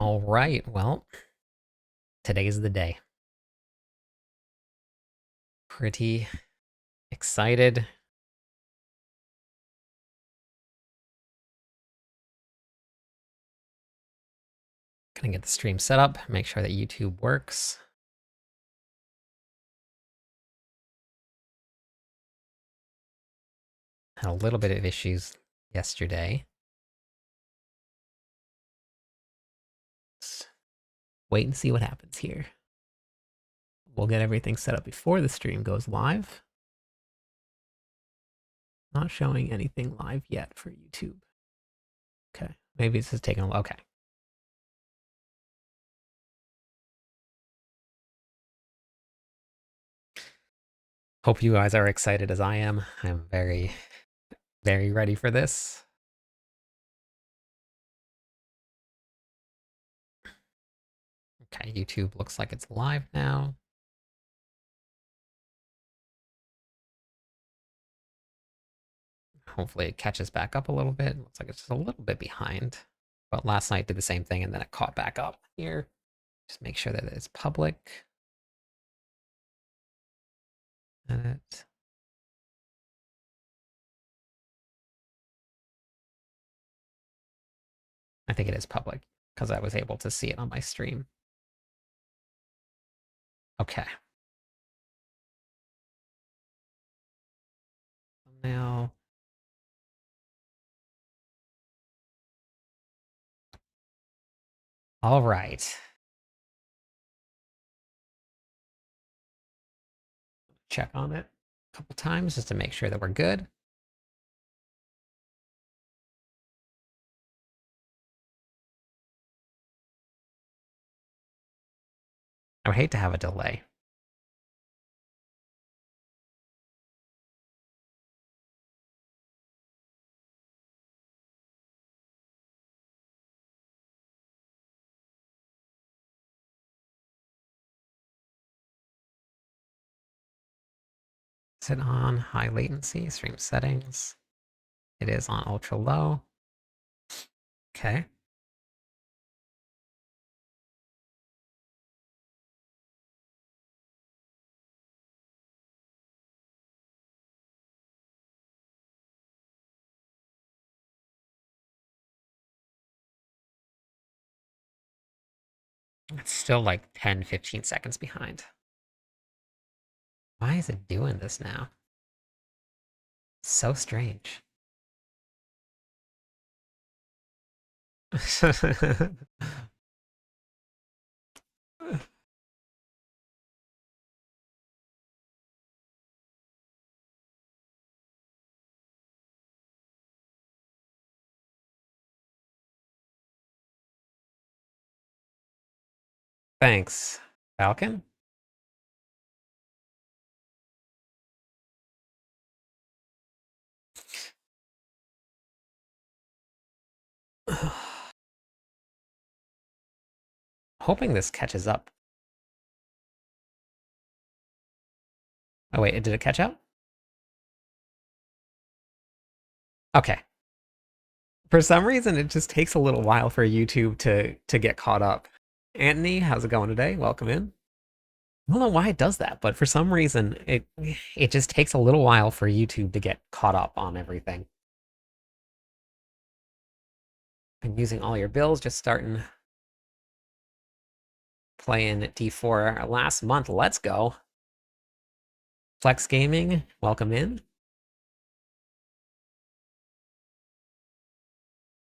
All right, well, today's the day. Pretty excited. Gonna get the stream set up, make sure that YouTube works. Had a little bit of issues yesterday. Let's wait and see what happens here. We'll get everything set up before the stream goes live. Not showing anything live yet for YouTube. Okay, maybe this is taking a while. Okay. Hope you guys are excited as I am. I'm very, very ready for this. Okay, YouTube looks like it's live now. Hopefully it catches back up a little bit. Looks like it's just a little bit behind. But last night did the same thing and then it caught back up here. Just make sure that it's public. Edit. I think it is public because I was able to see it on my stream. Okay. Now. All right. Check on it a couple times just to make sure that we're good. I would hate to have a delay. Is it on high latency? Stream settings. It is on ultra low. Okay. It's still like 10, 15 seconds behind. Why is it doing this now? So strange. Thanks, Falcon. Hoping this catches up. Oh wait, did it catch up? Okay. For some reason, it just takes a little while for YouTube to get caught up. Anthony, how's it going today? Welcome in. I don't know why it does that, but for some reason, it just takes a little while for YouTube to get caught up on everything. Been using all your bills, just starting playing D4 last month. Let's go. Flex Gaming, welcome in.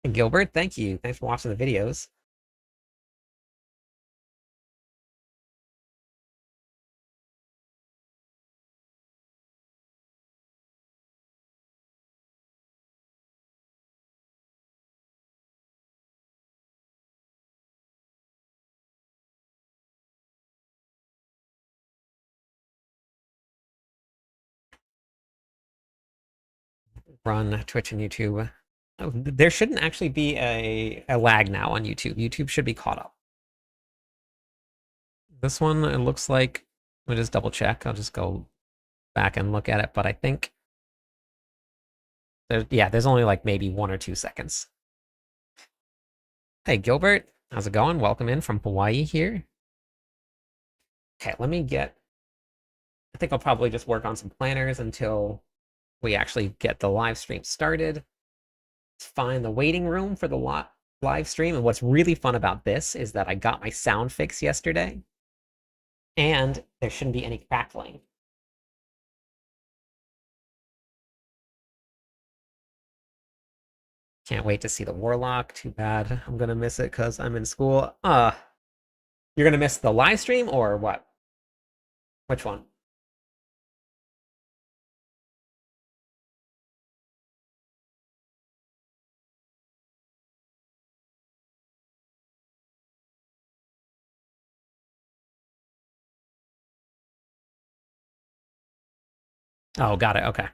And Gilbert, thank you. Thanks for watching the videos. Run Twitch and YouTube. Oh, there shouldn't actually be a lag now on YouTube. YouTube should be caught up. This one, it looks like, let me just double check. I'll just go back and look at it, but I think, there's only like maybe 1 or 2 seconds. Hey, Gilbert, How's it going? Welcome in from Hawaii here. Okay, let me get... I think I'll probably just work on some planners until we actually get the live stream started. Let's find the waiting room for the live stream. And what's really fun about this is that I got my sound fix yesterday, and there shouldn't be any crackling. Can't wait to see the Warlock. Too bad I'm gonna miss it because I'm in school. You're gonna miss the live stream or what? Which one? Oh, got it. Okay.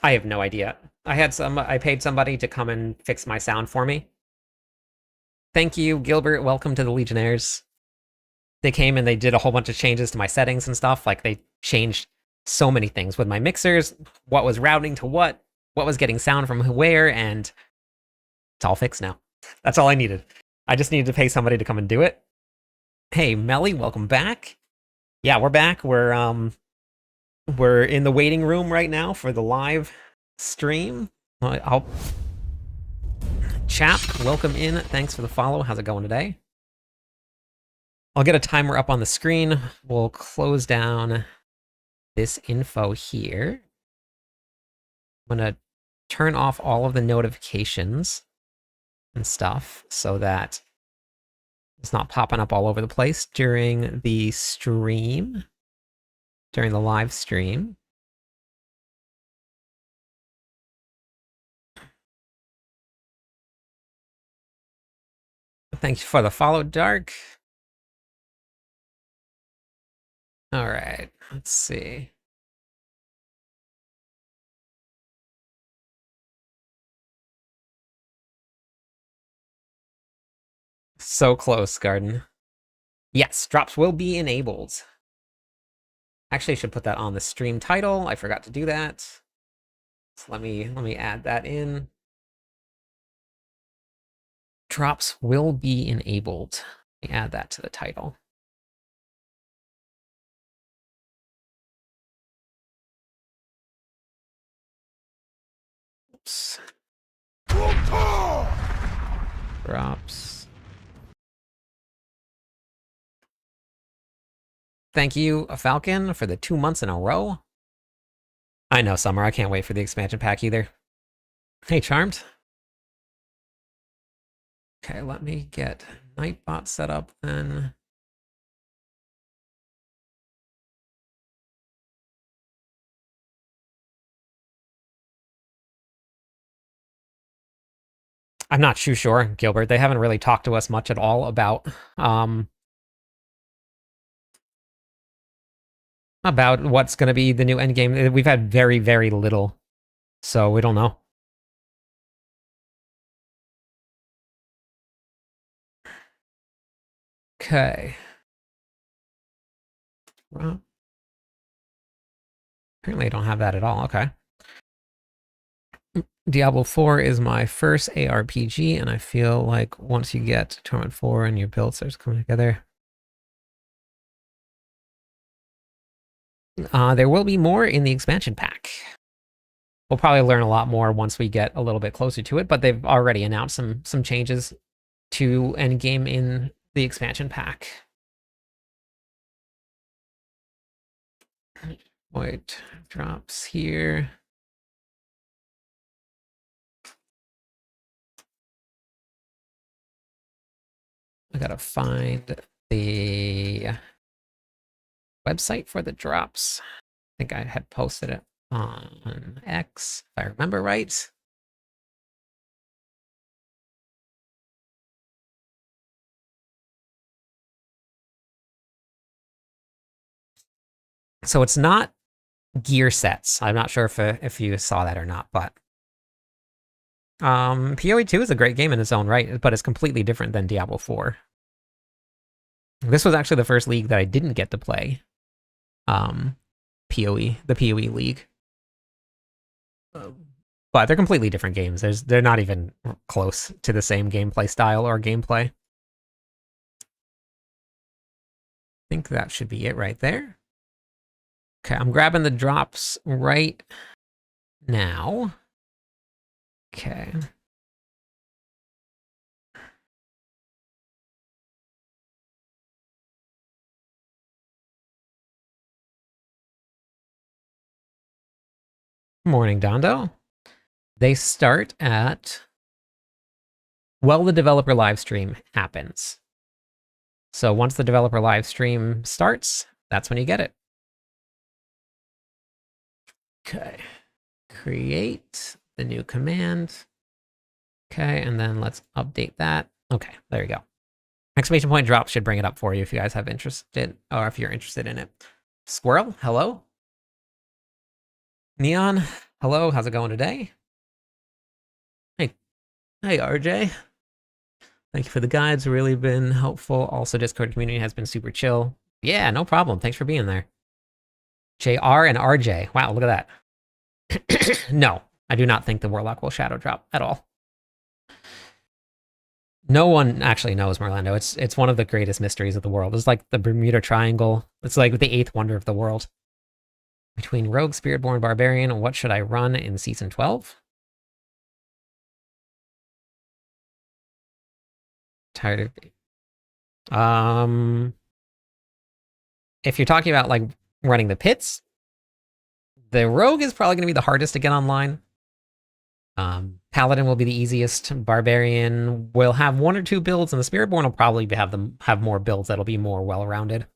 I have no idea. I paid somebody to come and fix my sound for me. Thank you, Gilbert. Welcome to the Legionnaires. They came and they did a whole bunch of changes to my settings and stuff. Like, they changed so many things with my mixers, what was routing to what was getting sound from where, and it's all fixed now. That's all I needed. I just needed to pay somebody to come and do it. Hey, Melly, welcome back. Yeah, we're back. We're in the waiting room right now for the live stream. I'll... Chap, welcome in. Thanks for the follow. How's it going today? I'll get a timer up on the screen. We'll close down this info here. I'm going to turn off all of the notifications and stuff so that it's not popping up all over the place during the stream, during the live stream. Thanks for the follow, Dark. All right, let's see. So close, Garden. Yes, drops will be enabled. Actually, I should put that on the stream title. I forgot to do that. So let me add that in. Drops will be enabled. Let me add that to the title. Oops. Drops. Thank you, Falcon, for the 2 months in a row. I know, Summer. I can't wait for the expansion pack either. Hey, Charmed. Okay, let me get Nightbot set up then. I'm not too sure, Gilbert. They haven't really talked to us much at all about what's going to be the new endgame. We've had very, very little, so we don't know. Okay. Well, apparently I don't have that at all. Okay. Diablo 4 is my first ARPG, and I feel like once you get to Torment 4 and your build starts coming together, there will be more in the expansion pack. We'll probably learn a lot more once we get a little bit closer to it, but they've already announced some changes to endgame in the expansion pack. Wait, drops here. I gotta find the website for the drops. I think I had posted it on X, if I remember right. So it's not gear sets. I'm not sure if you saw that or not, but PoE 2 is a great game in its own right, but it's completely different than Diablo 4. This was actually the first league that I didn't get to play. PoE, the PoE league. But they're completely different games. They're not even close to the same gameplay style or gameplay. I think that should be it right there. Okay, I'm grabbing the drops right now. Okay. Morning, Dondo. They start at, well, the developer live stream happens. So once the developer live stream starts, that's when you get it. Okay. Create the new command. Okay, and then let's update that. Okay, there you go. Exclamation point drop should bring it up for you if you guys have interested, or if you're interested in it. Squirrel, hello. Neon, hello. How's it going today? Hey, RJ. Thank you for the guides. Really been helpful. Also, Discord community has been super chill. Yeah, no problem. Thanks for being there. JR and RJ. Wow, look at that. No, I do not think the Warlock will shadow drop at all. No one actually knows, Merlando. It's one of the greatest mysteries of the world. It's like the Bermuda Triangle. It's like the 8th wonder of the world. Between Rogue, Spiritborn, Barbarian, what should I run in Season 12? Tired of... If you're talking about, like, running the pits, the Rogue is probably going to be the hardest to get online. Paladin will be the easiest. Barbarian will have 1 or 2 builds, and the Spiritborn will probably have more builds that'll be more well-rounded.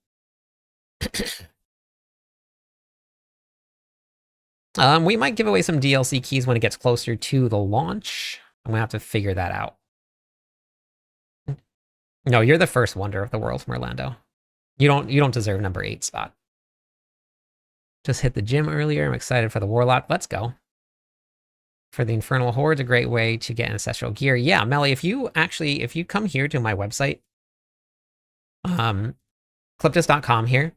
We might give away some DLC keys when it gets closer to the launch. I'm gonna have to figure that out. No, you're the first wonder of the world, Merlando. You don't deserve number 8 spot. Just hit the gym earlier. I'm excited for the Warlock. Let's go. For the Infernal Horde's a great way to get ancestral gear. Yeah, Melly, if you come here to my website, cliptus.com here,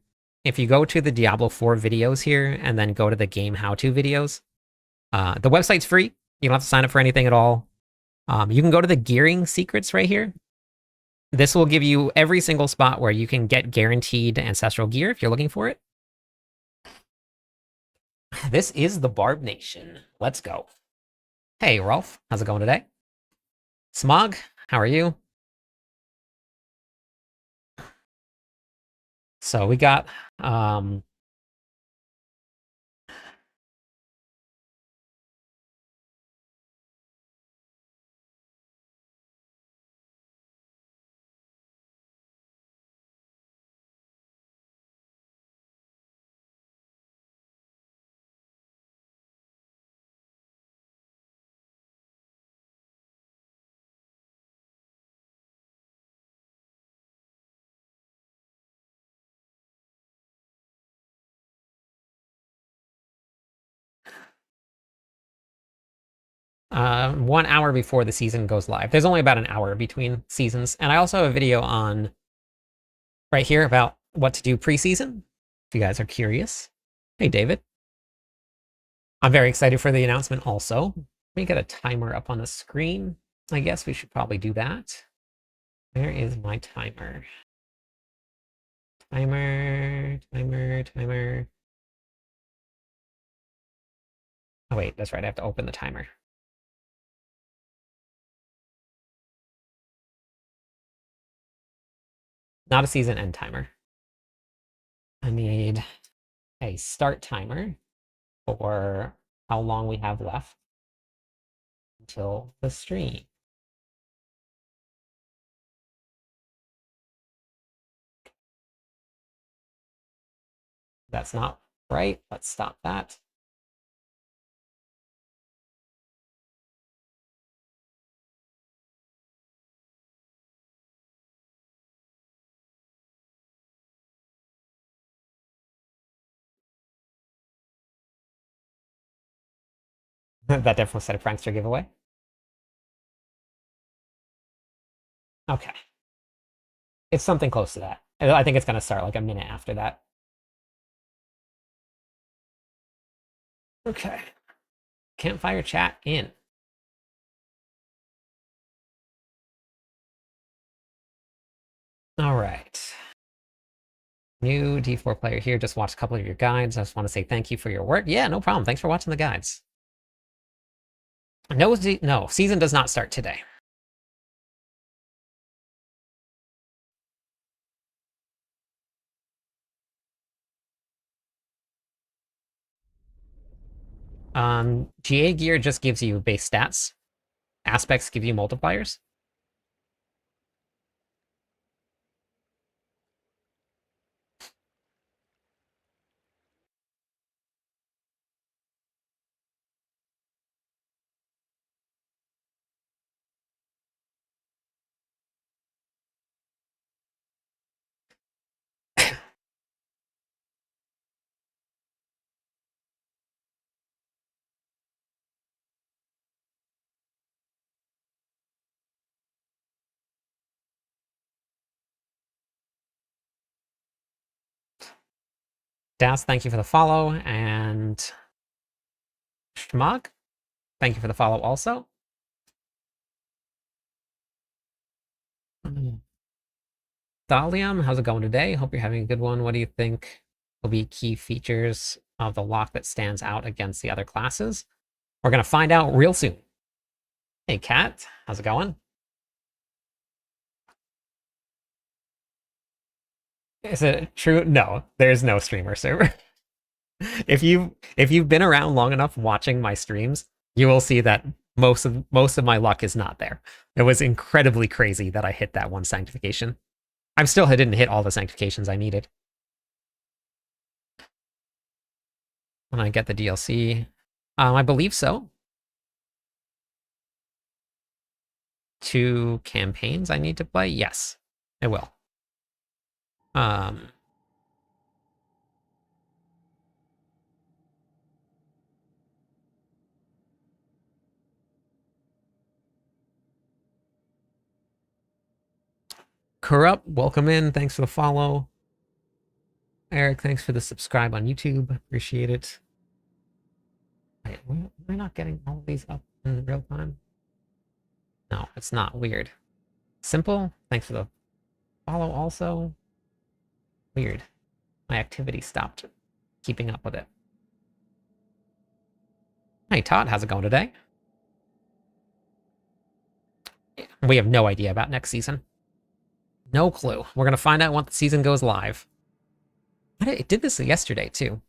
if you go to the Diablo 4 videos here and then go to the game how-to videos, the website's free. You don't have to sign up for anything at all. You can go to the gearing secrets right here. This will give you every single spot where you can get guaranteed ancestral gear if you're looking for it. This is the Barb Nation. Let's go. Hey, Rolf. How's it going today? Smog, how are you? So we got... one hour before the season goes live. There's only about an hour between seasons. And I also have a video on right here about what to do preseason, if you guys are curious. Hey, David. I'm very excited for the announcement also. Let me get a timer up on the screen. I guess we should probably do that. Where is my timer? Timer. Oh, wait, that's right. I have to open the timer. Not a season end timer. I need a start timer for how long we have left until the stream. That's not right. Let's stop that. That definitely said a prankster giveaway. Okay. It's something close to that. I think it's going to start like a minute after that. Okay. Campfire chat in. All right. New D4 player here. Just watched a couple of your guides. I just want to say thank you for your work. Yeah, no problem. Thanks for watching the guides. No, season does not start today. GA gear just gives you base stats. Aspects give you multipliers. Das, thank you for the follow, and Schmog, thank you for the follow also. Thalium, how's it going today? Hope you're having a good one. What do you think will be key features of the lock that stands out against the other classes? We're going to find out real soon. Hey, Kat, how's it going? Is it true? No, there's no streamer server. If you've been around long enough watching my streams, you will see that most of my luck is not there. It was incredibly crazy that I hit that one sanctification. I didn't hit all the sanctifications I needed. When I get the DLC, I believe so. 2 campaigns I need to play. Yes, it will. Corrupt, welcome in. Thanks for the follow. Eric, thanks for the subscribe on YouTube. Appreciate it. Wait, we're not getting all of these up in real time. No, it's not weird. Simple, thanks for the follow also. Weird. My activity stopped keeping up with it. Hey, Todd, how's it going today? We have no idea about next season. No clue. We're going to find out once the season goes live. It did this yesterday, too.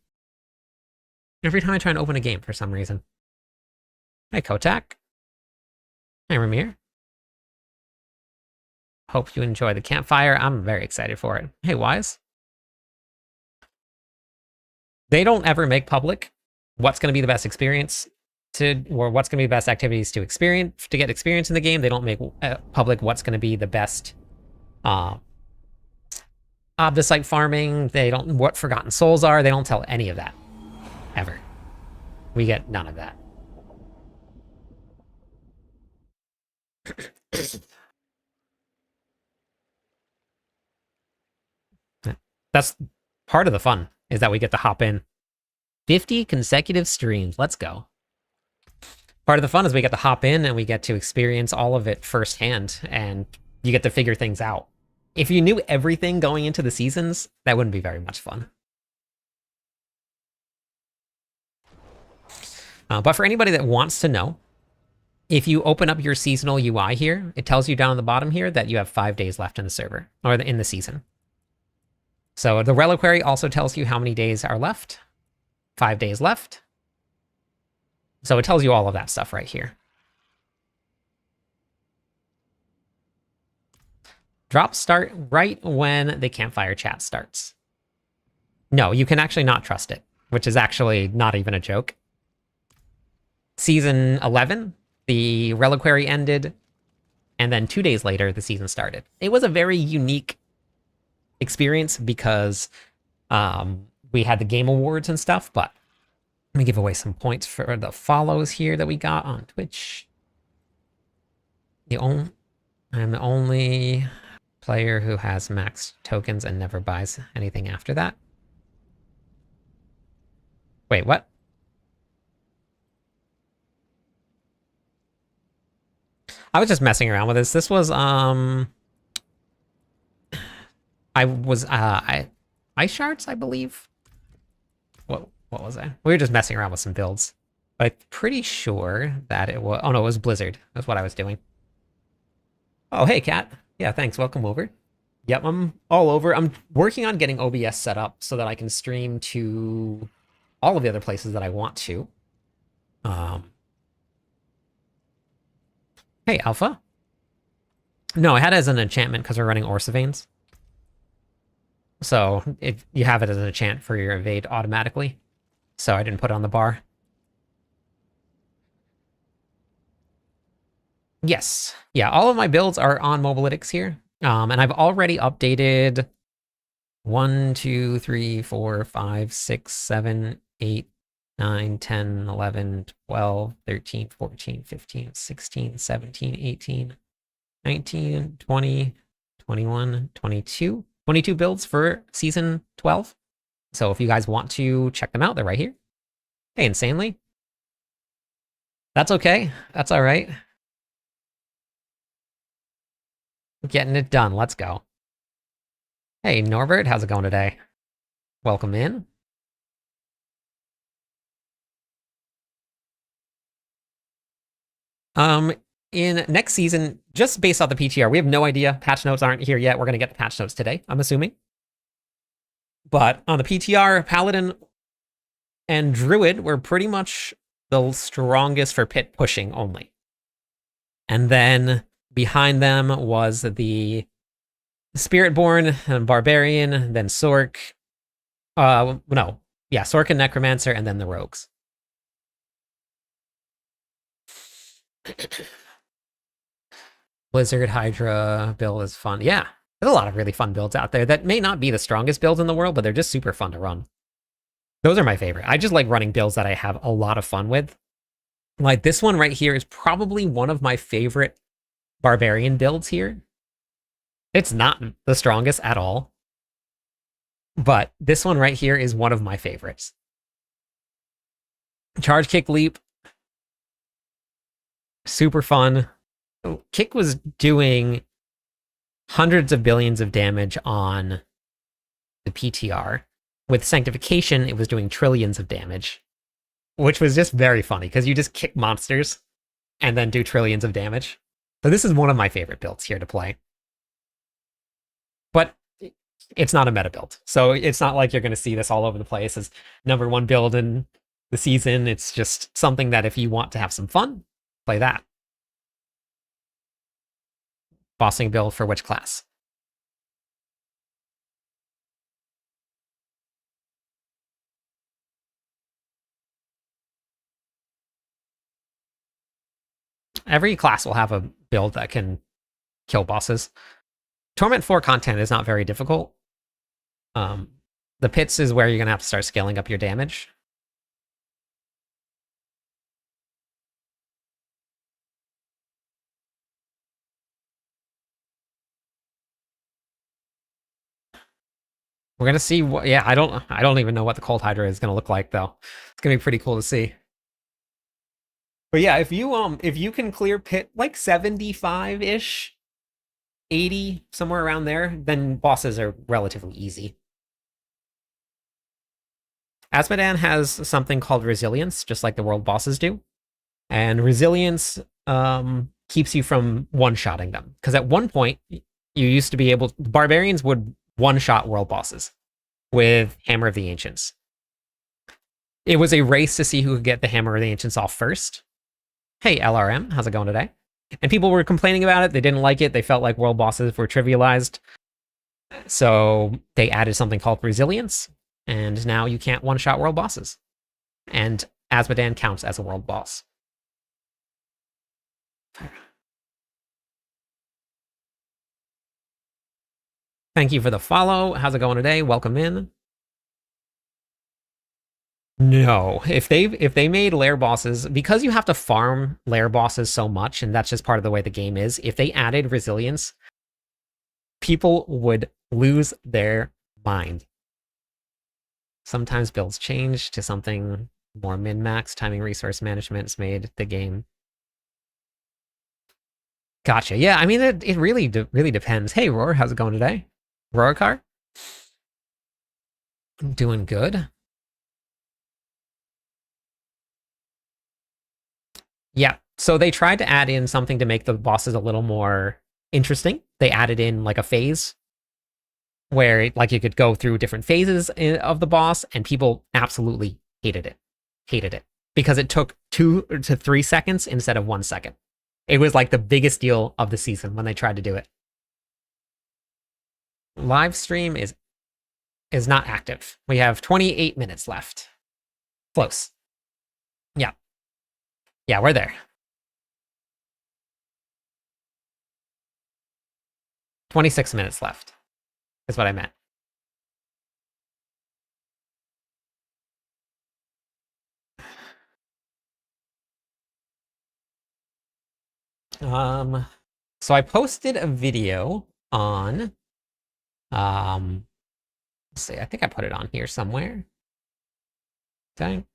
Every time I try and open a game for some reason. Hey, Kotak. Hey, Ramir. Hope you enjoy the campfire. I'm very excited for it. Hey, Wise. They don't ever make public what's going to be the best experience or what's going to be the best activities to get experience in the game. They don't make public what's going to be the best obdicite farming. They don't what Forgotten Souls are. They don't tell any of that ever. We get none of that. That's part of the fun, is that we get to hop in 50 consecutive streams. Let's go. Part of the fun is we get to hop in and we get to experience all of it firsthand, and you get to figure things out. If you knew everything going into the seasons, that wouldn't be very much fun. But for anybody that wants to know, if you open up your seasonal UI here, it tells you down on the bottom here that you have 5 days left in the server, or in the season. So the reliquary also tells you how many days are left. 5 days left. So it tells you all of that stuff right here. Drops start right when the campfire chat starts. No, you can actually not trust it, which is actually not even a joke. Season 11, the reliquary ended, and then 2 days later, the season started. It was a very unique experience because we had the game awards and stuff, but let me give away some points for the follows here that we got on Twitch. I'm the only player who has max tokens and never buys anything after that. Wait, what? I was just messing around with this. This was I was ice shards, I believe. What was I? We were just messing around with some builds. But I'm pretty sure that it was, oh no, it was Blizzard. That's what I was doing. Oh, hey, Kat. Yeah, thanks. Welcome over. Yep, I'm all over. I'm working on getting OBS set up so that I can stream to all of the other places that I want to. Hey, Alpha. No, I had it as an enchantment because we're running Orsivanes. So you have it as an enchant for your evade automatically. So I didn't put it on the bar. Yes. Yeah, all of my builds are on Mobalytics here. And I've already updated 1, 2, 3, 4, 5, 6, 7, 8, 9, 10, 11, 12, 13, 14, 15, 16, 17, 18, 19, 20, 21, 22. 22 builds for season 12. So if you guys want to check them out, they're right here. Hey, Insanely. That's okay. That's all right. Getting it done. Let's go. Hey, Norbert. How's it going today? Welcome in. In next season, just based off the PTR, we have no idea. Patch notes aren't here yet. We're going to get the patch notes today, I'm assuming. But on the PTR, Paladin and Druid were pretty much the strongest for pit pushing only. And then behind them was the Spiritborn and Barbarian, then Sork. Sork and Necromancer, and then the Rogues. Blizzard Hydra build is fun. Yeah, there's a lot of really fun builds out there that may not be the strongest builds in the world, but they're just super fun to run. Those are my favorite. I just like running builds that I have a lot of fun with. Like this one right here is probably one of my favorite Barbarian builds here. It's not the strongest at all, but this one right here is one of my favorites. Charge, Kick, Leap. Super fun. Kick was doing hundreds of billions of damage on the PTR. With Sanctification, it was doing trillions of damage, which was just very funny because you just kick monsters and then do trillions of damage. So this is one of my favorite builds here to play. But it's not a meta build. So it's not like you're going to see this all over the place as #1 build in the season. It's just something that if you want to have some fun, play that. Bossing build for which class? Every class will have a build that can kill bosses. Torment 4 content is not very difficult. The pits is where you're going to have to start scaling up your damage. We're going to see what, yeah, I don't even know what the Cold Hydra is going to look like though. It's going to be pretty cool to see. But yeah, if you can clear pit like 75-ish, 80, somewhere around there, then bosses are relatively easy. Asmodan has something called Resilience, just like the world bosses do. And Resilience keeps you from one-shotting them. Because at one point, you used to be able... Barbarians would one-shot world bosses with Hammer of the Ancients. It was a race to see who could get the Hammer of the Ancients off first. Hey, LRM, how's it going today? And people were complaining about it. They didn't like it. They felt like world bosses were trivialized. So they added something called Resilience. And now you can't one-shot world bosses. And Asmodan counts as a world boss. Thank you for the follow. How's it going today? Welcome in. No, if they made lair bosses, because you have to farm lair bosses so much, and that's just part of the way the game is, if they added Resilience, people would lose their mind. Sometimes builds change to something more min-max. Timing resource management's made the game Gotcha. Yeah, I mean, it really really depends. Hey, Roar, how's it going today? Roar car? Doing good. Yeah. So they tried to add in something to make the bosses a little more interesting. They added in like a phase where like you could go through different phases of the boss, and people absolutely hated it. Hated it because it took 2 to 3 seconds instead of 1 second. It was like the biggest deal of the season when they tried to do it. Live stream is not active. We have 28 minutes left. Close. Yeah. Yeah, we're there. 26 minutes left is what I meant. Um, so I posted a video on, let's see, I think I put it on here somewhere. Dang.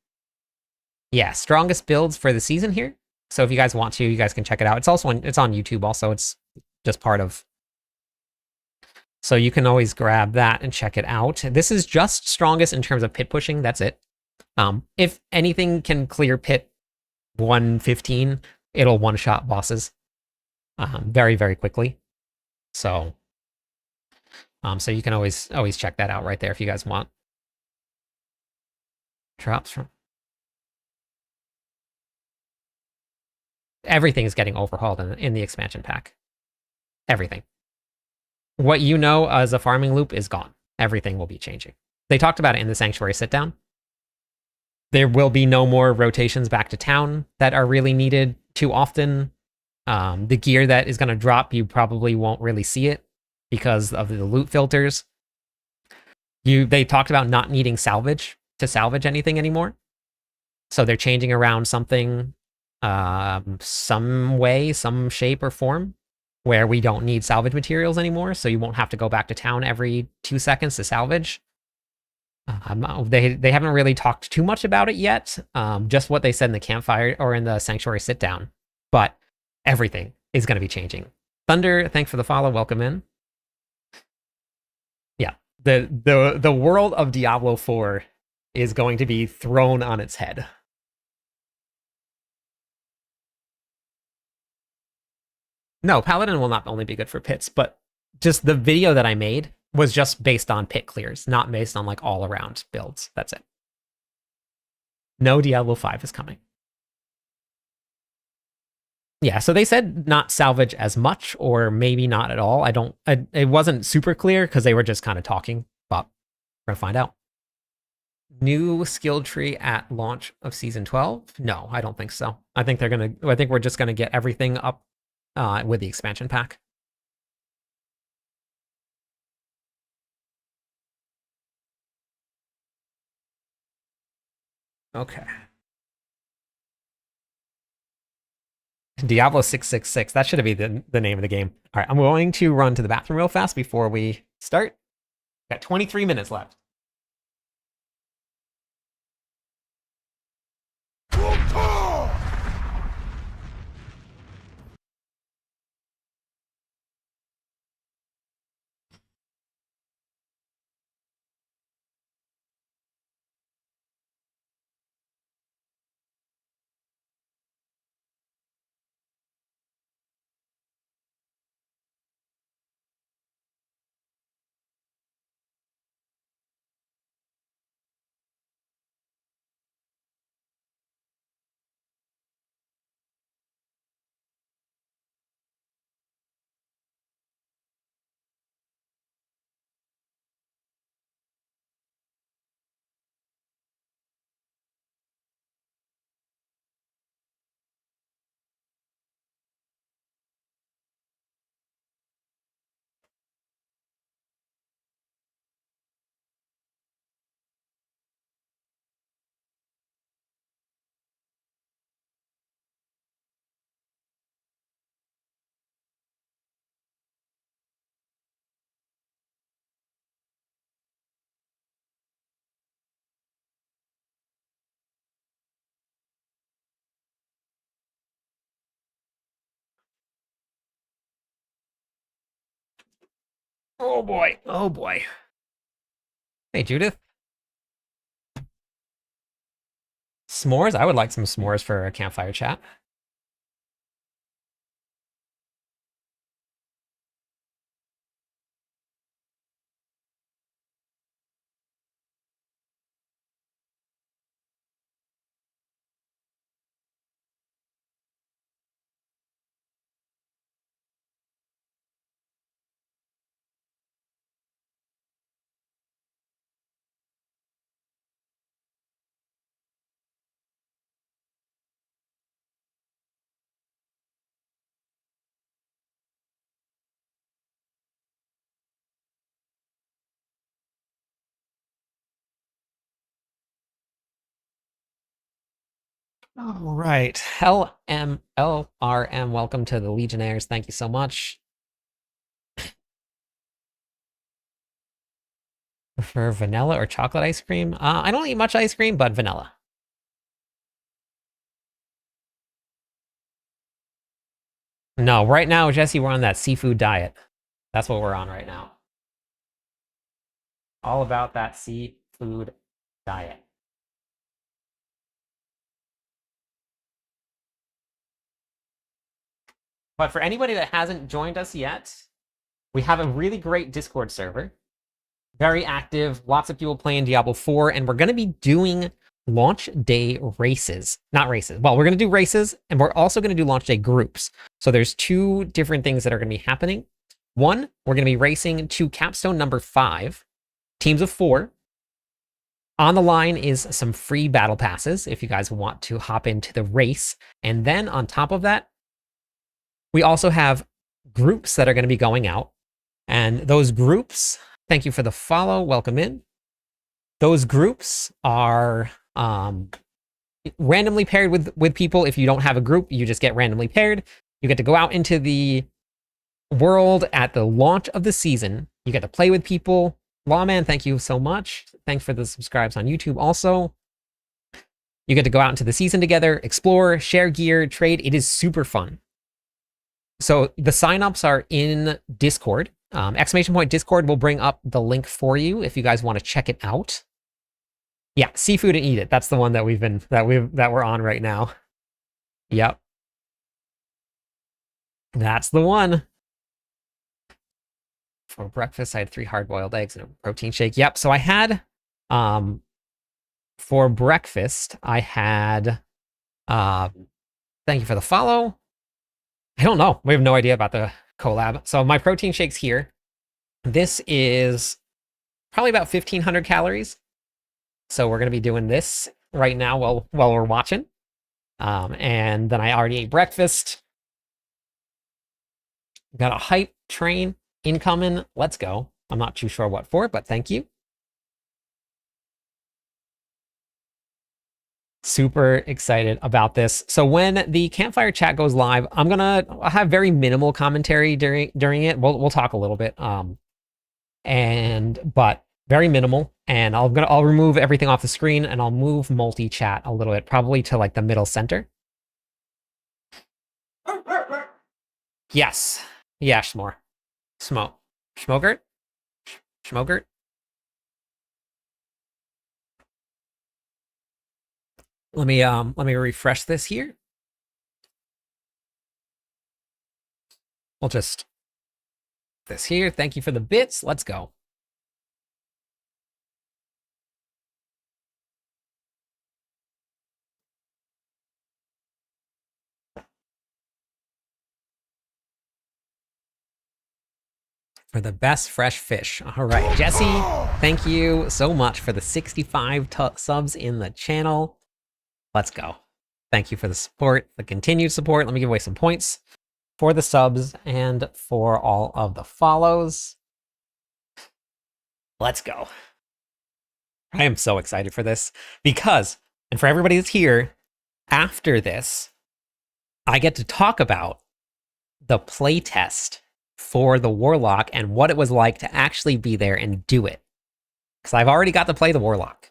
Yeah, strongest builds for the season here. So if you guys want to, you guys can check it out. It's also it's on YouTube also. It's just part of. So you can always grab that and check it out. This is just strongest in terms of pit pushing. That's it. If anything can clear pit 115, it'll one-shot bosses very, very quickly. So, so you can always check that out right there if you guys want. Drops from everything is getting overhauled in the expansion pack. Everything. What you know as a farming loop is gone. Everything will be changing. They talked about it in the Sanctuary sit-down. There will be no more rotations back to town that are really needed too often. The gear that is going to drop, you probably won't really see it because of the loot filters. They talked about not needing salvage to salvage anything anymore. So they're changing around something, some way, some shape or form, where we don't need salvage materials anymore. So you won't have to go back to town every 2 seconds to salvage. They haven't really talked too much about it yet. Just what they said in the campfire or in the sanctuary sit down. But everything is going to be changing. Thunder, thanks for the follow. Welcome in. Yeah, the world of Diablo 4 is going to be thrown on its head. No, Paladin will not only be good for pits, but just the video that I made was just based on pit clears, not based on like all around builds. That's it. No Diablo 5 is coming. Yeah, so they said not salvage as much, or maybe not at all. It wasn't super clear because they were just kind of talking, but we're gonna find out. New skill tree at launch of season 12? No, I don't think so. I think we're just gonna get everything up with the expansion pack. Okay. Diablo 666. That should be the name of the game. All right, I'm going to run to the bathroom real fast before we start. Got 23 minutes left. Oh boy. Oh boy. Hey, Judith. S'mores? I would like some s'mores for a campfire chat. All right. LMLRM, welcome to the Legionnaires. Thank you so much. Prefer vanilla or chocolate ice cream? I don't eat much ice cream, but vanilla. No, right now, Jesse, we're on that seafood diet. That's what we're on right now. All about that seafood diet. But for anybody that hasn't joined us yet, we have a really great Discord server. Very active, lots of people playing Diablo 4, and we're going to be doing launch day races. Not races. Well, we're going to do races, and we're also going to do launch day groups. So there's two different things that are going to be happening. One, we're going to be racing to capstone number 5, teams of 4. On the line is some free battle passes if you guys want to hop into the race. And then on top of that, we also have groups that are going to be going out. And those groups, thank you for the follow, welcome in. Those groups are randomly paired with people. If you don't have a group, you just get randomly paired. You get to go out into the world at the launch of the season. You get to play with people. Lawman, thank you so much. Thanks for the subscribes on YouTube also. You get to go out into the season together, explore, share gear, trade. It is super fun. So the signups are in Discord. Exclamation point Discord will bring up the link for you if you guys want to check it out. Yeah, seafood and eat it. That's the one that we're on right now. Yep. That's the one. For breakfast, I had 3 hard-boiled eggs and a protein shake. Yep. So I had, for breakfast, I had, thank you for the follow. I don't know. We have no idea about the collab. So my protein shake's here. This is probably about 1,500 calories. So we're going to be doing this right now while we're watching. And then I already ate breakfast. Got a hype train incoming. Let's go. I'm not too sure what for, but thank you. Super excited about this. So when the Campfire chat goes live, I'll have very minimal commentary during it. We'll talk a little bit, but very minimal. And I'll remove everything off the screen and I'll move multi-chat a little bit, probably to like the middle center. Yes. Yeah, Schmore. Schmogert? Schmogert? Let me refresh this here. We'll just this here. Thank you for the bits. Let's go. For the best fresh fish. All right, Jesse, thank you so much for the 65 subs in the channel. Let's go. Thank you for the support, the continued support. Let me give away some points for the subs and for all of the follows. Let's go. I am so excited for this because, and for everybody that's here, after this, I get to talk about the play test for the Warlock and what it was like to actually be there and do it. Because I've already got to play the Warlock.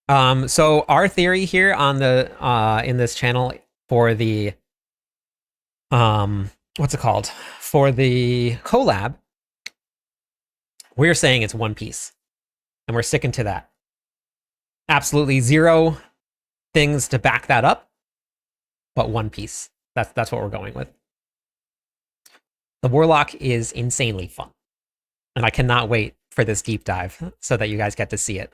So our theory here on the in this channel for the what's it called? for the collab, we're saying it's one piece, and we're sticking to that. Absolutely zero things to back that up, but one piece. That's what we're going with. The Warlock is insanely fun, and I cannot wait for this deep dive so that you guys get to see it.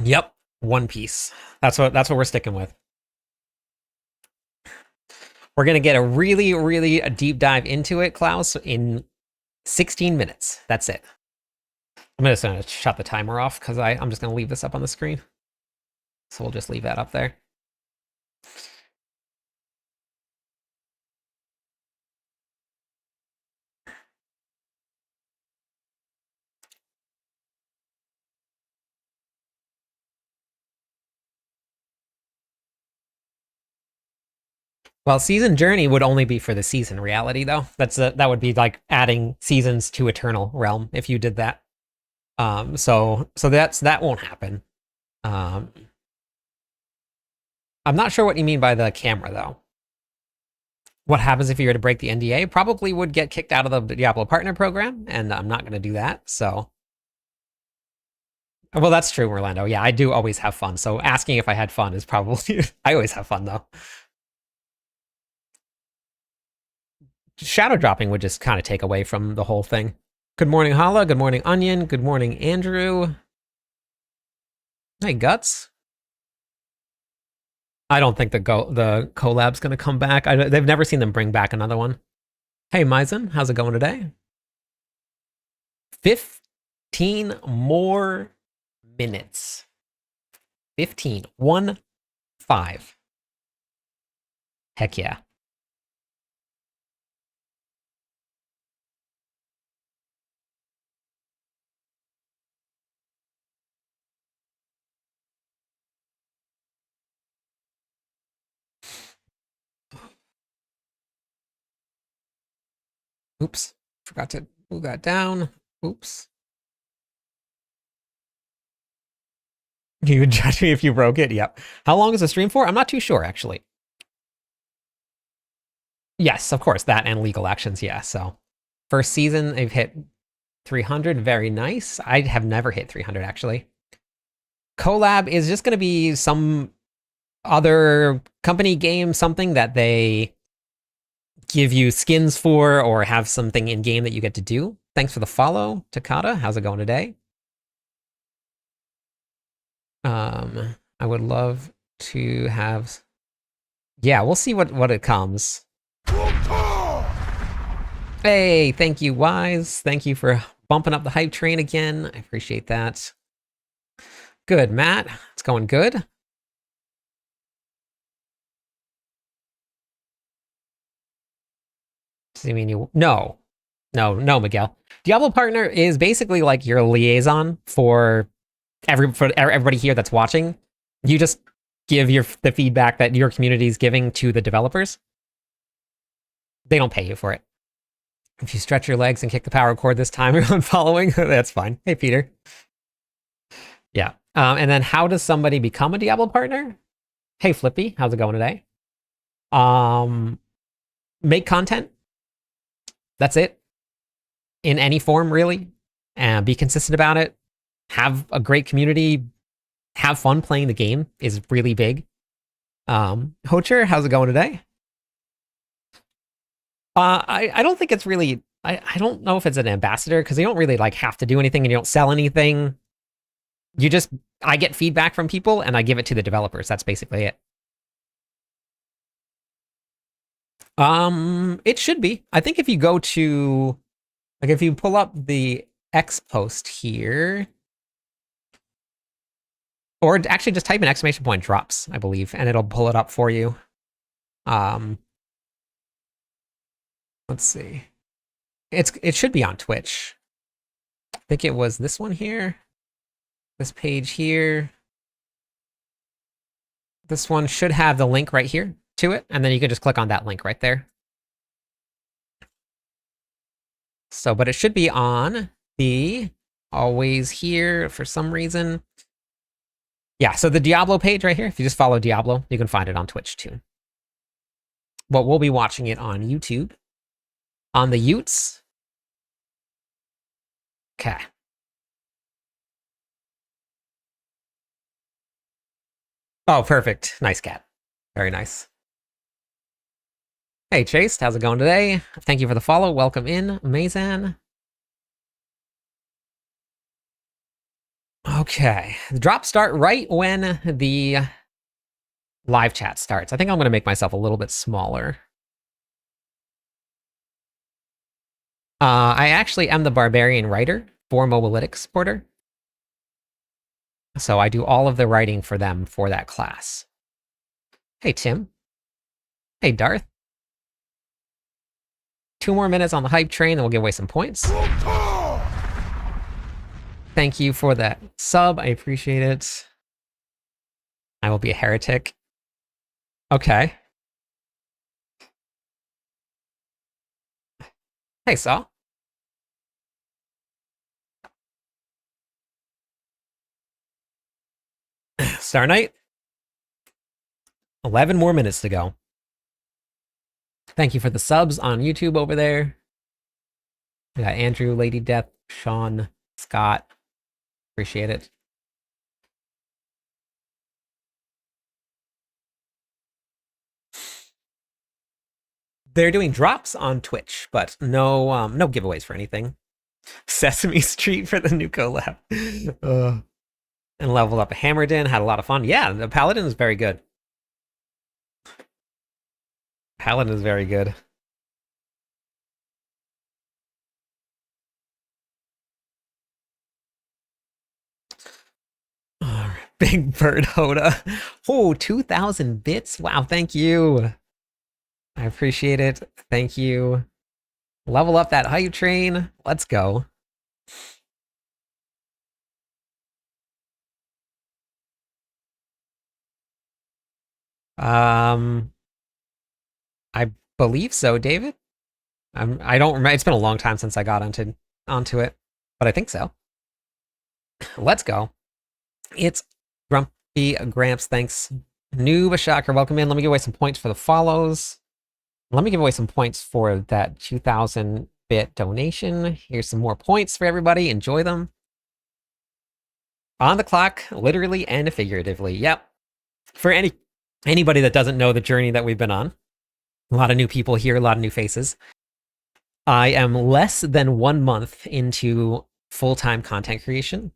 Yep, one piece. That's what we're sticking with. We're gonna get a really deep dive into it, Klaus, in 16 minutes. That's it. I'm just gonna shut the timer off because I'm just gonna leave this up on the screen. So we'll just leave that up there. Well, season journey would only be for the season reality, though. That would be like adding seasons to Eternal Realm if you did that. So that won't happen. I'm not sure what you mean by the camera, though. What happens if you were to break the NDA? Probably would get kicked out of the Diablo Partner Program, and I'm not going to do that. So, well, that's true, Orlando. Yeah, I do always have fun. So asking if I had fun is probably I always have fun though. Shadow dropping would just kind of take away from the whole thing. Good morning, Hala. Good morning, Onion. Good morning, Andrew. Hey, Guts. I don't think the collab's going to come back. They've never seen them bring back another one. Hey, Maizen, how's it going today? 15 more minutes. 15. 1-5. Heck yeah. Oops, forgot to move that down. Oops. You would judge me if you broke it? Yep. How long is the stream for? I'm not too sure, actually. Yes, of course, that and legal actions, yeah. So, first season, they've hit 300. Very nice. I have never hit 300, actually. Collab is just going to be some other company game, something that they give you skins for or have something in game that you get to do. Thanks for the follow, Takata. How's it going today? I would love to have. Yeah, we'll see what it comes. Hey, thank you, Wise. Thank you for bumping up the hype train again. I appreciate that. Good, Matt. It's going good. Does it mean you? No, Miguel. Diablo Partner is basically like your liaison for everybody here that's watching. You just give the feedback that your community is giving to the developers. They don't pay you for it. If you stretch your legs and kick the power cord this time, you're unfollowing. That's fine. Hey, Peter. Yeah. And then how does somebody become a Diablo partner? Hey, Flippy, how's it going today? Make content. That's it. In any form, really. And be consistent about it. Have a great community. Have fun playing the game is really big. Hocher, how's it going today? I don't think it's really. I don't know if it's an ambassador because you don't really like have to do anything and you don't sell anything. I get feedback from people and I give it to the developers. That's basically it. It should be. I think if you go to, like, if you pull up the X post here, or actually just type in ! drops, I believe, and it'll pull it up for you. Let's see. It should be on Twitch. I think it was this one here. This page here. This one should have the link right here to it, and then you can just click on that link right there. So, but it should be on the always here for some reason. Yeah, so the Diablo page right here, if you just follow Diablo, you can find it on Twitch too. but we'll be watching it on YouTube. On the Utes. Okay. Oh, perfect. Nice cat. Very nice. Hey, Chase, how's it going today? Thank you for the follow. Welcome in, Mazan. Okay. The drops start right when the live chat starts. I think I'm going to make myself a little bit smaller. I actually am the barbarian writer for Mobalytics supporter. So I do all of the writing for them for that class. Hey, Tim. Hey, Darth. 2 more minutes on the hype train, then we'll give away some points. Thank you for that sub. I appreciate it. I will be a heretic. Okay. Hey, Saw. Star Knight. 11 more minutes to go. Thank you for the subs on YouTube over there. We got Andrew, Lady Death, Sean, Scott. Appreciate it. They're doing drops on Twitch, but no no giveaways for anything. Sesame Street for the new collab. And leveled up Hammerden, had a lot of fun. Yeah, the Paladin is very good. Paladin is very good. Big Bird Hoda. Oh, 2,000 bits. Wow, thank you. I appreciate it. Thank you. Level up that hype train. Let's go. I believe so, David. I don't remember. It's been a long time since I got onto it, but I think so. Let's go. It's Grumpy Gramps. Thanks. Noob Shocker, welcome in. Let me give away some points for the follows. Let me give away some points for that 2,000 bit donation. Here's some more points for everybody. Enjoy them. On the clock, literally and figuratively. Yep. For anybody that doesn't know the journey that we've been on, a lot of new people here, a lot of new faces. I am less than 1 month into full-time content creation.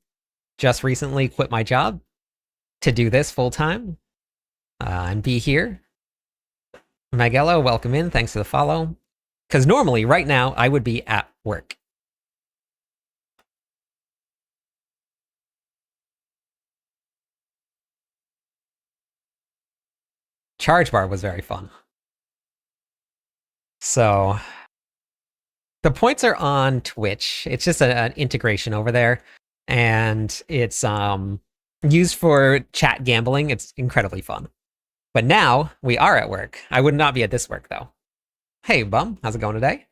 Just recently quit my job to do this full-time and be here. Magello, welcome in. Thanks for the follow. Because normally, right now, I would be at work. Charge bar was very fun. So the points are on Twitch. It's just an integration over there, and it's used for chat gambling. It's incredibly fun. But now we are at work. I would not be at this work though. Hey, Bum, how's it going today?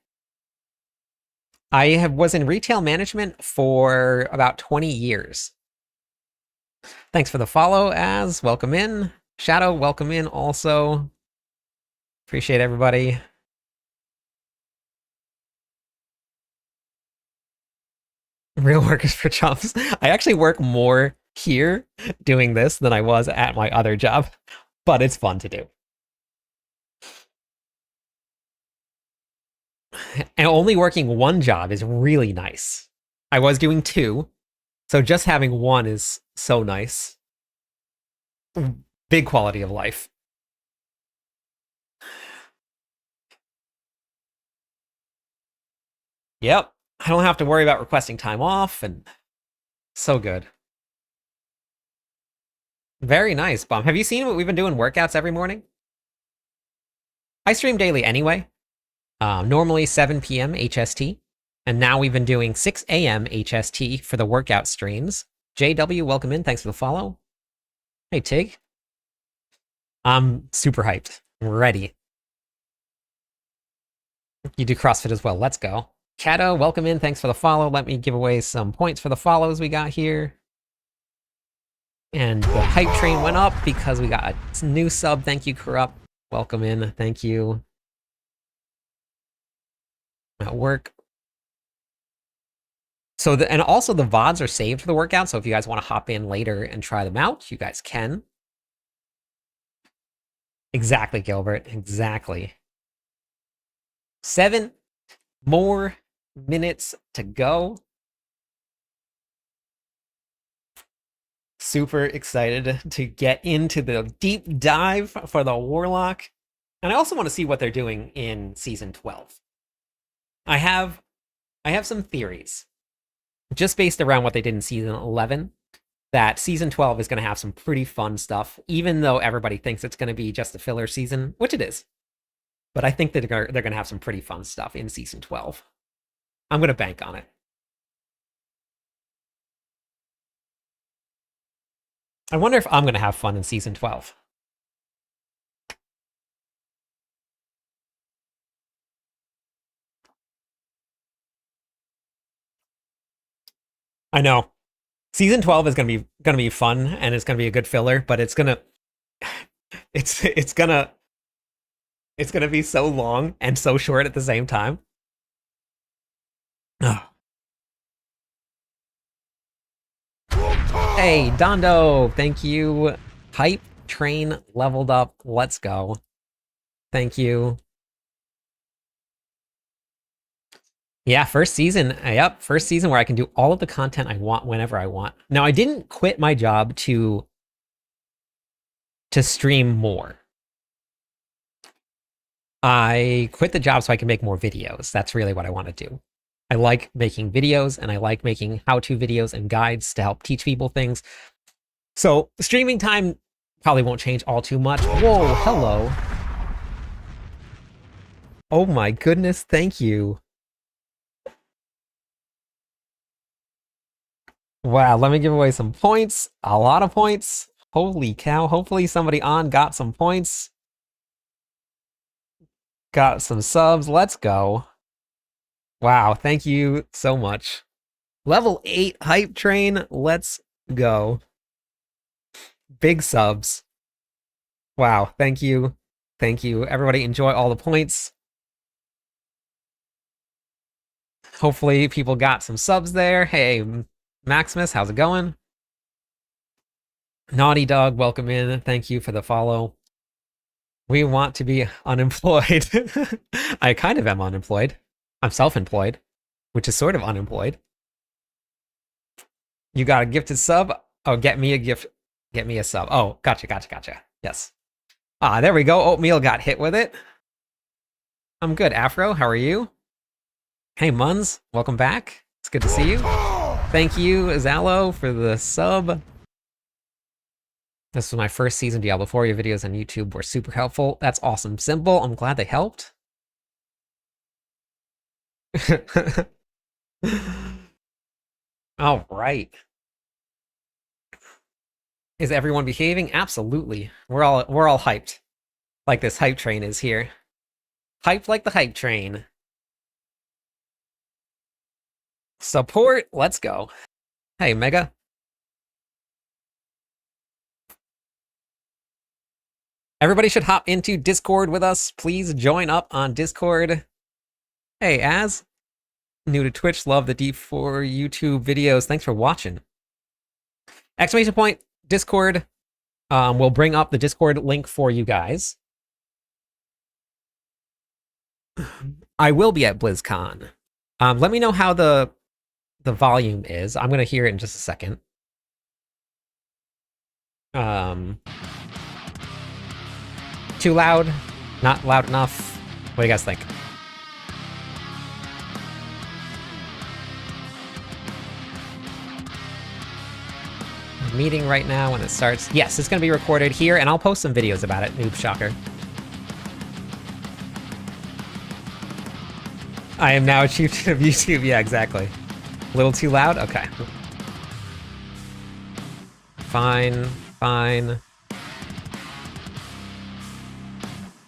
I was in retail management for about 20 years. Thanks for the follow, Az. Welcome in. Shadow, welcome in also. Appreciate everybody. Real workers for jobs. I actually work more here doing this than I was at my other job, but it's fun to do. And only working one job is really nice. I was doing 2, so just having 1 is so nice. Big quality of life. Yep. I don't have to worry about requesting time off, and so good. Very nice, Bum. Have you seen what we've been doing workouts every morning? I stream daily anyway. Normally 7 p.m. HST. And now we've been doing 6 a.m. HST for the workout streams. JW, welcome in. Thanks for the follow. Hey, Tig. I'm super hyped. I'm ready. You do CrossFit as well. Let's go. Kato, welcome in. Thanks for the follow. Let me give away some points for the follows we got here. And the hype train went up because we got a new sub. Thank you, Corrupt. Welcome in. Thank you. at work. So, and also the VODs are saved for the workout. So if you guys want to hop in later and try them out, you guys can. Exactly, Gilbert. Exactly. 7 more minutes to go. Super excited to get into the deep dive for the Warlock. And I also want to see what they're doing in Season 12. I have some theories, just based around what they did in Season 11, that Season 12 is going to have some pretty fun stuff, even though everybody thinks it's going to be just a filler season, which it is. But I think that they're going to have some pretty fun stuff in Season 12. I'm going to bank on it. I wonder if I'm going to have fun in Season 12. I know. Season 12 is going to be fun, and it's going to be a good filler, but it's going to it's going to be so long and so short at the same time. Oh. Hey, Dondo, thank you. Hype train leveled up. Let's go. Thank you. Yeah, first season. Yep, first season where I can do all of the content I want whenever I want. Now, I didn't quit my job to stream more. I quit the job so I can make more videos. That's really what I want to do. I like making videos, and I like making how-to videos and guides to help teach people things. So streaming time probably won't change all too much. Whoa, hello. Oh my goodness, thank you. Wow, let me give away some points. A lot of points. Holy cow. Hopefully somebody on got some points. Got some subs. Let's go. Wow, thank you so much. Level 8 hype train. Let's go. Big subs. Wow, thank you. Thank you. Everybody enjoy all the points. Hopefully people got some subs there. Hey, Maximus, how's it going? Naughty Dog, welcome in. Thank you for the follow. We want to be unemployed. I kind of am unemployed. I'm self-employed, which is sort of unemployed. You got a gifted sub? Oh, get me a gift. Get me a sub. Oh, gotcha. Yes. Ah, there we go. Oatmeal got hit with it. I'm good. Afro, how are you? Hey, Muns, welcome back. It's good to see you. Thank you, Zalo, for the sub. This was my first season Diablo 4. Your videos on YouTube were super helpful. That's awesome. Simple. I'm glad they helped. All right. Is everyone behaving? Absolutely. We're all hyped. Like this hype train is here. Hyped like the hype train. Support. Let's go. Hey, Mega. Everybody should hop into Discord with us. Please join up on Discord. Hey, Az. New to Twitch, love the D4 YouTube videos. Thanks for watching. Exclamation point, Discord. We'll bring up the Discord link for you guys. I will be at BlizzCon. Let me know how the volume is. I'm going to hear it in just a second. Too loud? Not loud enough? What do you guys think? Meeting right now when it starts. Yes, it's going to be recorded here, and I'll post some videos about it, Noob Shocker. I am now a chieftain of YouTube. Yeah, exactly. A little too loud? Okay. Fine. Fine.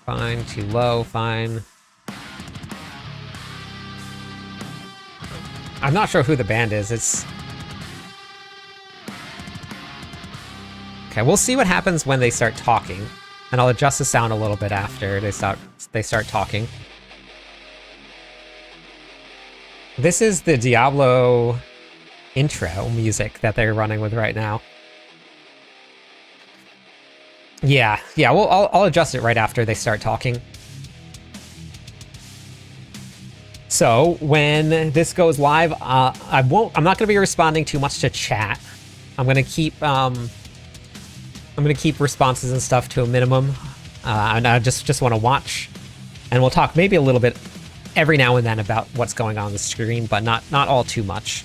Fine. Too low. Fine. I'm not sure who the band is. It's... Okay, we'll see what happens when they start talking, and I'll adjust the sound a little bit after they start talking. This is the Diablo intro music that they're running with right now. Yeah. Well, I'll adjust it right after they start talking. So when this goes live, I'm not going to be responding too much to chat. I'm going to keep responses and stuff to a minimum, and I just want to watch, and we'll talk maybe a little bit every now and then about what's going on the screen, but not all too much.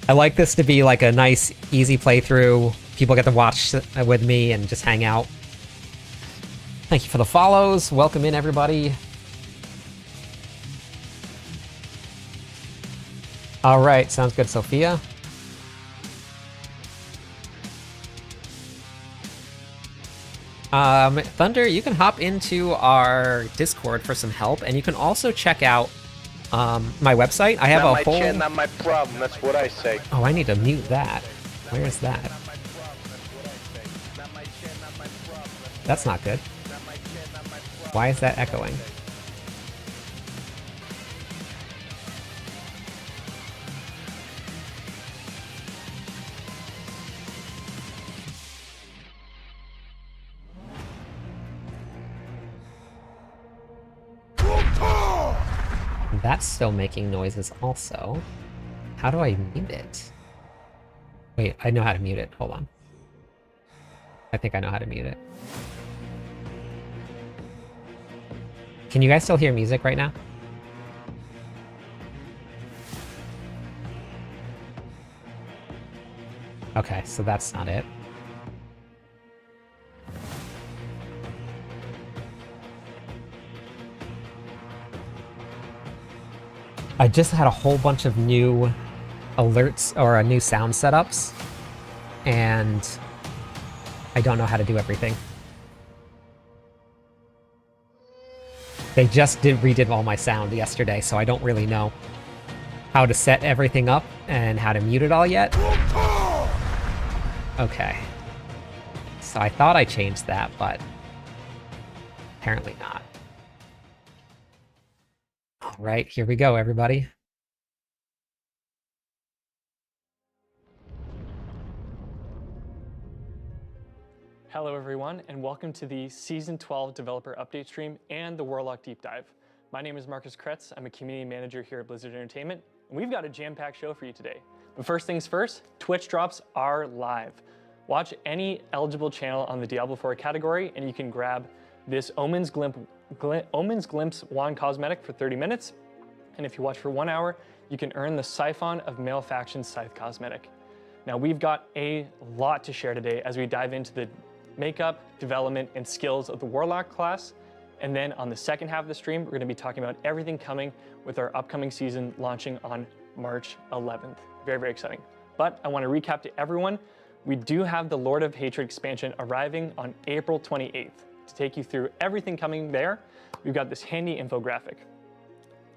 I like this to be like a nice, easy playthrough. People get to watch with me and just hang out. Thank you for the follows. Welcome in, everybody. All right, sounds good, Sophia. Thunder, you can hop into our Discord for some help, and you can also check out my website. I have a whole... Chin, not my problem, that's what I say. Oh, I need to mute that. Where is that? That's not good. Why is that echoing? That's still making noises also. How do I mute it? Wait, I know how to mute it. Hold on. I think I know how to mute it. Can you guys still hear music right now? Okay, so that's not it. I just had a whole bunch of new alerts or new sound setups, and I don't know how to do everything. They just redid all my sound yesterday, so I don't really know how to set everything up and how to mute it all yet. Okay. So I thought I changed that, but apparently not. All right, here we go, everybody. Hello everyone, and welcome to the Season 12 Developer Update Stream and the Warlock Deep Dive. My name is Marcus Kretz, I'm a community manager here at Blizzard Entertainment, and we've got a jam-packed show for you today. But first things first, Twitch drops are live. Watch any eligible channel on the Diablo 4 category, and you can grab this Omen's Glimpse wand cosmetic for 30 minutes, and if you watch for 1 hour, you can earn the Siphon of Malefaction Scythe cosmetic. Now we've got a lot to share today as we dive into the makeup, development, and skills of the Warlock class, and then on the second half of the stream, we're going to be talking about everything coming with our upcoming season launching on March 11th. Very, very exciting. But I want to recap to everyone, we do have the Lord of Hatred expansion arriving on April 28th. To take you through everything coming there, we've got this handy infographic.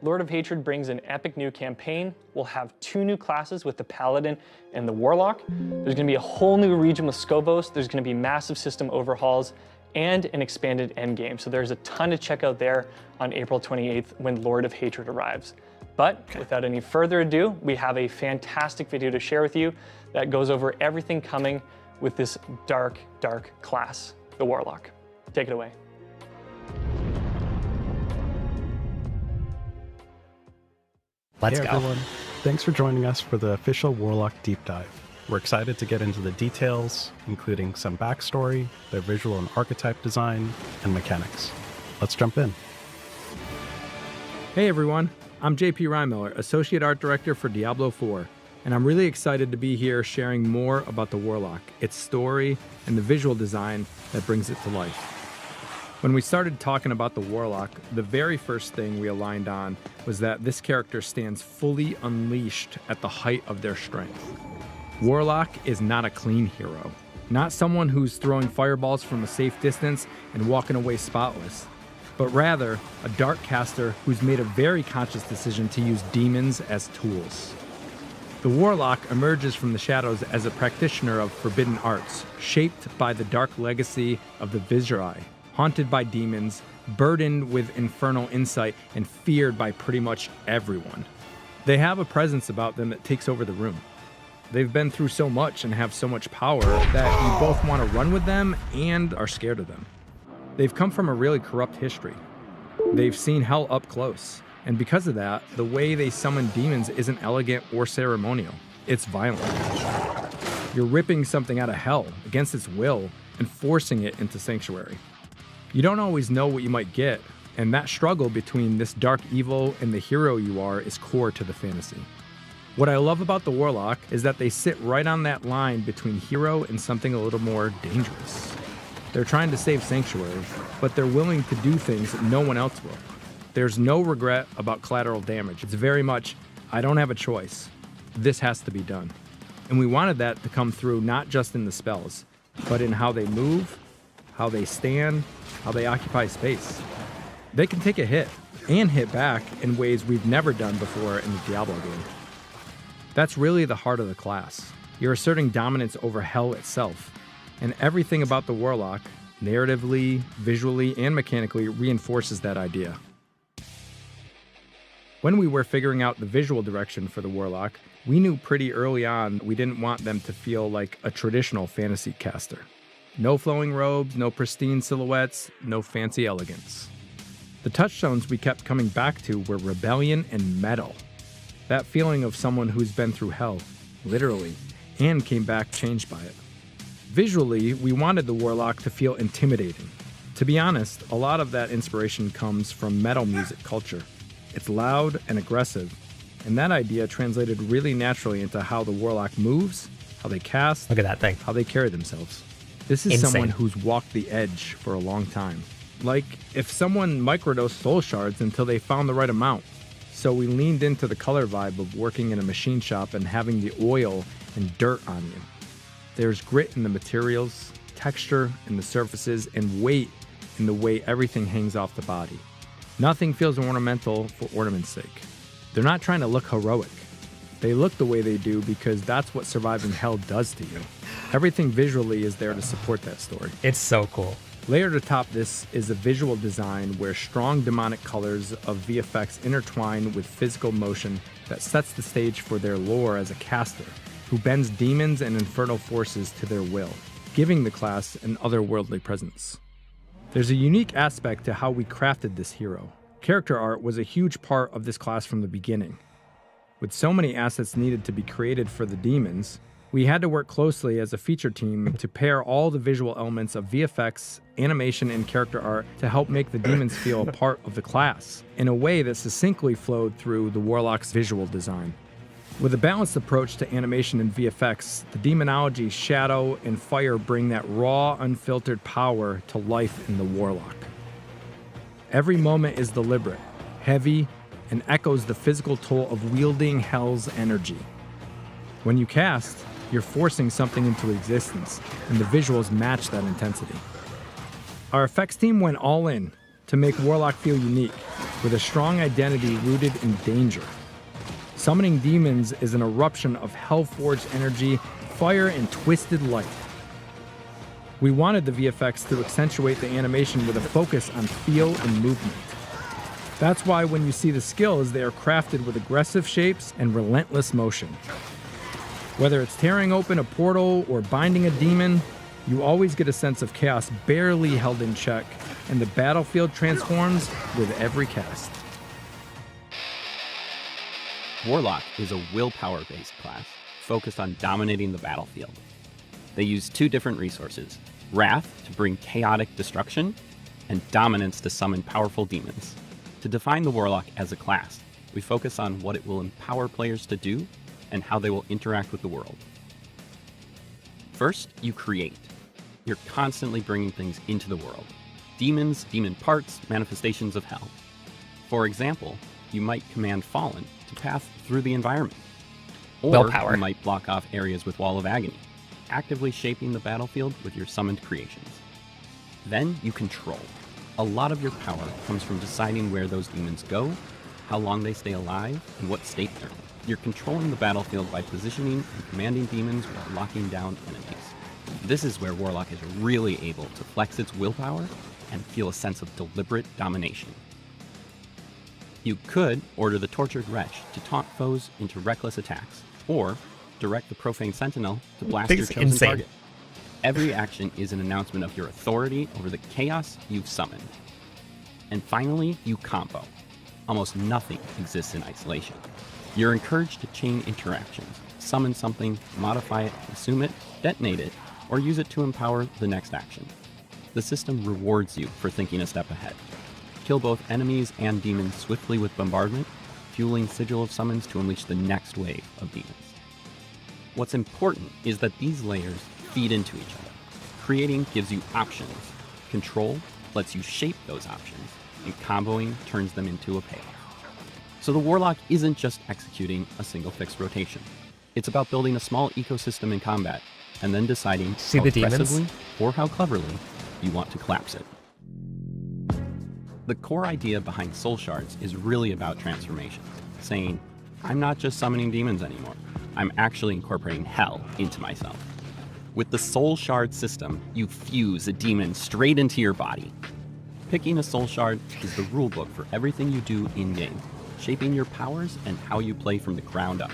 Lord of Hatred brings an epic new campaign. We'll have 2 new classes with the Paladin and the Warlock. There's going to be a whole new region with Skobos. There's going to be massive system overhauls and an expanded endgame. So there's a ton to check out there on April 28th when Lord of Hatred arrives. But without any further ado, we have a fantastic video to share with you that goes over everything coming with this dark, dark class, the Warlock. Take it away. Let's hey go. Everyone. Thanks for joining us for the official Warlock Deep Dive. We're excited to get into the details, including some backstory, their visual and archetype design, and mechanics. Let's jump in. Hey everyone, I'm JP Rymiller, Associate Art Director for Diablo 4, and I'm really excited to be here sharing more about the Warlock, its story, and the visual design that brings it to life. When we started talking about the Warlock, the very first thing we aligned on was that this character stands fully unleashed at the height of their strength. Warlock is not a clean hero, not someone who's throwing fireballs from a safe distance and walking away spotless, but rather a dark caster who's made a very conscious decision to use demons as tools. The Warlock emerges from the shadows as a practitioner of forbidden arts, shaped by the dark legacy of the Vizrai, haunted by demons, burdened with infernal insight, and feared by pretty much everyone. They have a presence about them that takes over the room. They've been through so much and have so much power that you both want to run with them and are scared of them. They've come from a really corrupt history. They've seen hell up close. And because of that, the way they summon demons isn't elegant or ceremonial. It's violent. You're ripping something out of hell against its will and forcing it into sanctuary. You don't always know what you might get, and that struggle between this dark evil and the hero you are is core to the fantasy. What I love about the Warlock is that they sit right on that line between hero and something a little more dangerous. They're trying to save sanctuary, but they're willing to do things that no one else will. There's no regret about collateral damage. It's very much, I don't have a choice. This has to be done. And we wanted that to come through not just in the spells, but in how they move, how they stand, how they occupy space. They can take a hit and hit back in ways we've never done before in the Diablo game. That's really the heart of the class. You're asserting dominance over hell itself, and everything about the Warlock, narratively, visually, and mechanically, reinforces that idea. When we were figuring out the visual direction for the Warlock, we knew pretty early on we didn't want them to feel like a traditional fantasy caster. No flowing robes, no pristine silhouettes, no fancy elegance. The touchstones we kept coming back to were rebellion and metal. That feeling of someone who's been through hell, literally, and came back changed by it. Visually, we wanted the Warlock to feel intimidating. To be honest, a lot of that inspiration comes from metal music culture. It's loud and aggressive, and that idea translated really naturally into how the Warlock moves, how they cast, Look at that thing. how they carry themselves. This is Insane. someone who's walked the edge for a long time. Like if someone microdosed soul shards until they found the right amount. So we leaned into the color vibe of working in a machine shop and having the oil and dirt on you. There's grit in the materials, texture in the surfaces, and weight in the way everything hangs off the body. Nothing feels ornamental for ornament's sake. They're not trying to look heroic. They look the way they do because that's what surviving hell does to you. Everything visually is there to support that story. It's so cool. Layered atop this is a visual design where strong demonic colors of VFX intertwine with physical motion that sets the stage for their lore as a caster, who bends demons and infernal forces to their will, giving the class an otherworldly presence. There's a unique aspect to how we crafted this hero. Character art was a huge part of this class from the beginning. With so many assets needed to be created for the demons, we had to work closely as a feature team to pair all the visual elements of VFX, animation, and character art to help make the demons feel a part of the class in a way that succinctly flowed through the Warlock's visual design. With a balanced approach to animation and VFX, the demonology, shadow, and fire bring that raw, unfiltered power to life in the Warlock. Every moment is deliberate, heavy, and echoes the physical toll of wielding hell's energy. When you cast, you're forcing something into existence, and the visuals match that intensity. Our effects team went all in to make Warlock feel unique, with a strong identity rooted in danger. Summoning demons is an eruption of hell-forged energy, fire, and twisted light. We wanted the VFX to accentuate the animation with a focus on feel and movement. That's why when you see the skills, they are crafted with aggressive shapes and relentless motion. Whether it's tearing open a portal or binding a demon, you always get a sense of chaos barely held in check, and the battlefield transforms with every cast. Warlock is a willpower-based class, focused on dominating the battlefield. They use two different resources, Wrath to bring chaotic destruction, and Dominance to summon powerful demons. To define the Warlock as a class, we focus on what it will empower players to do and how they will interact with the world. First, you create. You're constantly bringing things into the world. Demons, demon parts, manifestations of hell. For example, you might command Fallen to pass through the environment. Or Willpower. you might block off areas with Wall of Agony, actively shaping the battlefield with your summoned creations. Then you control. A lot of your power comes from deciding where those demons go, how long they stay alive, and what state they're in. You're controlling the battlefield by positioning and commanding demons while locking down enemies. This is where Warlock is really able to flex its willpower and feel a sense of deliberate domination. You could order the Tortured Wretch to taunt foes into reckless attacks, or direct the Profane Sentinel to blast your Thing's chosen insane. target. Every action is an announcement of your authority over the chaos you've summoned. And finally, you combo. Almost nothing exists in isolation. You're encouraged to chain interactions, summon something, modify it, assume it, detonate it, or use it to empower the next action. The system rewards you for thinking a step ahead. Kill both enemies and demons swiftly with bombardment, fueling Sigil of Summons to unleash the next wave of demons. What's important is that these layers feed into each other. Creating gives you options. Control lets you shape those options, and comboing turns them into a payoff. So the Warlock isn't just executing a single fixed rotation. It's about building a small ecosystem in combat, and then deciding See how the demons? aggressively or how cleverly you want to collapse it. The core idea behind Soul Shards is really about transformation, saying, I'm not just summoning demons anymore, I'm actually incorporating hell into myself. With the Soul Shard system, you fuse a demon straight into your body. Picking a Soul Shard is the rulebook for everything you do in-game, shaping your powers and how you play from the ground up.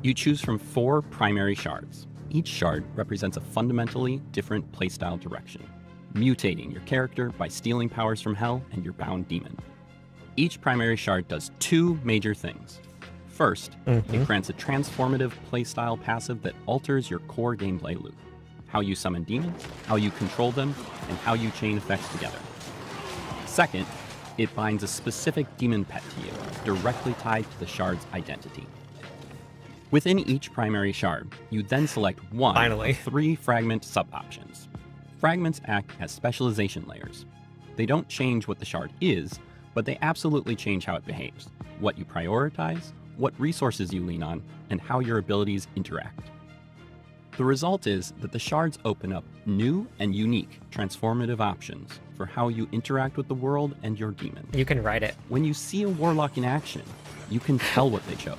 You choose from 4 primary shards. Each shard represents a fundamentally different playstyle direction, mutating your character by stealing powers from hell and your bound demon. Each primary shard does 2 major things. First, it grants a transformative playstyle passive that alters your core gameplay loop. How you summon demons, how you control them, and how you chain effects together. Second, it binds a specific demon pet to you, directly tied to the shard's identity. Within each primary shard, you then select one Finally. of 3 fragment sub-options. Fragments act as specialization layers. They don't change what the shard is, but they absolutely change how it behaves, what you prioritize, what resources you lean on, and how your abilities interact. The result is that the shards open up new and unique transformative options for how you interact with the world and your demon. You can write it. When you see a Warlock in action, you can tell what they chose,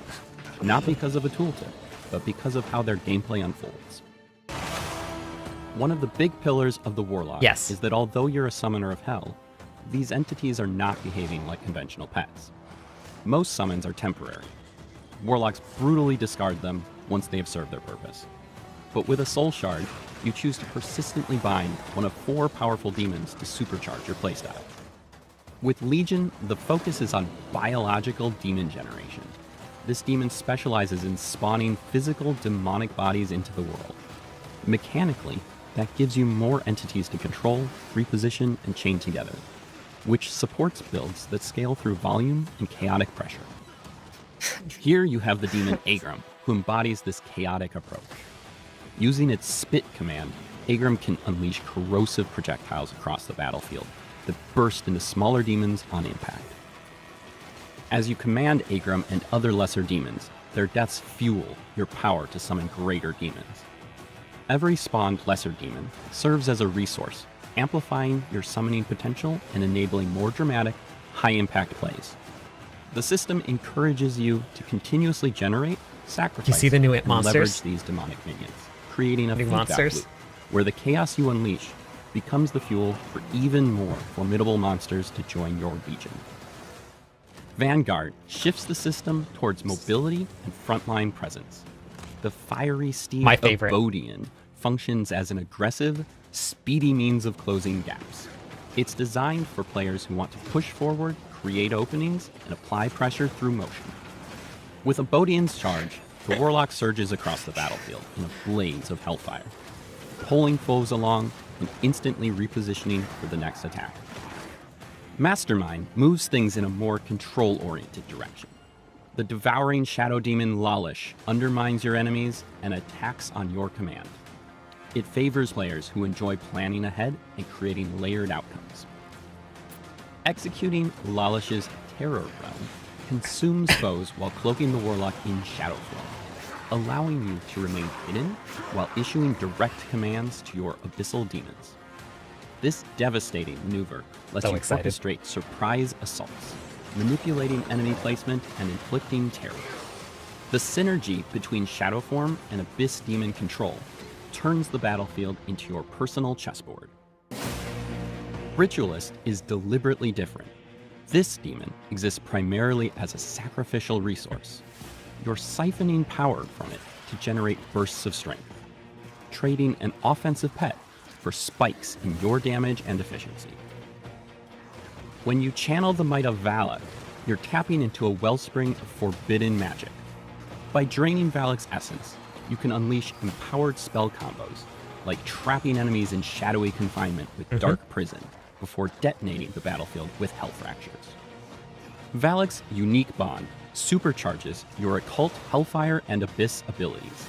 not because of a tooltip, but because of how their gameplay unfolds. One of the big pillars of the Warlock Yes. is that although you're a summoner of hell, these entities are not behaving like conventional pets. Most summons are temporary. Warlocks brutally discard them once they have served their purpose. But with a Soul Shard, you choose to persistently bind one of 4 powerful demons to supercharge your playstyle. With Legion, the focus is on biological demon generation. This demon specializes in spawning physical demonic bodies into the world. Mechanically, that gives you more entities to control, reposition, and chain together, which supports builds that scale through volume and chaotic pressure. Here you have the demon Agram, who embodies this chaotic approach. Using its Spit command, Agram can unleash corrosive projectiles across the battlefield that burst into smaller demons on impact. As you command Agram and other lesser demons, their deaths fuel your power to summon greater demons. Every spawned lesser demon serves as a resource, amplifying your summoning potential and enabling more dramatic, high-impact plays. The system encourages you to continuously generate, sacrifice, You see the new and monsters? leverage these demonic minions, creating a New feedback monsters? loop where the chaos you unleash becomes the fuel for even more formidable monsters to join your legion. Vanguard shifts the system towards mobility and frontline presence. The fiery steed My of favorite. Bodian functions as an aggressive, speedy means of closing gaps. It's designed for players who want to push forward, create openings, and apply pressure through motion. With a Bodian's charge, the Warlock surges across the battlefield in a blaze of hellfire, pulling foes along and instantly repositioning for the next attack. Mastermind moves things in a more control-oriented direction. The devouring shadow demon Lalish undermines your enemies and attacks on your command. It favors players who enjoy planning ahead and creating layered outcomes. Executing Lalish's Terror Realm consumes foes while cloaking the Warlock in Shadow Flow, allowing you to remain hidden while issuing direct commands to your abyssal demons. This devastating maneuver lets So you excited. orchestrate surprise assaults, manipulating enemy placement and inflicting terror. The synergy between Shadow Form and Abyss Demon control turns the battlefield into your personal chessboard. Ritualist is deliberately different. This demon exists primarily as a sacrificial resource. You're siphoning power from it to generate bursts of strength, trading an offensive pet for spikes in your damage and efficiency. When you channel the might of Valak, you're tapping into a wellspring of forbidden magic. By draining Valak's essence, you can unleash empowered spell combos, like trapping enemies in shadowy confinement with Dark Prison before detonating the battlefield with Hell Fractures. Valak's unique bond supercharges your occult Hellfire and Abyss abilities,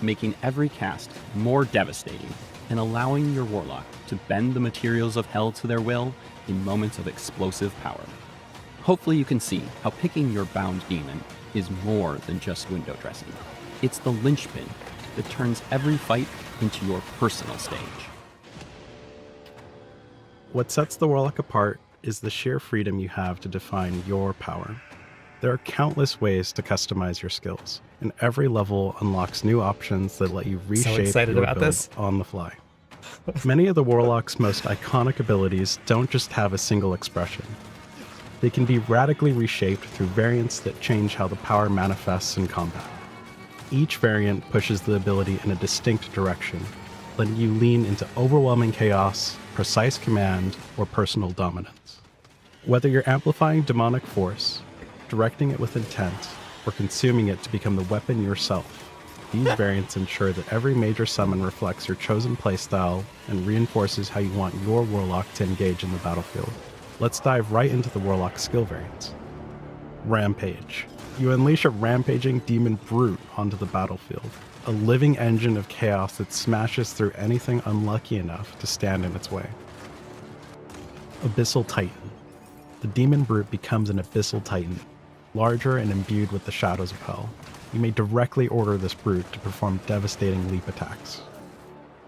making every cast more devastating and allowing your Warlock to bend the materials of Hell to their will in moments of explosive power. Hopefully you can see how picking your bound demon is more than just window dressing. It's the linchpin that turns every fight into your personal stage. What sets the Warlock apart is the sheer freedom you have to define your power. There are countless ways to customize your skills, and every level unlocks new options that let you reshape excited your about build this. on the fly. Many of the Warlock's most iconic abilities don't just have a single expression. They can be radically reshaped through variants that change how the power manifests in combat. Each variant pushes the ability in a distinct direction, letting you lean into overwhelming chaos, precise command, or personal dominance. Whether you're amplifying demonic force, directing it with intent, or consuming it to become the weapon yourself, these variants ensure that every major summon reflects your chosen playstyle and reinforces how you want your Warlock to engage in the battlefield. Let's dive right into the Warlock skill variants. Rampage. You unleash a rampaging demon brute onto the battlefield, a living engine of chaos that smashes through anything unlucky enough to stand in its way. Abyssal Titan. The demon brute becomes an Abyssal Titan, larger and imbued with the shadows of hell. You may directly order this brute to perform devastating leap attacks.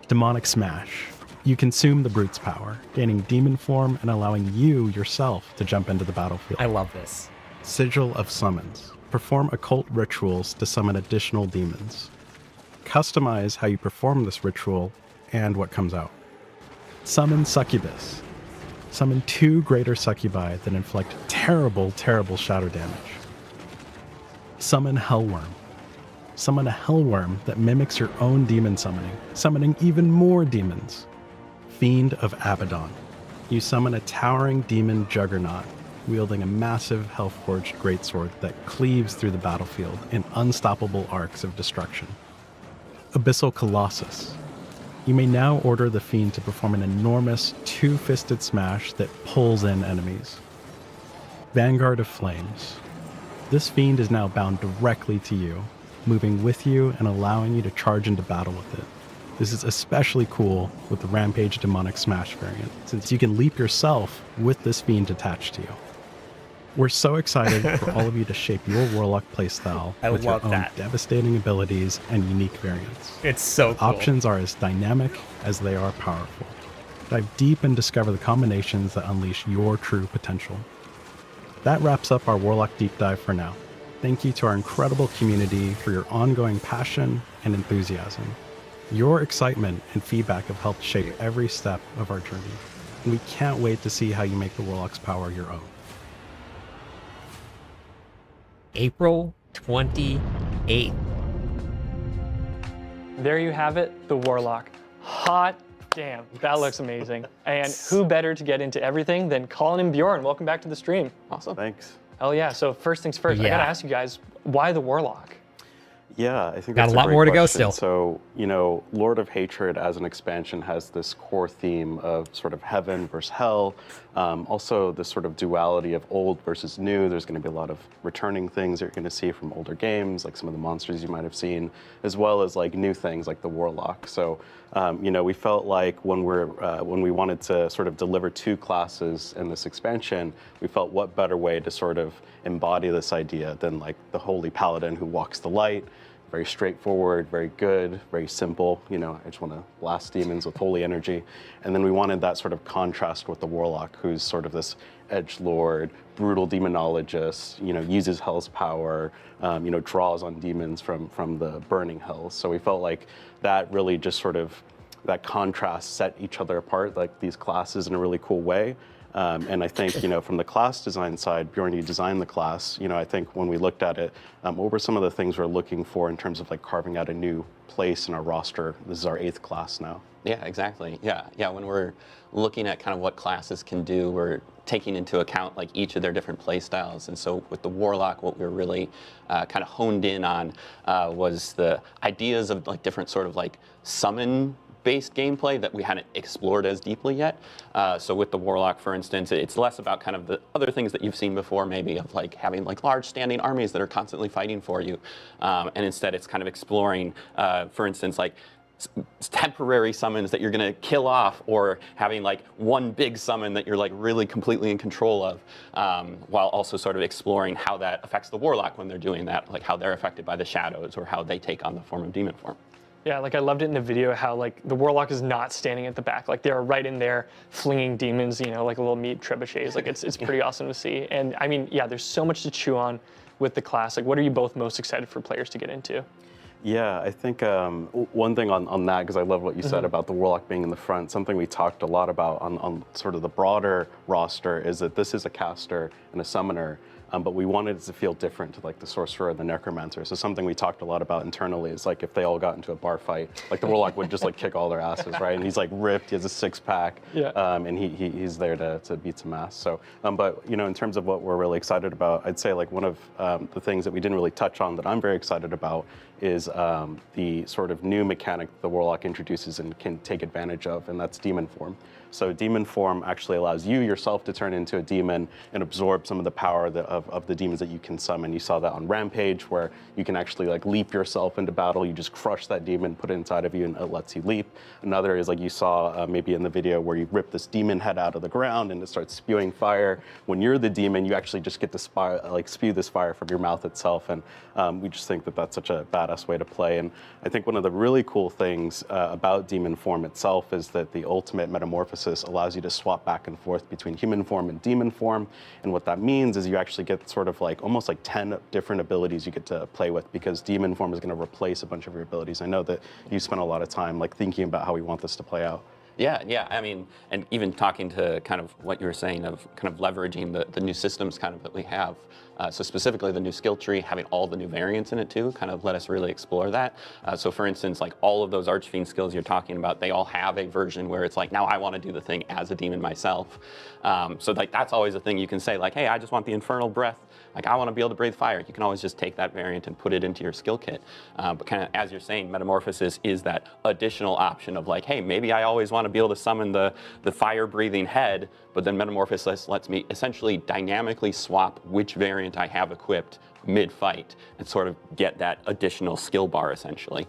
Demonic Smash. You consume the brute's power, gaining demon form and allowing you yourself to jump into the battlefield. I love this. Sigil of Summons. Perform occult rituals to summon additional demons. Customize how you perform this ritual and what comes out. Summon Succubus. Summon 2 greater succubi that inflict terrible, terrible shadow damage. Summon Hellworm. Summon a Hellworm that mimics your own demon summoning even more demons. Fiend of Abaddon. You summon a towering demon juggernaut, wielding a massive hell-forged greatsword that cleaves through the battlefield in unstoppable arcs of destruction. Abyssal Colossus. You may now order the Fiend to perform an enormous 2-fisted smash that pulls in enemies. Vanguard of Flames. This Fiend is now bound directly to you, moving with you and allowing you to charge into battle with it. This is especially cool with the Rampage Demonic Smash variant, since you can leap yourself with this Fiend attached to you. We're so excited for all of you to shape your Warlock playstyle I with your love own that. devastating abilities and unique variants. It's so cool. Options are as dynamic as they are powerful. Dive deep and discover the combinations that unleash your true potential. That wraps up our Warlock deep dive for now. Thank you to our incredible community for your ongoing passion and enthusiasm. Your excitement and feedback have helped shape every step of our journey, and we can't wait to see how you make the Warlock's power your own. April 28th. There you have it, the Warlock. Hot damn, that looks amazing. And who better to get into everything than Colin and Bjorn? Welcome back to the stream. Awesome. Thanks. Hell yeah, so first things first, I Yeah. gotta ask you guys, why the Warlock? Yeah, I think Got that's a lot great more to go question. still. So, Lord of Hatred as an expansion has this core theme of sort of heaven versus hell. Also, this sort of duality of old versus new. There's going to be a lot of returning things that you're going to see from older games, like some of the monsters you might have seen, as well as like new things like the Warlock. So, we felt like when we wanted to sort of deliver 2 classes in this expansion, we felt what better way to sort of embody this idea than like the Holy Paladin who walks the light. Very straightforward, very good, very simple. I just want to blast demons with holy energy. And then we wanted that sort of contrast with the Warlock, who's sort of this edgelord, brutal demonologist, uses hell's power, draws on demons from the burning hells. So we felt like that really just sort of, that contrast set each other apart, like these classes in a really cool way. And I think, from the class design side, Bjorn, you designed the class. I think when we looked at it, what were some of the things we're looking for in terms of like carving out a new place in our roster? This is our 8th class now. Yeah, exactly. Yeah. When we're looking at kind of what classes can do, we're taking into account like each of their different play styles. And so with the Warlock, what we were really kind of honed in on was the ideas of like different sort of like summon-based gameplay that we hadn't explored as deeply yet. So with the Warlock, for instance, it's less about kind of the other things that you've seen before, maybe of like having like large standing armies that are constantly fighting for you. And instead it's kind of exploring, for instance, like temporary summons that you're going to kill off, or having like one big summon that you're like really completely in control of, while also sort of exploring how that affects the Warlock when they're doing that, like how they're affected by the shadows or how they take on the form of demon form. Yeah, like I loved it in the video how like the Warlock is not standing at the back, like they're right in there flinging demons, like a little meat trebuchets. Like it's pretty awesome to see. And I mean, yeah, there's so much to chew on with the class. Like, what are you both most excited for players to get into? Yeah, I think one thing on that, because I love what you said about the Warlock being in the front, something we talked a lot about on sort of the broader roster is that this is a caster and a summoner, but we wanted it to feel different to like the Sorcerer and the Necromancer. So something we talked a lot about internally is like if they all got into a bar fight, like the Warlock would just like kick all their asses, right? And he's like ripped, he has a 6-pack, and he's there to beat some ass. So, but in terms of what we're really excited about, I'd say like one of the things that we didn't really touch on that I'm very excited about is the sort of new mechanic that the Warlock introduces and can take advantage of, and that's demon form. So demon form actually allows you yourself to turn into a demon and absorb some of the power of the demons that you can summon. You saw that on Rampage, where you can actually like leap yourself into battle. You just crush that demon, put it inside of you, and it lets you leap. Another is like you saw maybe in the video where you rip this demon head out of the ground and it starts spewing fire. When you're the demon, you actually just get to spew this fire from your mouth itself. And we just think that that's such a badass way to play. And I think one of the really cool things about demon form itself is that the ultimate metamorphosis allows you to swap back and forth between human form and demon form. And what that means is you actually get sort of like almost like 10 different abilities you get to play with, because demon form is going to replace a bunch of your abilities. I know that you spent a lot of time like thinking about how we want this to play out. Yeah. I mean, and even talking to kind of what you were saying of kind of leveraging the new systems kind of that we have. So specifically the new skill tree, having all the new variants in it too, kind of let us really explore that. So for instance, like all of those Archfiend skills you're talking about, they all have a version where it's like, now I want to do the thing as a demon myself. So like that's always a thing you can say, like, hey, I just want the Infernal Breath. Like I want to be able to breathe fire. You can always just take that variant and put it into your skill kit. But kind of as you're saying, Metamorphosis is that additional option of like, hey, maybe I always want to be able to summon the fire-breathing head, but then Metamorphosis lets me essentially dynamically swap which variant I have equipped mid-fight and sort of get that additional skill bar essentially,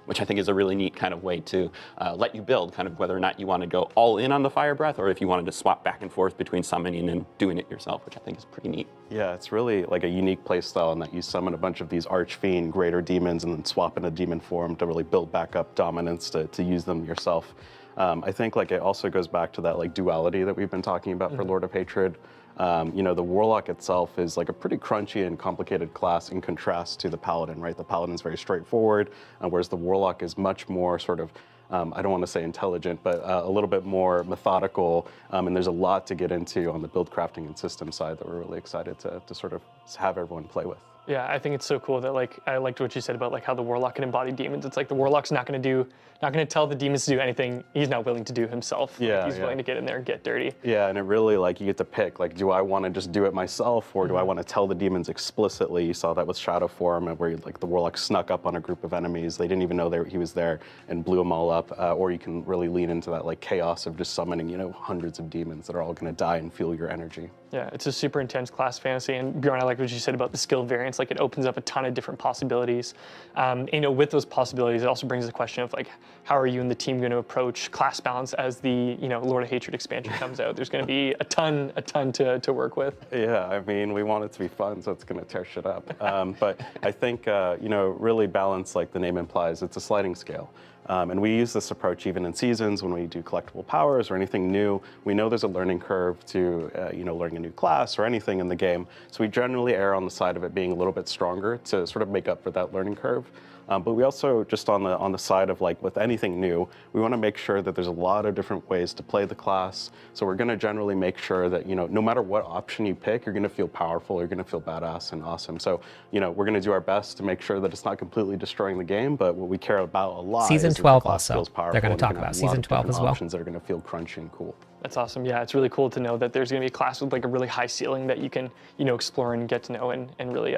which I think is a really neat kind of way to let you build kind of whether or not you want to go all in on the fire breath or if you wanted to swap back and forth between summoning and doing it yourself, which I think is pretty neat. Yeah, it's really like a unique playstyle in that you summon a bunch of these Archfiend greater demons and then swap in a demon form to really build back up dominance to use them yourself. I think like it also goes back to that like duality that we've been talking about for Lord of Hatred. The Warlock itself is like a pretty crunchy and complicated class in contrast to the Paladin, right? The Paladin's very straightforward, whereas the Warlock is much more sort of, I don't want to say intelligent, but a little bit more methodical, and there's a lot to get into on the build crafting and system side that we're really excited to sort of have everyone play with. Yeah, I think it's so cool that like I liked what you said about like how the Warlock can embody demons. It's like the Warlock's not going to tell the demons to do anything he's not willing to do himself. Yeah, like, he's willing to get in there and get dirty. Yeah, and it really like you get to pick like, do I want to just do it myself or do I want to tell the demons explicitly? You saw that with Shadow Form where like the Warlock snuck up on a group of enemies. They didn't even know he was there and blew them all up. Or you can really lean into that like chaos of just summoning hundreds of demons that are all going to die and fuel your energy. Yeah, it's a super intense class fantasy, and Bjorn, I like what you said about the skill variants. Like, it opens up a ton of different possibilities. With those possibilities, it also brings the question of like, how are you and the team going to approach class balance as the Lord of Hatred expansion comes out? There's going to be a ton to work with. Yeah, I mean, we want it to be fun, so it's going to tear shit up. But I think really balance, like the name implies, it's a sliding scale. And we use this approach even in seasons when we do collectible powers or anything new. We know there's a learning curve to learning a new class or anything in the game. So we generally err on the side of it being a little bit stronger to sort of make up for that learning curve. But we also, just on the side of like with anything new, we want to make sure that there's a lot of different ways to play the class. So we're going to generally make sure that, no matter what option you pick, you're going to feel powerful, you're going to feel badass and awesome. So, we're going to do our best to make sure that it's not completely destroying the game, but what we care about a lot Season is that 12 the class also. feels powerful. They're going to and talk you're gonna about have a lot Season of 12 different as well. options that are going to feel crunchy and cool. That's awesome. Yeah, it's really cool to know that there's going to be a class with like a really high ceiling that you can, explore and get to know and really,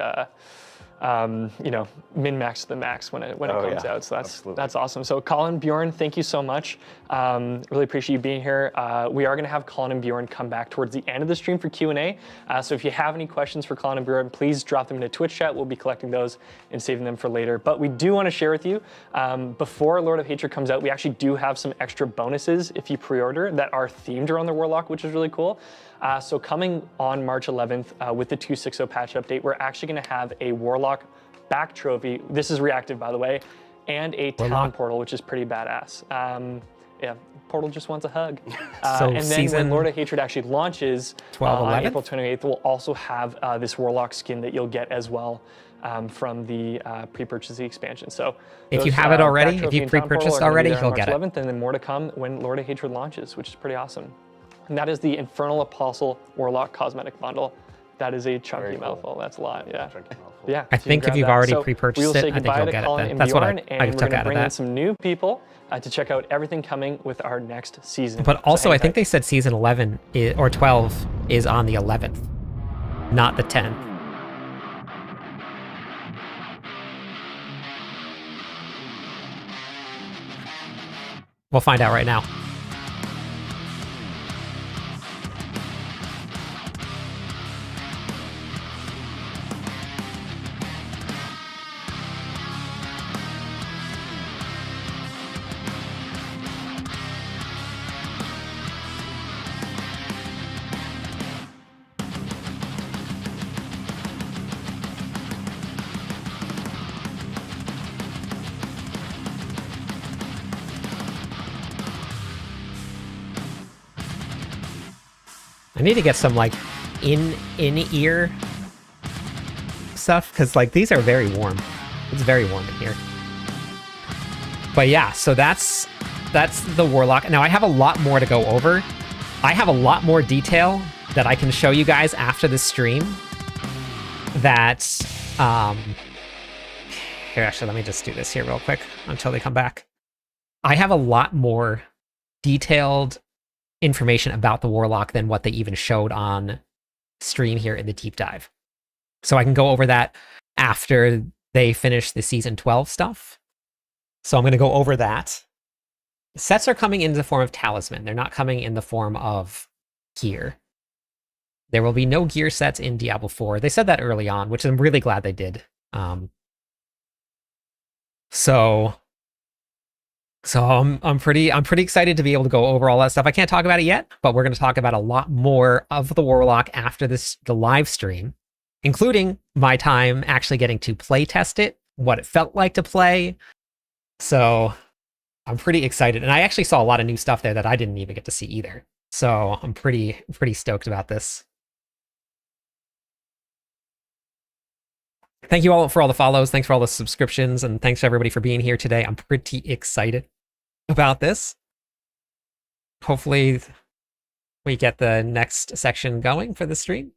min-max to the max when it comes out. So that's awesome. So Colin, Bjorn, thank you so much. Really appreciate you being here. We are going to have Colin and Bjorn come back towards the end of the stream for Q&A. So if you have any questions for Colin and Bjorn, please drop them into Twitch chat. We'll be collecting those and saving them for later. But we do want to share with you, before Lord of Hatred comes out, we actually do have some extra bonuses if you pre-order that are themed around the Warlock, which is really cool. So coming on March 11th with the 2.6.0 patch update, we're actually going to have a Warlock back trophy. This is reactive, by the way, and a town portal, which is pretty badass. Yeah, Portal just wants a hug. So and then when Lord of Hatred actually launches on April 28th, we'll also have this Warlock skin that you'll get as well from the pre-purchase expansion. So if you have it already, if you pre-purchased already, you'll get it. 11th, and then more to come when Lord of Hatred launches, which is pretty awesome. And that is the Infernal Apostle Warlock cosmetic bundle. That is a chunky mouthful. That's a lot, yeah. Yeah. I think if you've already pre-purchased it, I think you'll get it then. That's what I took out of that. And we're going to bring in some new people to check out everything coming with our next season. But also, I think they said season 11 or 12 is on the 11th, not the 10th. We'll find out right now. I need to get some like in-ear stuff because like these are very warm. It's very warm in here. But yeah, so that's the Warlock. Now I have a lot more to go over. I have a lot more detail that I can show you guys after the stream. That here, actually, let me just do this here real quick until they come back. I have a lot more detailed information about the Warlock than what they even showed on stream here in the deep dive. So I can go over that after they finish the season 12 stuff. So I'm going to go over that. Sets are coming in the form of talisman. They're not coming in the form of gear. There will be no gear sets in Diablo 4. They said that early on, which I'm really glad they did. So I'm pretty excited to be able to go over all that stuff. I can't talk about it yet, but we're going to talk about a lot more of the Warlock after the live stream, including my time actually getting to play test it, what it felt like to play. So I'm pretty excited, and I actually saw a lot of new stuff there that I didn't even get to see either. So I'm pretty stoked about this. Thank you all for all the follows. Thanks for all the subscriptions, and thanks to everybody for being here today. I'm pretty excited about this. Hopefully we get the next section going for the stream.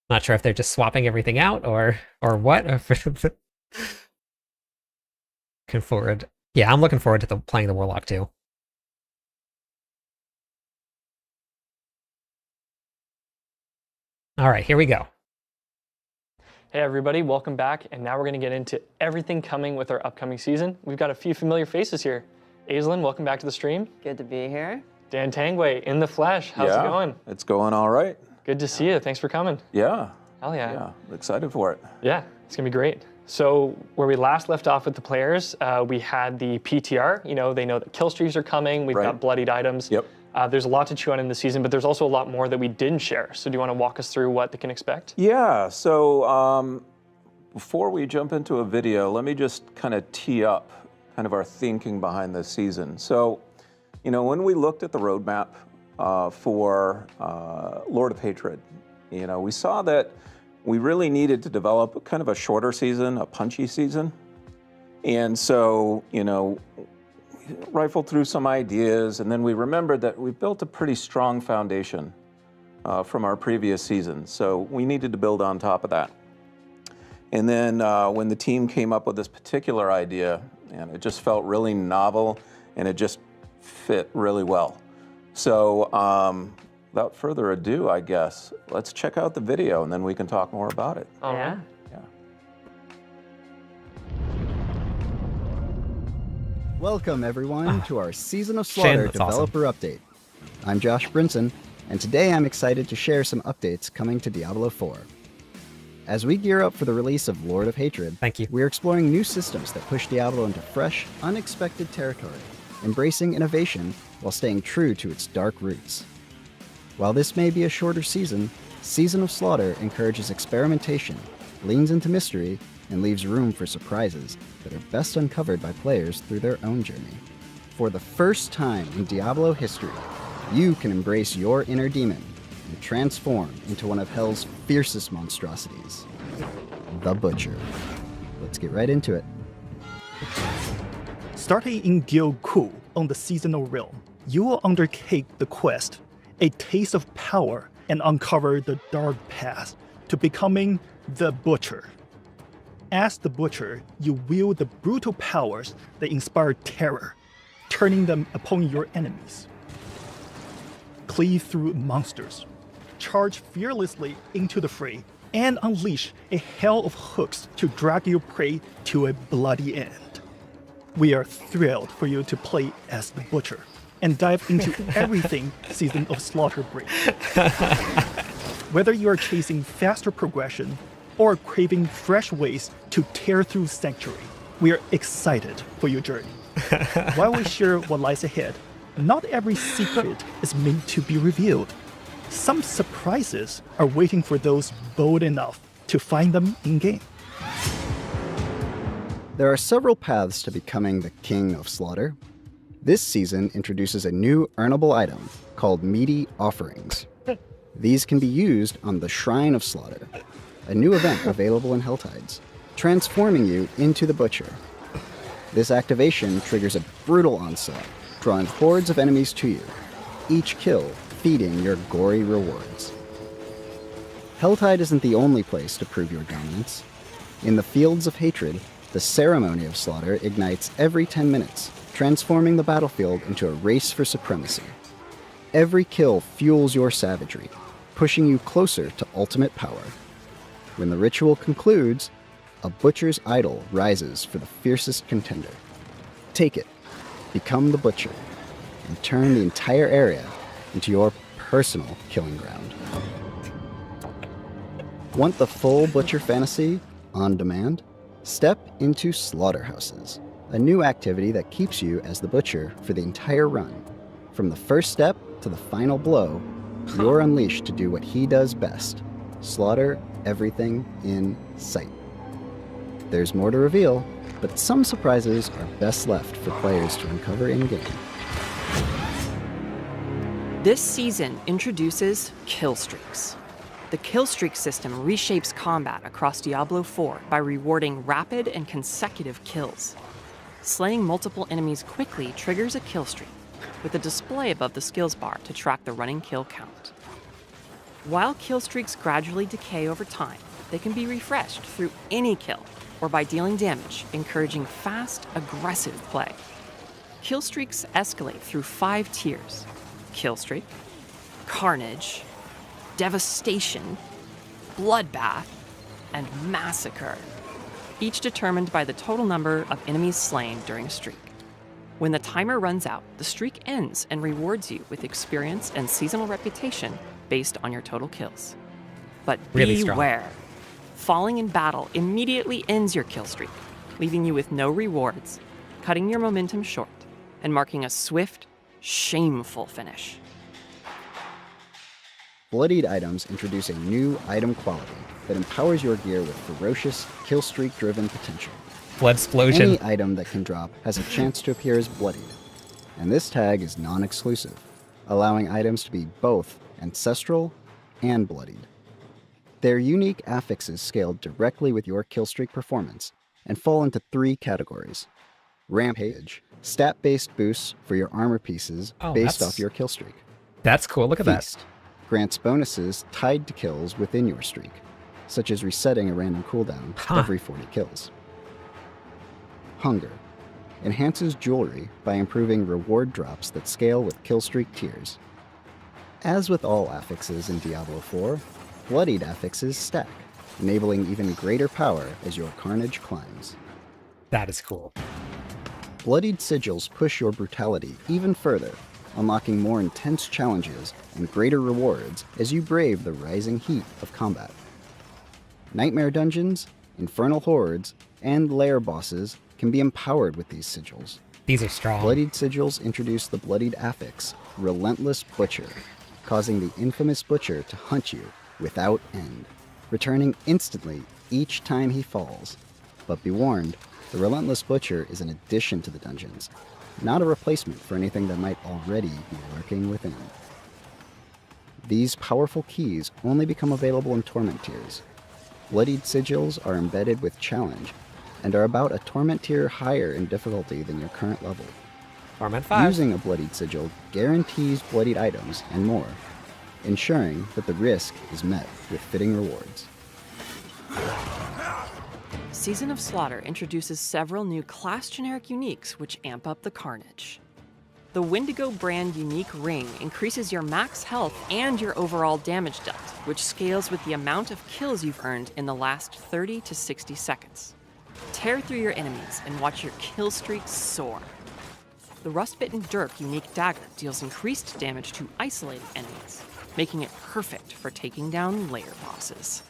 Not sure if they're just swapping everything out or what. Looking forward. Yeah, I'm looking forward to playing the Warlock too. All right, here we go. Hey everybody, welcome back, and now we're going to get into everything coming with our upcoming season. We've got a few familiar faces here. Aislinn, welcome back to the stream. Good to be here. Dan Tangway, in the flesh. How's it going? It's going all right. Good to see you. Thanks for coming. Yeah. Hell yeah. Yeah, excited for it. Yeah, it's going to be great. So where we last left off with the players, we had the PTR. They know that kill streaks are coming. We've got bloodied items. Yep. There's a lot to chew on in the season, but there's also a lot more that we didn't share. So do you want to walk us through what they can expect? Yeah, so before we jump into a video, let me just kind of tee up kind of our thinking behind this season. So, when we looked at the roadmap for Lord of Hatred, we saw that we really needed to develop kind of a shorter season, a punchy season. And so, rifled through some ideas, and then we remembered that we built a pretty strong foundation from our previous season. So we needed to build on top of that. And then when the team came up with this particular idea, and it just felt really novel, and it just fit really well. So without further ado, I guess, let's check out the video, and then we can talk more about it. Yeah. Welcome, everyone, to our Season of Slaughter that's awesome. developer update. I'm Josh Brinson, and today I'm excited to share some updates coming to Diablo 4. As we gear up for the release of Lord of Hatred, Thank you. we're exploring new systems that push Diablo into fresh, unexpected territory, embracing innovation while staying true to its dark roots. While this may be a shorter season, Season of Slaughter encourages experimentation, leans into mystery, and leaves room for surprises that are best uncovered by players through their own journey. For the first time in Diablo history, you can embrace your inner demon and transform into one of Hell's fiercest monstrosities, the Butcher. Let's get right into it. Starting in Guild Ku on the Seasonal Realm, you will undertake the quest, A Taste of Power, and uncover the dark path to becoming the Butcher. As the Butcher, you wield the brutal powers that inspire terror, turning them upon your enemies. Cleave through monsters, charge fearlessly into the fray, and unleash a hell of hooks to drag your prey to a bloody end. We are thrilled for you to play as the Butcher and dive into everything Season of Slaughter brings. Whether you are chasing faster progression or craving fresh ways to tear through Sanctuary, we are excited for your journey. While we share what lies ahead, not every secret is meant to be revealed. Some surprises are waiting for those bold enough to find them in-game. There are several paths to becoming the King of Slaughter. This season introduces a new earnable item called Meaty Offerings. These can be used on the Shrine of Slaughter, a new event available in Helltides, transforming you into the Butcher. This activation triggers a brutal onslaught, drawing hordes of enemies to you, each kill feeding your gory rewards. Helltide isn't the only place to prove your dominance. In the Fields of Hatred, the Ceremony of Slaughter ignites every 10 minutes, transforming the battlefield into a race for supremacy. Every kill fuels your savagery, pushing you closer to ultimate power. When the ritual concludes, a Butcher's idol rises for the fiercest contender. Take it, become the Butcher, and turn the entire area into your personal killing ground. Want the full Butcher fantasy on demand? Step into Slaughterhouses, a new activity that keeps you as the Butcher for the entire run. From the first step to the final blow, you're unleashed to do what he does best: slaughter everything in sight. There's more to reveal, but some surprises are best left for players to uncover in-game. This season introduces kill streaks. The kill streak system reshapes combat across Diablo 4 by rewarding rapid and consecutive kills. Slaying multiple enemies quickly triggers a kill streak, with a display above the skills bar to track the running kill count. While kill streaks gradually decay over time, they can be refreshed through any kill or by dealing damage, encouraging fast, aggressive play. Kill streaks escalate through 5 tiers: Kill Streak, Carnage, Devastation, Bloodbath, and Massacre, each determined by the total number of enemies slain during a streak. When the timer runs out, the streak ends and rewards you with experience and seasonal reputation based on your total kills. But Really strong. beware. Falling in battle immediately ends your kill streak, leaving you with no rewards, cutting your momentum short, and marking a swift, shameful finish. Bloodied items introduce a new item quality that empowers your gear with ferocious, kill streak-driven potential. Blood explosion. Any item that can drop has a chance to appear as bloodied, and this tag is non-exclusive, allowing items to be both ancestral and bloodied. Their unique affixes scale directly with your killstreak performance and fall into 3 categories. Rampage, stat-based boosts for your armor pieces based off your kill streak. That's cool. Look at that. Feast grants bonuses tied to kills within your streak, such as resetting a random cooldown every 40 kills. Hunger enhances jewelry by improving reward drops that scale with killstreak tiers. As with all affixes in Diablo 4, bloodied affixes stack, enabling even greater power as your carnage climbs. That is cool. Bloodied sigils push your brutality even further, unlocking more intense challenges and greater rewards as you brave the rising heat of combat. Nightmare dungeons, infernal hordes, and lair bosses can be empowered with these sigils. These are strong. Bloodied sigils introduce the bloodied affix, Relentless Butcher, causing the infamous Butcher to hunt you without end, returning instantly each time he falls. But be warned, the Relentless Butcher is an addition to the dungeons, not a replacement for anything that might already be lurking within. These powerful keys only become available in Torment tiers. Bloodied sigils are embedded with challenge, and are about a Torment tier higher in difficulty than your current level. Torment 5. Using a Bloodied Sigil guarantees bloodied items and more, ensuring that the risk is met with fitting rewards. Season of Slaughter introduces several new class-generic uniques which amp up the carnage. The Wendigo brand unique ring increases your max health and your overall damage dealt, which scales with the amount of kills you've earned in the last 30 to 60 seconds. Tear through your enemies and watch your kill streak soar. The Rust-Bitten Dirk unique dagger deals increased damage to isolated enemies, making it perfect for taking down lair bosses.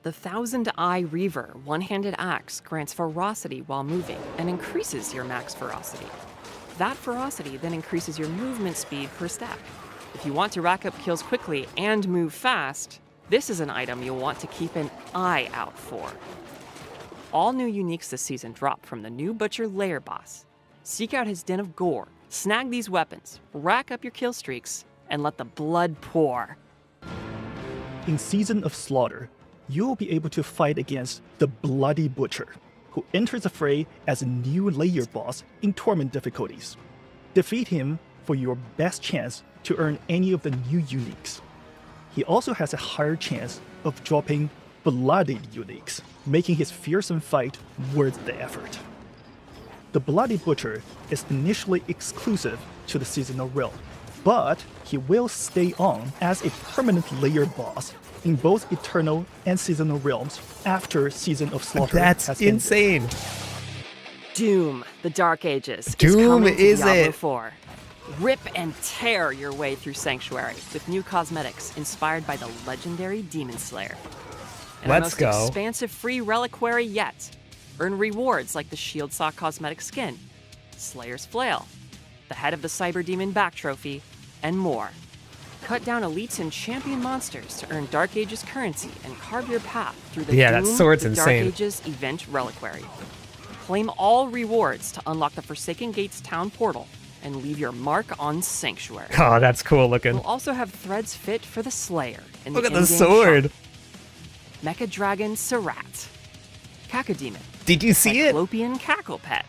The Thousand Eye Reaver one-handed axe grants ferocity while moving and increases your max ferocity. That ferocity then increases your movement speed per stack. If you want to rack up kills quickly and move fast, this is an item you'll want to keep an eye out for. All new uniques this season drop from the new Butcher Lair boss. Seek out his den of gore, snag these weapons, rack up your kill streaks, and let the blood pour. In Season of Slaughter, you will be able to fight against the Bloody Butcher, who enters the fray as a new layer boss in Torment difficulties. Defeat him for your best chance to earn any of the new uniques. He also has a higher chance of dropping bloodied uniques, making his fearsome fight worth the effort. The Bloody Butcher is initially exclusive to the Seasonal Realm, but he will stay on as a permanent layer boss in both Eternal and Seasonal Realms after Season of Slaughter That's has ended. insane. Doom, the Dark Ages, Doom is coming to is Diablo it. 4. Rip and tear your way through Sanctuary with new cosmetics inspired by the legendary Demon Slayer. And Let's the most go. expansive free reliquary yet. Earn rewards like the Shield Saw cosmetic skin, Slayer's Flail, the Head of the Cyber Demon back trophy, and more. Cut down elites and champion monsters to earn Dark Ages currency and carve your path through the Yeah, that Doom, sword's the insane. Dark Ages event reliquary. Claim all rewards to unlock the Forsaken Gates town portal and leave your mark on Sanctuary. Oh, that's cool looking. We'll also have threads fit for the Slayer in Look the at the in-game sword. shop. Mecha Dragon Sarat, Cacodemon, Did you see it? Cyclopean Cackle Pet,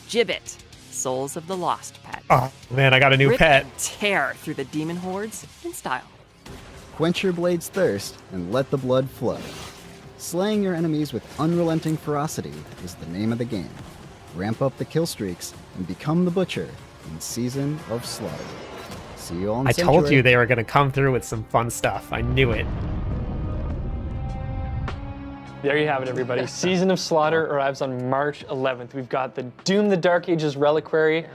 Gibbet, Souls of the Lost Pet. Oh, man, I got a new Rip pet. and tear through the demon hordes in style. Quench your blade's thirst and let the blood flow. Slaying your enemies with unrelenting ferocity is the name of the game. Ramp up the kill streaks and become the Butcher in Season of Slaughter. See you all in I told Sanctuary. you they were going to come through with some fun stuff. I knew it. There you have it, everybody. Season of Slaughter arrives on March 11th. We've got the Doom the Dark Ages Reliquary.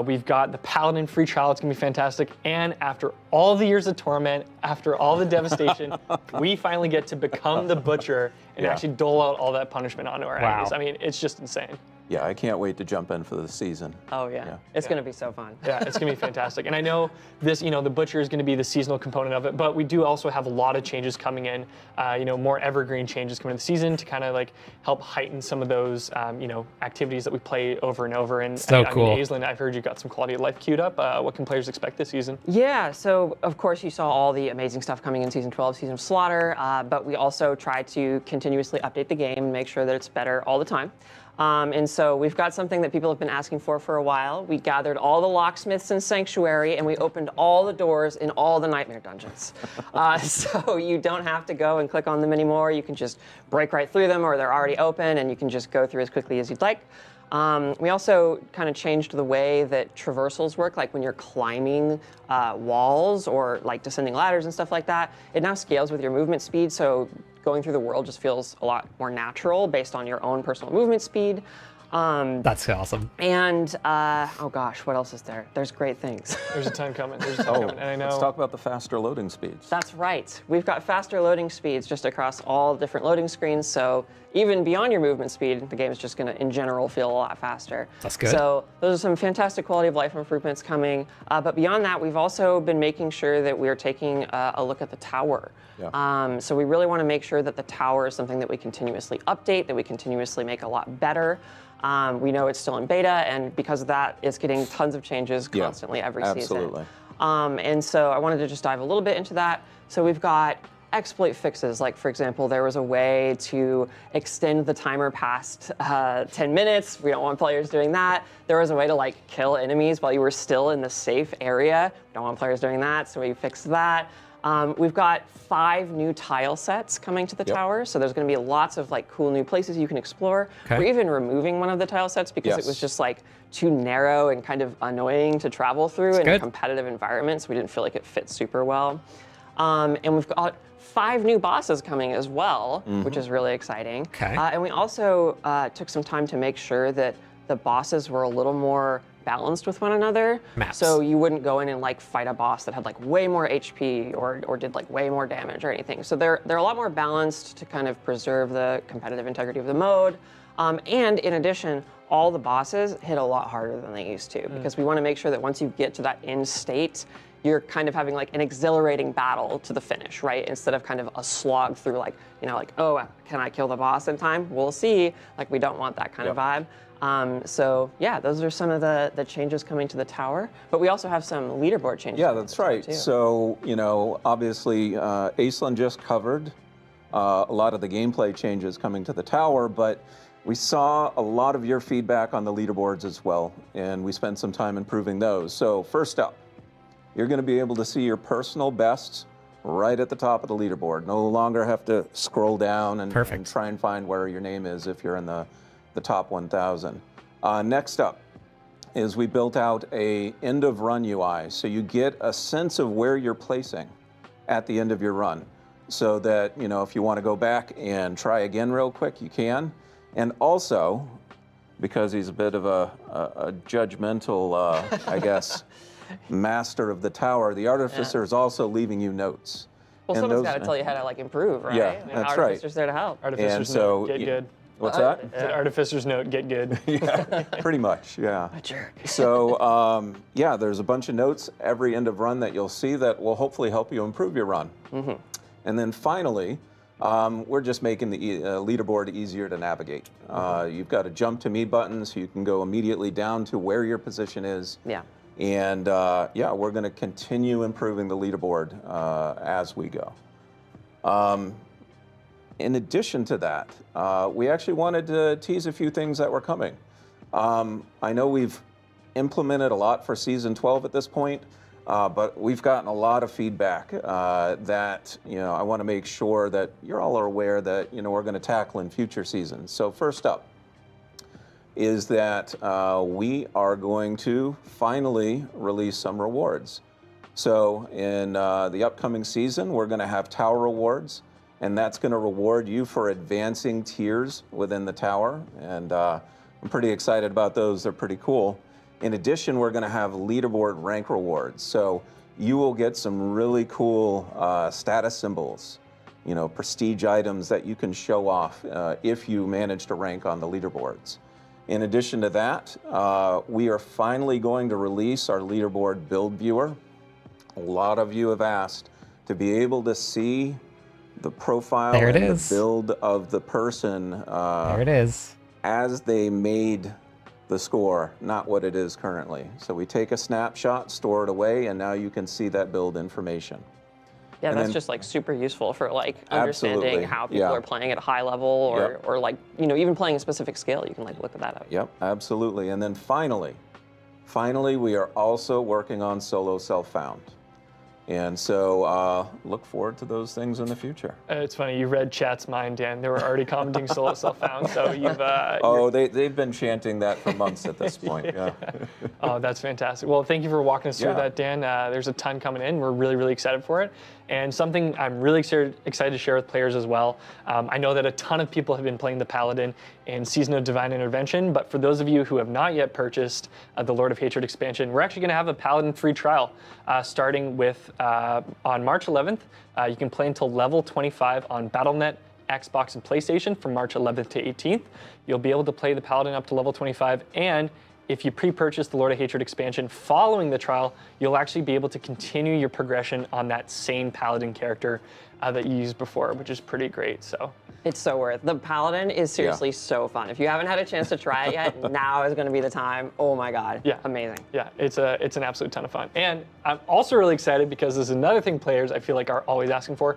We've got the Paladin free trial. It's going to be fantastic. And after all the years of torment, after all the devastation, we finally get to become the Butcher and actually dole out all that punishment onto our enemies. I mean, it's just insane. Yeah, I can't wait to jump in for the season. Oh yeah, it's going to be so fun. Yeah, it's gonna be fantastic. And I know this, the Butcher is gonna be the seasonal component of it, but we do also have a lot of changes coming in, more evergreen changes coming in the season to kind of like help heighten some of those, activities that we play over and over. And So cool. Aislinn, I've heard you got some quality of life queued up. What can players expect this season? Yeah, so of course you saw all the amazing stuff coming in Season 12, Season of Slaughter, but we also try to continuously update the game, make sure that it's better all the time. And so we've got something that people have been asking for a while. We gathered all the locksmiths in Sanctuary and we opened all the doors in all the Nightmare dungeons. So you don't have to go and click on them anymore. You can just break right through them, or they're already open and you can just go through as quickly as you'd like. We also kind of changed the way that traversals work, like when you're climbing walls or like descending ladders and stuff like that. It now scales with your movement speed, so going through the world just feels a lot more natural based on your own personal movement speed. That's awesome. And oh gosh, what else is there? There's great things. There's a ton coming. There's a ton coming. And I know. Let's talk about the faster loading speeds. That's right. We've got faster loading speeds just across all different loading screens. So even beyond your movement speed, the game is just going to, in general, feel a lot faster. That's good. So those are some fantastic quality of life improvements coming. But beyond that, we've also been making sure that we're taking a look at the tower. Yeah. So we really want to make sure that the tower is something that we continuously update, that we continuously make a lot better. We know it's still in beta, and because of that, it's getting tons of changes constantly every season. Absolutely. And so I wanted to just dive a little bit into that. So we've got exploit fixes, like for example, there was a way to extend the timer past 10 minutes. We don't want players doing that. There was a way to like kill enemies while you were still in the safe area. We don't want players doing that, so we fixed that. We've got 5 new tile sets coming to the tower, so there's going to be lots of like cool new places you can explore. Okay. We're even removing one of the tile sets because it was just like too narrow and kind of annoying to travel through in a competitive environment, so we didn't feel like it fit super well. And we've got 5 new bosses coming as well, which is really exciting. Okay. And we also took some time to make sure that the bosses were a little more balanced with one another. Maps. So you wouldn't go in and like fight a boss that had like way more HP or did like way more damage or anything. So they're a lot more balanced to kind of preserve the competitive integrity of the mode. And in addition, all the bosses hit a lot harder than they used to, because we want to make sure that once you get to that end state, you're kind of having like an exhilarating battle to the finish, right? Instead of kind of a slog through like, oh, can I kill the boss in time? We'll see. Like, we don't want that kind of vibe. So yeah, those are some of the changes coming to the tower, but we also have some leaderboard changes. Yeah, that's right. Too. So, obviously, Aislinn just covered a lot of the gameplay changes coming to the tower, but we saw a lot of your feedback on the leaderboards as well, and we spent some time improving those. So first up, you're going to be able to see your personal bests right at the top of the leaderboard. No longer have to scroll down and try and find where your name is if you're in the top 1,000. Next up is we built out a end of run UI, so you get a sense of where you're placing at the end of your run, so that if you want to go back and try again real quick, you can. And also, because he's a bit of a judgmental, I guess, master of the tower, the Artificer is also leaving you notes. Well, and someone's got to tell you how to like improve, right? Yeah, that's right. Artificer's there to help. Artificer's note, get good. What's that? Artificer's note, get good. Yeah, pretty much, yeah. A jerk. So, yeah, there's a bunch of notes every end of run that you'll see that will hopefully help you improve your run. And then finally, we're just making the leaderboard easier to navigate. You've got a jump to me button, so you can go immediately down to where your position is. Yeah. And yeah, we're going to continue improving the leaderboard as we go. In addition to that, we actually wanted to tease a few things that were coming. I know we've implemented a lot for Season 12 at this point, but we've gotten a lot of feedback that I want to make sure that you're all aware that we're going to tackle in future seasons. So first up is that we are going to finally release some rewards. So in the upcoming season, we're going to have tower rewards, and that's going to reward you for advancing tiers within the tower. And I'm pretty excited about those. They're pretty cool. In addition, we're going to have leaderboard rank rewards. So you will get some really cool status symbols, prestige items that you can show off if you manage to rank on the leaderboards. In addition to that, we are finally going to release our leaderboard build viewer. A lot of you have asked to be able to see the profile There it and is. the build of the person There it is. as they made the score, not what it is currently. So we take a snapshot, store it away, and now you can see that build information. Yeah, And that's then- just like super useful for like understanding Absolutely, how people yeah. are playing at a high level, or, Yep. or like, you know, even playing a specific skill, you can like look at that up. Yep, absolutely. And then finally, we are also working on solo self-found. And so look forward to those things in the future. It's funny, you read chat's mind, Dan. They were already commenting solo self-found, so you've... Oh, they've been chanting that for months at this point, yeah. Oh, that's fantastic. Well, thank you for walking us through Yeah. that, Dan. There's a ton coming in. We're really, really excited for it. And something I'm really excited to share with players as well. I know that a ton of people have been playing the Paladin in Season of Divine Intervention, but for those of you who have not yet purchased the Lord of Hatred expansion, we're actually going to have a Paladin free trial starting with on March 11th. You can play until level 25 on Battle.net, Xbox, and PlayStation from March 11th to 18th. You'll be able to play the Paladin up to level 25, and if you pre-purchase the Lord of Hatred expansion following the trial, you'll actually be able to continue your progression on that same Paladin character that you used before, which is pretty great. So It's so worth it. The Paladin is seriously so fun. If you haven't had a chance to try it yet, now is going to be the time. Oh my God. Yeah. Amazing. yeah, it's an absolute ton of fun. And I'm also really excited because there's another thing players I feel like are always asking for.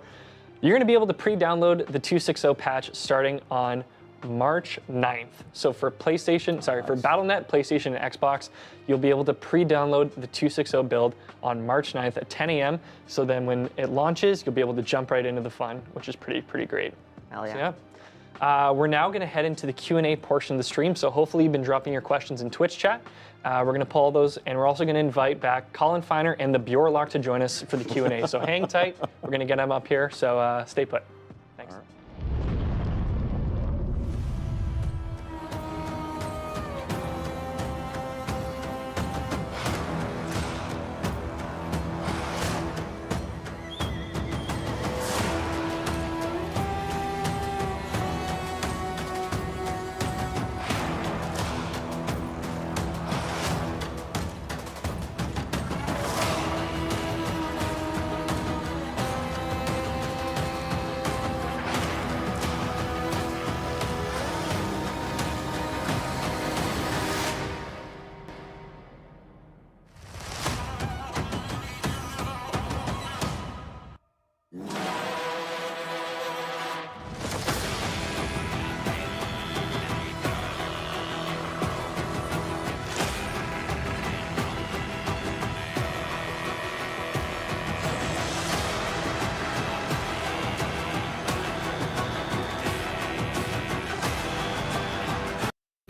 You're going to be able to pre-download the 2.6.0 patch starting on March 9th. So for PlayStation, for Battle.net, PlayStation, and Xbox, you'll be able to pre-download the 2.6.0 build on March 9th at 10 a.m. So then when it launches, you'll be able to jump right into the fun, which is pretty great. Hell yeah. So yeah. We're now going to head into the Q&A portion of the stream. So hopefully you've been dropping your questions in Twitch chat. We're going to pull those, and we're also going to invite back Colin Feiner and the Warlock to join us for the Q&A. So hang tight. We're going to get them up here. So stay put. Thanks.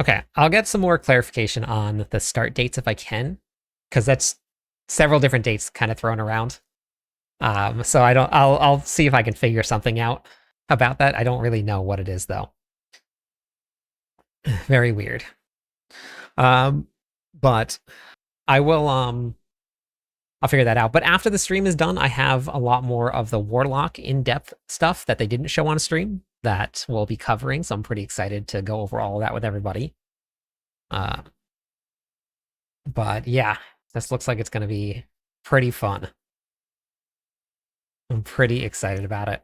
Okay, I'll get some more clarification on the start dates if I can, because that's several different dates kind of thrown around. So I'll see if I can figure something out about that. I don't really know what it is though. Very weird. But I will I'll figure that out. But after the stream is done, I have a lot more of the Warlock in-depth stuff that they didn't show on stream that we'll be covering, so I'm pretty excited to go over all of that with everybody. But yeah, this looks like it's going to be pretty fun. I'm pretty excited about it.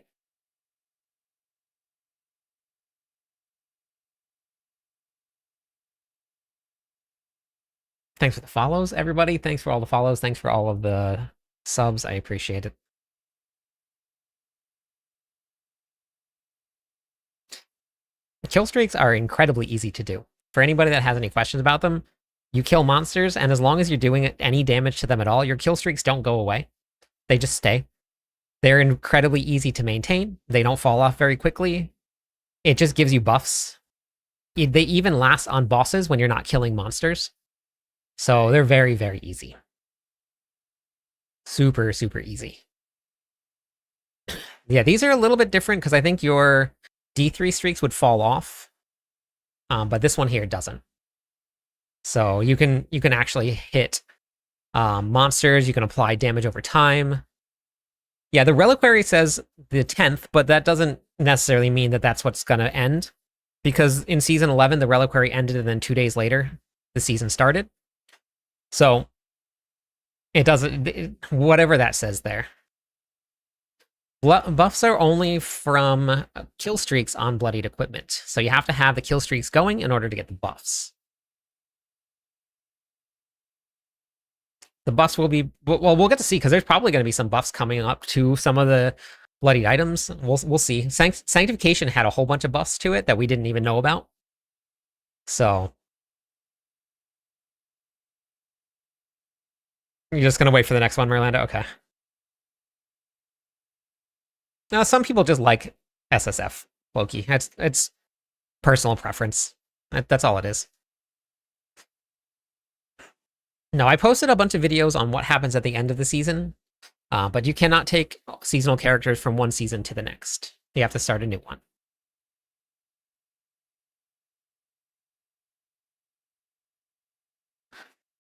Thanks for the follows, everybody. Thanks for all the follows. Thanks for all of the subs. I appreciate it. Kill streaks are incredibly easy to do. For anybody that has any questions about them, you kill monsters, and as long as you're doing any damage to them at all, your kill streaks don't go away. They just stay. They're incredibly easy to maintain. They don't fall off very quickly. It just gives you buffs. They even last on bosses when you're not killing monsters. So they're very, very easy. Super, super easy. Yeah, these are a little bit different because I think your D3 streaks would fall off. But this one here doesn't. So you can actually hit monsters. You can apply damage over time. Yeah, the reliquary says the 10th, but that doesn't necessarily mean that that's what's going to end. because in season 11 the reliquary ended, and then 2 days later the season started. So it doesn't, whatever that says there. Buffs are only from kill streaks on bloodied equipment, so you have to have the kill streaks going in order to get the buffs. The buffs will be, well, we'll get to see, because there's probably going to be some buffs coming up to some of the bloodied items. We'll see. Sanctification had a whole bunch of buffs to it that we didn't even know about. So you're just going to wait for the next one, Merlando? Okay. Now, some people just like SSF Loki. It's personal preference. That's all it is. No, I posted a bunch of videos on what happens at the end of the season, but you cannot take seasonal characters from one season to the next. You have to start a new one.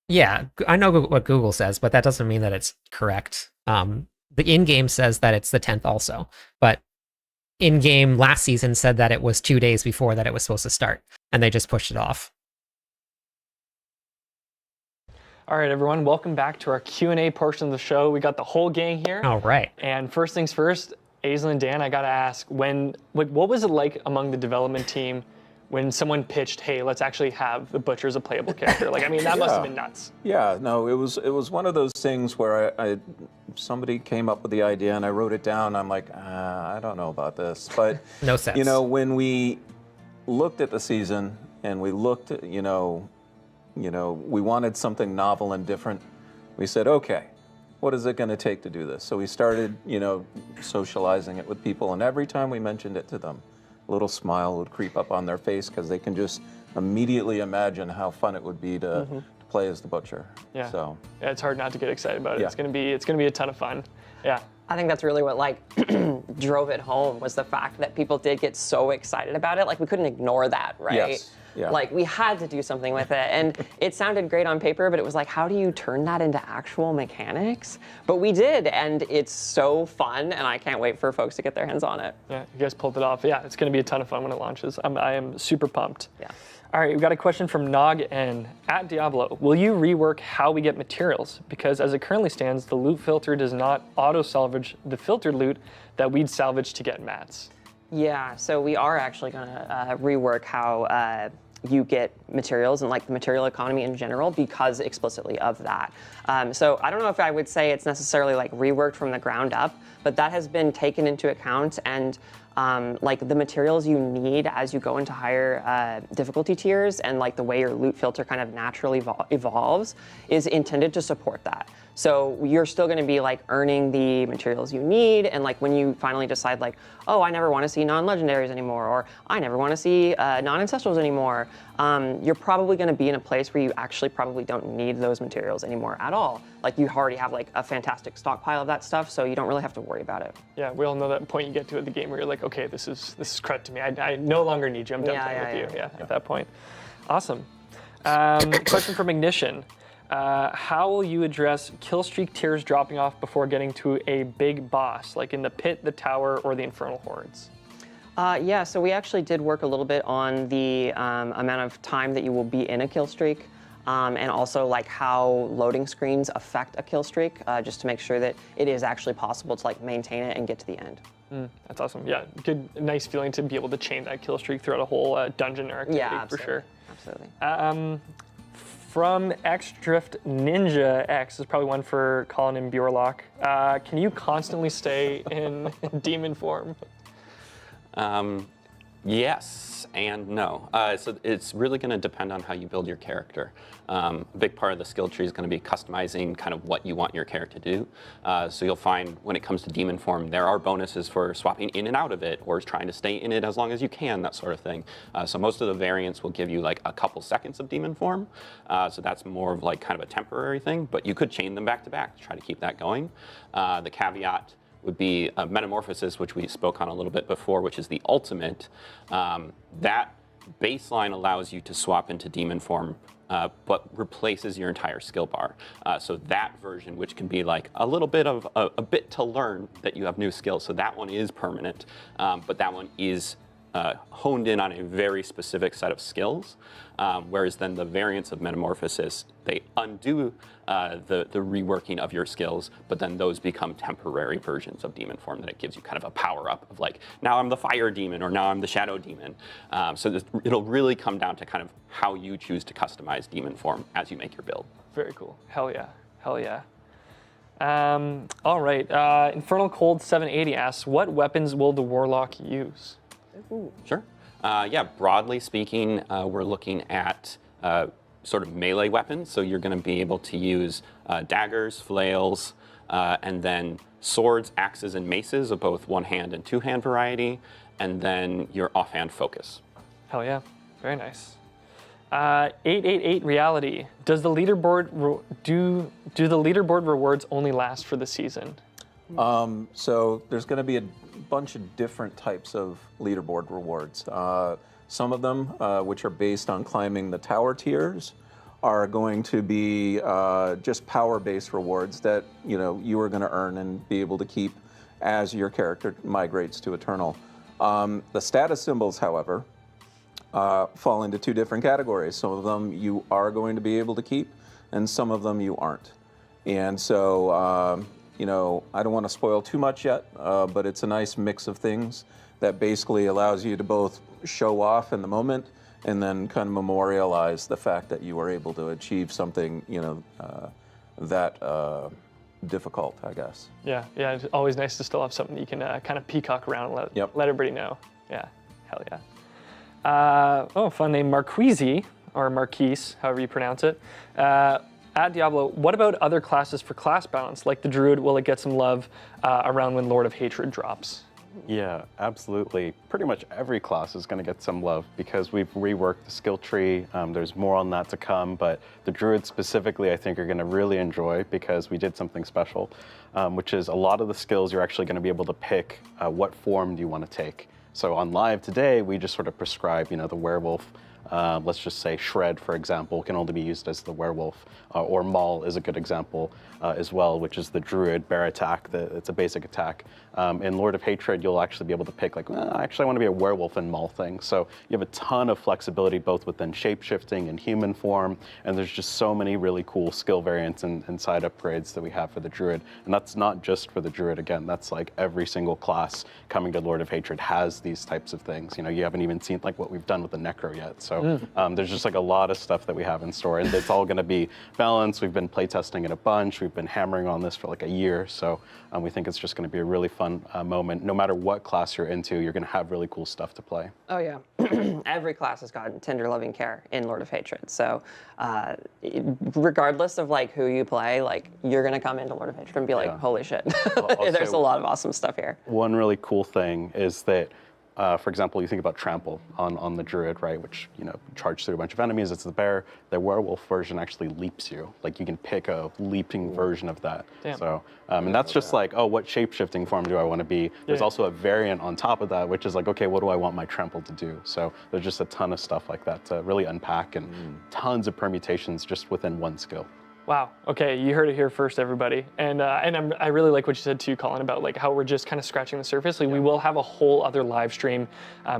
Yeah, I know what Google says, but that doesn't mean that it's correct. The in-game says that it's the 10th also, but in-game last season said that it was 2 days before that it was supposed to start, and they just pushed it off. All right, everyone, welcome back to our Q&A portion of the show. We got the whole gang here. All right. And first things first, Aislinn and Dan, I gotta ask, what was it like among the development team when someone pitched, hey, let's actually have the Butcher as a playable character? Like, I mean, that must have been nuts. Yeah, no, it was one of those things where somebody came up with the idea and I wrote it down. I'm like, I don't know about this, but no sense. You know, when we looked at the season and we looked at, you know, we wanted something novel and different. We said, okay, what is it going to take to do this? So we started, you know, socializing it with people, and every time we mentioned it to them, a little smile would creep up on their face because they can just immediately imagine how fun it would be to play as the Butcher. Yeah. So yeah, it's hard not to get excited about it. Yeah. It's gonna be a ton of fun. Yeah. I think that's really what like drove it home, was the fact that people did get so excited about it. Like, we couldn't ignore that, right? Yes. Yeah. Like, we had to do something with it. And it sounded great on paper, but it was like, how do you turn that into actual mechanics? But we did, and it's so fun, and I can't wait for folks to get their hands on it. Yeah, you guys pulled it off. Yeah, it's going to be a ton of fun when it launches. I am super pumped. Yeah. All right, we've got a question from Nog N. At Diablo, will you rework how we get materials? Because as it currently stands, the loot filter does not auto-salvage the filtered loot that we'd salvage to get mats. Yeah, so we are actually going to rework how you get materials and like the material economy in general because explicitly of that. So I don't know if I would say it's necessarily like reworked from the ground up, but that has been taken into account, and like the materials you need as you go into higher difficulty tiers and like the way your loot filter kind of naturally evolves is intended to support that. So you're still going to be like earning the materials you need, and like when you finally decide like, oh, I never want to see non-legendaries anymore, or I never want to see non-ancestrals anymore, you're probably going to be in a place where you actually probably don't need those materials anymore at all. Like, you already have like a fantastic stockpile of that stuff, so you don't really have to worry about it. Yeah, we all know that point you get to at the game where you're like, okay, this is credit to me. I no longer need you. I'm done playing with you. Yeah, at that point. Awesome. Question from Ignition. How will you address kill streak tiers dropping off before getting to a big boss, like in the pit, the tower, or the infernal hordes? Yeah, so we actually did work a little bit on the amount of time that you will be in a kill streak, and also like how loading screens affect a kill streak, just to make sure that it is actually possible to like maintain it and get to the end. That's awesome. Yeah, good, nice feeling to be able to chain that kill streak throughout a whole dungeon or activity, yeah, for sure. Absolutely. From X Drift Ninja X, this is probably one for Colin and Warlock. Can you constantly stay in demon form? Yes and no. So it's really going to depend on how you build your character. A big part of the skill tree is going to be customizing kind of what you want your character to do. So you'll find when it comes to demon form, there are bonuses for swapping in and out of it, or trying to stay in it as long as you can, that sort of thing. So most of the variants will give you like a couple seconds of demon form. So that's more of like kind of a temporary thing, but you could chain them back to back to try to keep that going. The caveat would be a metamorphosis, which we spoke on a little bit before, which is the ultimate. That baseline allows you to swap into demon form, but replaces your entire skill bar. So that version, which can be like a little bit of a bit to learn that you have new skills, so that one is permanent, but that one is honed in on a very specific set of skills, whereas then the variants of Metamorphosis, they undo the reworking of your skills, but then those become temporary versions of demon form that it gives you kind of a power up of like, now I'm the fire demon or now I'm the shadow demon. So it'll really come down to kind of how you choose to customize demon form as you make your build. Very cool. Hell yeah. Hell yeah. All right. Infernal Cold 780 asks, what weapons will the Warlock use? Ooh. Sure. Yeah, broadly speaking, we're looking at sort of melee weapons. So you're going to be able to use daggers, flails, and then swords, axes, and maces of both one-hand and two-hand variety, and then your offhand focus. Hell yeah. Very nice. 888 Reality. Does the leaderboard do the leaderboard rewards only last for the season? So there's going to be a bunch of different types of leaderboard rewards. Some of them, which are based on climbing the tower tiers, are going to be just power-based rewards that you are going to earn and be able to keep as your character migrates to Eternal. The status symbols, however, fall into two different categories. Some of them you are going to be able to keep, and some of them you aren't. And so, I don't want to spoil too much yet, but it's a nice mix of things that basically allows you to both show off in the moment and then kind of memorialize the fact that you were able to achieve something, that difficult, I guess. Yeah, it's always nice to still have something that you can kind of peacock around and let everybody know. Yeah, hell yeah. Fun name, Marquise, or Marquise, however you pronounce it. At Diablo, what about other classes for class balance? Like the Druid, will it get some love around when Lord of Hatred drops? Yeah, absolutely. Pretty much every class is going to get some love because we've reworked the skill tree. There's more on that to come, but the Druids specifically I think are going to really enjoy because we did something special, which is a lot of the skills you're actually going to be able to pick what form do you want to take. So on live today, we just sort of prescribe, the werewolf. Let's just say Shred, for example, can only be used as the werewolf, or Maul is a good example as well, which is the Druid bear attack. It's a basic attack. In Lord of Hatred, you'll actually be able to pick like, actually I want to be a werewolf and Maul thing. So you have a ton of flexibility both within shape-shifting and human form, and there's just so many really cool skill variants and side upgrades that we have for the Druid. And that's not just for the Druid, again, that's like every single class coming to Lord of Hatred has these types of things. You haven't even seen like what we've done with the Necro yet. So there's just like a lot of stuff that we have in store, and it's all going to be balanced. We've been playtesting it a bunch. We've been hammering on this for like a year. So we think it's just going to be a really fun moment. No matter what class you're into, you're going to have really cool stuff to play. Oh yeah, every class has got tender loving care in Lord of Hatred. So regardless of like who you play, like you're going to come into Lord of Hatred and be like, holy shit, there's a lot of awesome stuff here. One really cool thing is that for example, you think about Trample on the Druid, right, which, charge through a bunch of enemies, it's the bear. The werewolf version actually leaps you. Like, you can pick a leaping version of that. Damn. So, and that's just like, oh, what shape-shifting form do I want to be? There's also a variant on top of that, which is like, okay, what do I want my Trample to do? So there's just a ton of stuff like that to really unpack, and tons of permutations just within one skill. Wow. Okay, you heard it here first, everybody. And I really like what you said too, Colin, about like how we're just kind of scratching the surface. Like we will have a whole other live stream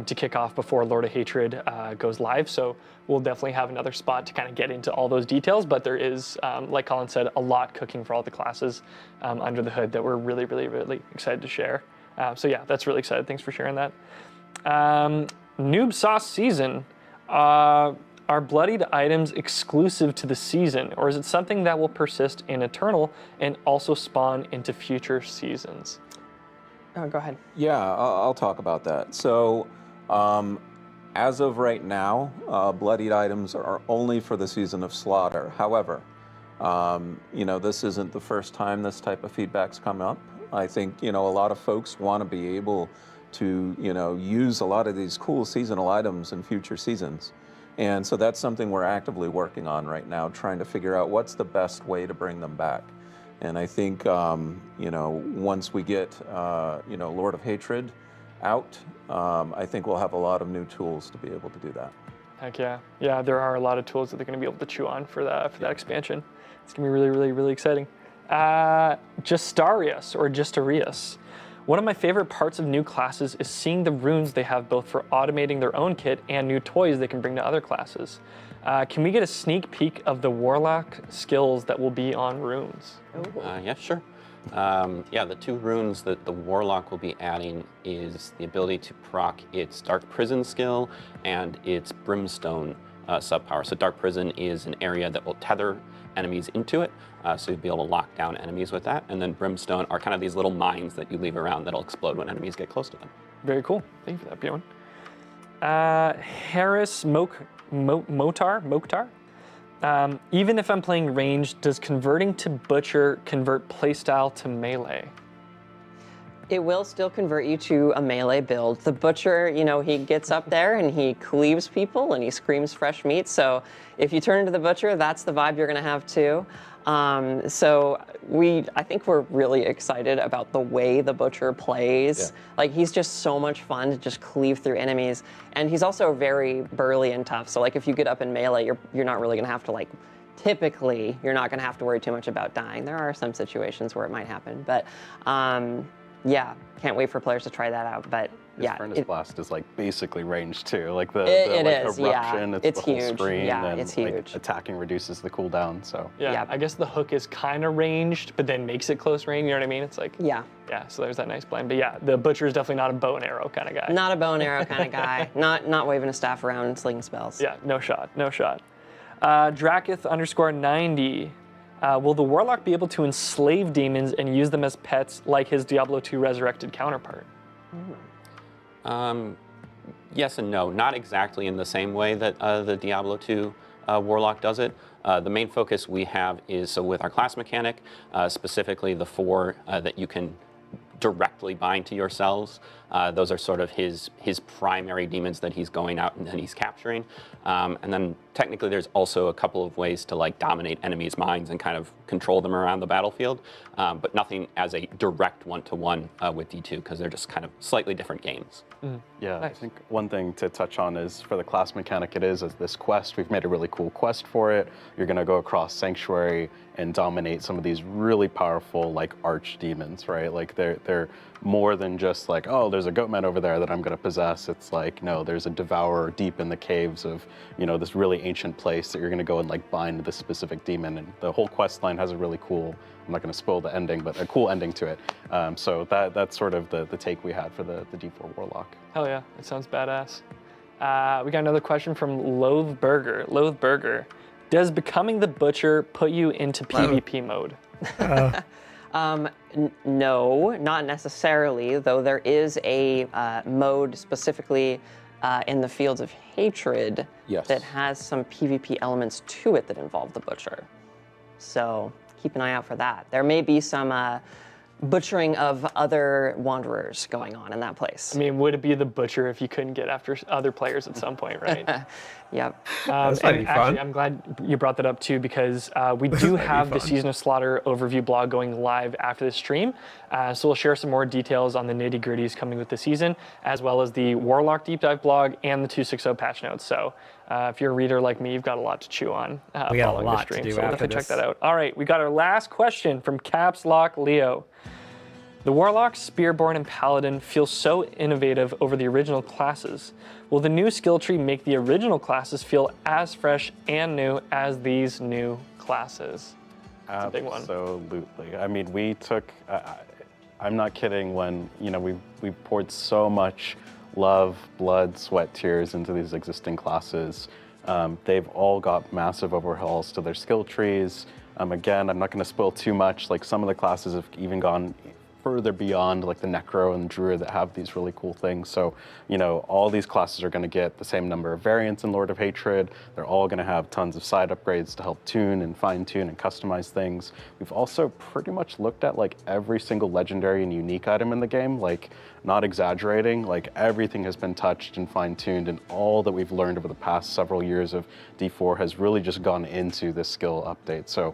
to kick off before Lord of Hatred goes live. So we'll definitely have another spot to kind of get into all those details. But there is, like Colin said, a lot cooking for all the classes under the hood that we're really, really, really excited to share. So yeah, that's really exciting. Thanks for sharing that. Noob Sauce Season. Are bloodied items exclusive to the season, or is it something that will persist in Eternal and also spawn into future seasons? Oh, go ahead. Yeah, I'll talk about that. So, as of right now, bloodied items are only for the season of Slaughter. However, this isn't the first time this type of feedback's come up. I think, a lot of folks want to be able to, use a lot of these cool seasonal items in future seasons. And so that's something we're actively working on right now, trying to figure out what's the best way to bring them back. And I think, once we get, Lord of Hatred out, I think we'll have a lot of new tools to be able to do that. Heck yeah. Yeah, there are a lot of tools that they're going to be able to chew on for that expansion. It's going to be really, really, really exciting. Justarius, or Justarius. One of my favorite parts of new classes is seeing the runes they have both for automating their own kit and new toys they can bring to other classes. Can we get a sneak peek of the Warlock skills that will be on runes? Yeah, sure. Yeah, the 2 runes that the Warlock will be adding is the ability to proc its Dark Prison skill and its Brimstone subpower. So Dark Prison is an area that will tether enemies into it, so you'll be able to lock down enemies with that. And then Brimstone are kind of these little mines that you leave around that'll explode when enemies get close to them. Very cool. Thank you for that, Bjorn. Harris Mokhtar. Even if I'm playing ranged, does converting to Butcher convert playstyle to melee? It will still convert you to a melee build. The Butcher, you know, he gets up there and he cleaves people and he screams fresh meat. So if you turn into the Butcher, that's the vibe you're going to have too. So I think we're really excited about the way the Butcher plays. Yeah. Like, he's just so much fun to just cleave through enemies. And he's also very burly and tough. So like, if you get up in melee, you're not really going to have to, like, typically, you're not going to have to worry too much about dying. There are some situations where it might happen, but yeah, can't wait for players to try that out. But yeah, Furnace Blast is like basically ranged too. Like the it like is, eruption, yeah. it's the whole huge. screen, Yeah, and it's like, huge. attacking reduces the cooldown. So Yeah, I guess the hook is kind of ranged, but then makes it close range. You know what I mean? It's like yeah. So there's that nice blend. But yeah, the Butcher is definitely not a bow and arrow kind of guy. Not a bow and arrow kind of guy. Not waving a staff around and slinging spells. Yeah, no shot. Drakith_90. Will the Warlock be able to enslave demons and use them as pets like his Diablo 2 resurrected counterpart? Yes and no. Not exactly in the same way that the Diablo 2 Warlock does it. The main focus we have is, so with our class mechanic, specifically the 4 that you can directly bind to yourselves. Those are sort of his primary demons that he's going out and that he's capturing. And then technically there's also a couple of ways to like dominate enemies' minds and kind of control them around the battlefield, but nothing as a direct one-to-one with D2 because they're just kind of slightly different games. Yeah, I think one thing to touch on is for the class mechanic, it is as this quest. We've made a really cool quest for it. You're going to go across Sanctuary and dominate some of these really powerful like arch demons, right? Like they're more than just like, oh, there's a goatman over there that I'm going to possess. It's like, no, there's a devourer deep in the caves of, you know, this really ancient place that you're going to go and like bind this specific demon. And the whole quest line has a really cool, I'm not going to spoil the ending, but a cool ending to it. So that's sort of the take we had for the D4 Warlock. Hell yeah, it sounds badass. We got another question from Loathe Burger. Does becoming the Butcher put you into PvP mode? No, not necessarily, though there is a mode specifically in the Fields of Hatred that has some PvP elements to it that involve the Butcher. So keep an eye out for that. There may be some butchering of other wanderers going on in that place. I mean, would it be the Butcher if you couldn't get after other players at some point, right? Yep. That's might be fun. Actually, I'm glad you brought that up too, because we do have the Season of Slaughter overview blog going live after the stream. So we'll share some more details on the nitty-gritties coming with the season, as well as the Warlock deep dive blog and the 260 patch notes. So if you're a reader like me, you've got a lot to chew on. We got a following lot the stream, to do so after definitely this. check that out. All right, we got our last question from Caps Lock Leo. The Warlock, Spearborn, and Paladin feel so innovative over the original classes. Will the new skill tree make the original classes feel as fresh and new as these new classes? That's a big one. Absolutely. I mean, we took, I'm not kidding when, you know, we poured so much love, blood, sweat, tears into these existing classes. They've all got massive overhauls to their skill trees. Again, I'm not going to spoil too much. Like some of the classes have even gone further beyond like the Necro and the Druid that have these really cool things. So, you know, all these classes are going to get the same number of variants in Lord of Hatred. They're all going to have tons of side upgrades to help tune and fine tune and customize things. We've also pretty much looked at like every single legendary and unique item in the game, like not exaggerating, like everything has been touched and fine tuned, and all that we've learned over the past several years of D4 has really just gone into this skill update. So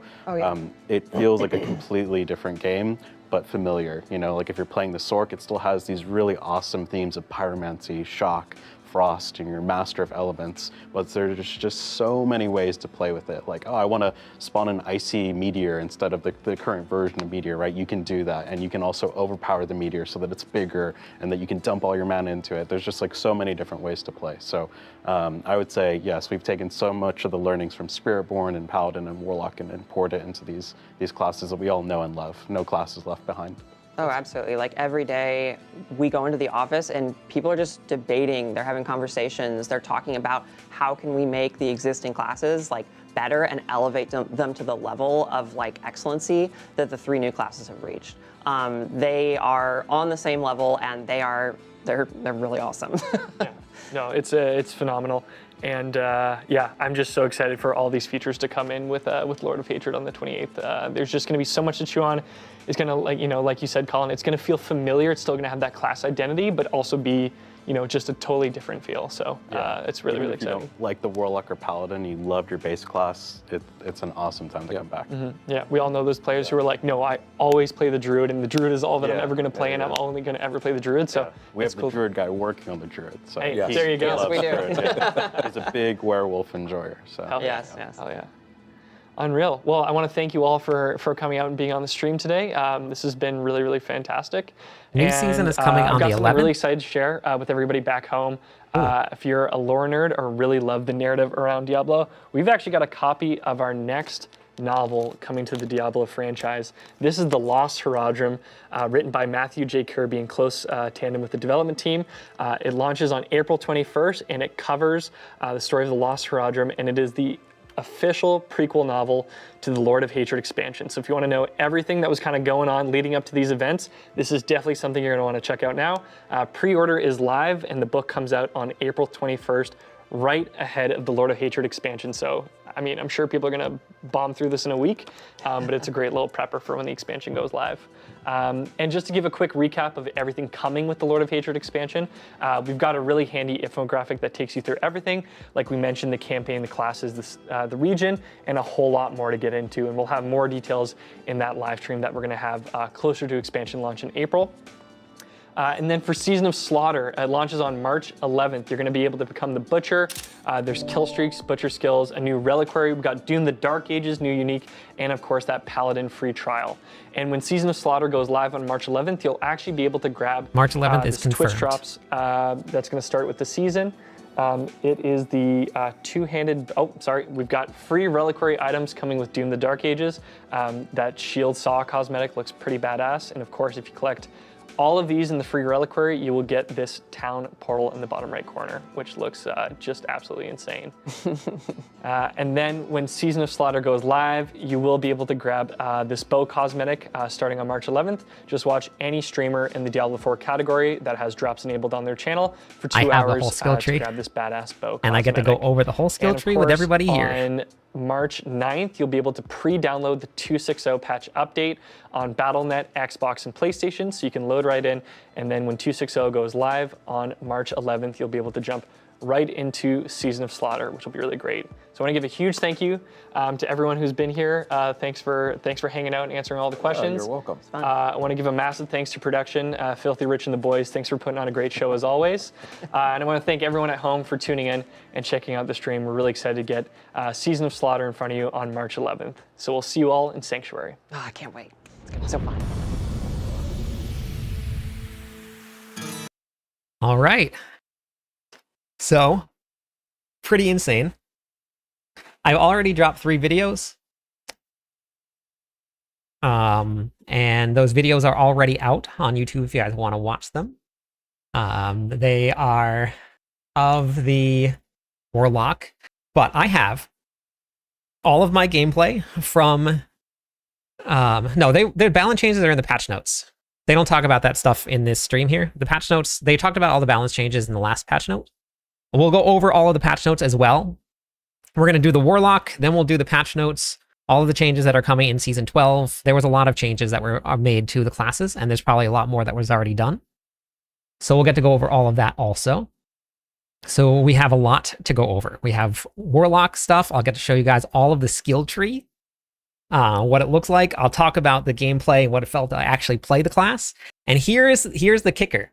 it feels like a completely different game, but familiar. You know, like if you're playing the Sork, it still has these really awesome themes of pyromancy, shock, frost and you're master of elements, but there's just so many ways to play with it. Like, oh, I want to spawn an icy meteor instead of the current version of meteor, right? You can do that, and you can also overpower the meteor so that it's bigger and that you can dump all your mana into it. There's just like so many different ways to play. So I would say, yes, we've taken so much of the learnings from Spiritborn and Paladin and Warlock and poured it into these classes that we all know and love. No classes left behind. Oh, absolutely. Like every day we go into the office and people are just debating, they're having conversations, they're talking about how can we make the existing classes like better and elevate them to the level of like excellency that the 3 new classes have reached. They are on the same level and they're really awesome. Yeah. No, it's phenomenal. And yeah, I'm just so excited for all these features to come in with Lord of Hatred on the 28th. There's just going to be so much to chew on. It's going to, like you said, Colin, it's going to feel familiar. It's still going to have that class identity, but also be, just a totally different feel. So it's really, really exciting. You don't like the Warlock or Paladin, you loved your base class, it's an awesome time to come back. Yeah, we all know those players who are like, no, I always play the Druid, and the Druid is all that I'm ever going to play, and I'm only going to ever play the Druid. So we have the Druid guy working on the Druid. So hey, there you go. Yes, we do. He's a big werewolf enjoyer. So Yes. Oh yeah. Unreal. Well, I want to thank you all for coming out and being on the stream today. This has been really, really fantastic. New season is coming on the 11th. I'm really excited to share with everybody back home. If you're a lore nerd or really love the narrative around Diablo, we've actually got a copy of our next novel coming to the Diablo franchise. This is The Lost Herodrum, written by Matthew J. Kirby in close tandem with the development team. It launches on April 21st, and it covers the story of the Lost Herodrum, and it is the official prequel novel to the Lord of Hatred expansion. So if you want to know everything that was kind of going on leading up to these events, this is definitely something you're going to want to check out now. Pre-order is live, and the book comes out on April 21st, right ahead of the Lord of Hatred expansion. So, I mean, I'm sure people are going to bomb through this in a week, but it's a great little prepper for when the expansion goes live. And just to give a quick recap of everything coming with the Lord of Hatred expansion, we've got a really handy infographic that takes you through everything. Like we mentioned, the campaign, the classes, the region, and a whole lot more to get into. And we'll have more details in that live stream that we're going to have closer to expansion launch in April. And then for Season of Slaughter, it launches on March 11th. You're going to be able to become the Butcher. There's kill streaks, Butcher skills, a new reliquary. We've got Doom the Dark Ages, new unique, and of course that Paladin free trial. And when Season of Slaughter goes live on March 11th, you'll actually be able to grab March 11th is confirmed. Twitch drops that's going to start with the season. It is the two-handed, we've got free reliquary items coming with Doom the Dark Ages. That Shield Saw cosmetic looks pretty badass. And of course, if you collect all of these in the free reliquary, you will get this town portal in the bottom right corner, which looks just absolutely insane. And then when Season of Slaughter goes live, you will be able to grab this bow cosmetic starting on March 11th. Just watch any streamer in the Diablo 4 category that has drops enabled on their channel for 2 I have hours the whole skill tree, to grab this badass bow and I get to go over the whole skill tree with everybody here. On March 9th, you'll be able to pre-download the 2.6.0 patch update on Battle.net, Xbox, and PlayStation, so you can load right in, and then when 2.6.0 goes live on March 11th, you'll be able to jump right into Season of Slaughter, which will be really great. So I want to give a huge thank you to everyone who's been here. Thanks for hanging out and answering all the questions. You're welcome. I want to give a massive thanks to production, Filthy Rich and the boys. Thanks for putting on a great show as always. And I want to thank everyone at home for tuning in and checking out the stream. We're really excited to get Season of Slaughter in front of you on March 11th. So we'll see you all in Sanctuary. Oh, I can't wait. It's going to be so fun. All right. So, pretty insane. I've already dropped 3 videos. And those videos are already out on YouTube if you guys want to watch them. They are of the Warlock, but I have all of my gameplay from... their balance changes are in the patch notes. They don't talk about that stuff in this stream here. The patch notes, they talked about all the balance changes in the last patch note. We'll go over all of the patch notes as well. We're going to do the Warlock, then we'll do the patch notes, all of the changes that are coming in Season 12. There was a lot of changes that are made to the classes, and there's probably a lot more that was already done. So we'll get to go over all of that also. So we have a lot to go over. We have Warlock stuff. I'll get to show you guys all of the skill tree, what it looks like. I'll talk about the gameplay, what it felt to actually play the class. And here's the kicker.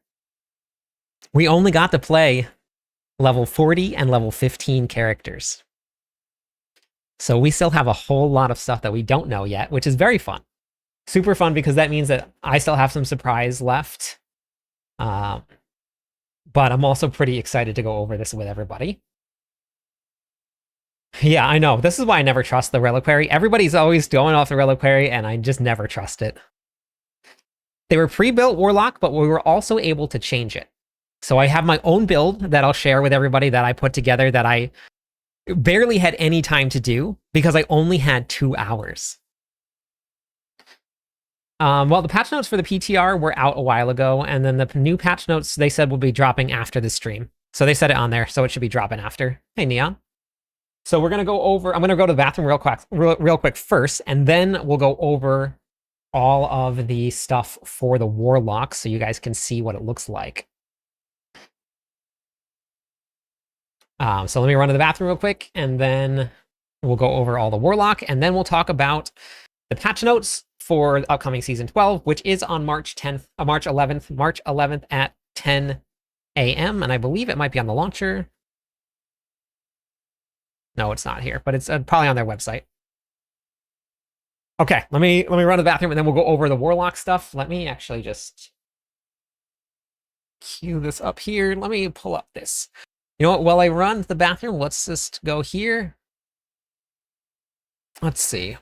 We only got to play level 40 and level 15 characters. So we still have a whole lot of stuff that we don't know yet, which is very fun. Super fun because that means that I still have some surprise left. But I'm also pretty excited to go over this with everybody. Yeah, I know. This is why I never trust the Reliquary. Everybody's always going off the Reliquary, and I just never trust it. They were pre-built Warlock, but we were also able to change it. So I have my own build that I'll share with everybody that I put together that I barely had any time to do because I only had 2 hours. Well, the patch notes for the PTR were out a while ago, and then the new patch notes, they said, will be dropping after the stream. So they said it on there, so it should be dropping after. Hey, Neon. So we're going to go over, I'm going to go to the bathroom real quick first, and then we'll go over all of the stuff for the Warlock so you guys can see what it looks like. So let me run to the bathroom real quick, and then we'll go over all the Warlock, and then we'll talk about the patch notes for upcoming Season 12, which is on March 11th at 10 a.m., and I believe it might be on the launcher. No, it's not here, but it's probably on their website. Okay, let me run to the bathroom, and then we'll go over the Warlock stuff. Let me actually just cue this up here. Let me pull up this. You know what? While I run to the bathroom, let's just go here. Let's see.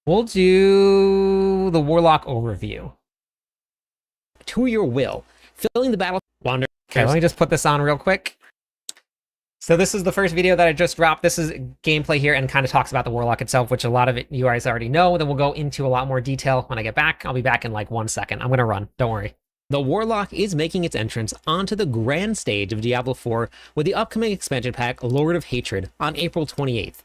We'll do the Warlock overview. To your will. Filling the battle. Wander. Okay, let me just put this on real quick. So this is the first video that I just dropped. This is gameplay here and kind of talks about the Warlock itself, which a lot of it you guys already know. Then we'll go into a lot more detail when I get back. I'll be back in like 1 second. I'm going to run. Don't worry. The Warlock is making its entrance onto the grand stage of Diablo 4 with the upcoming expansion pack, Lord of Hatred, on April 28th.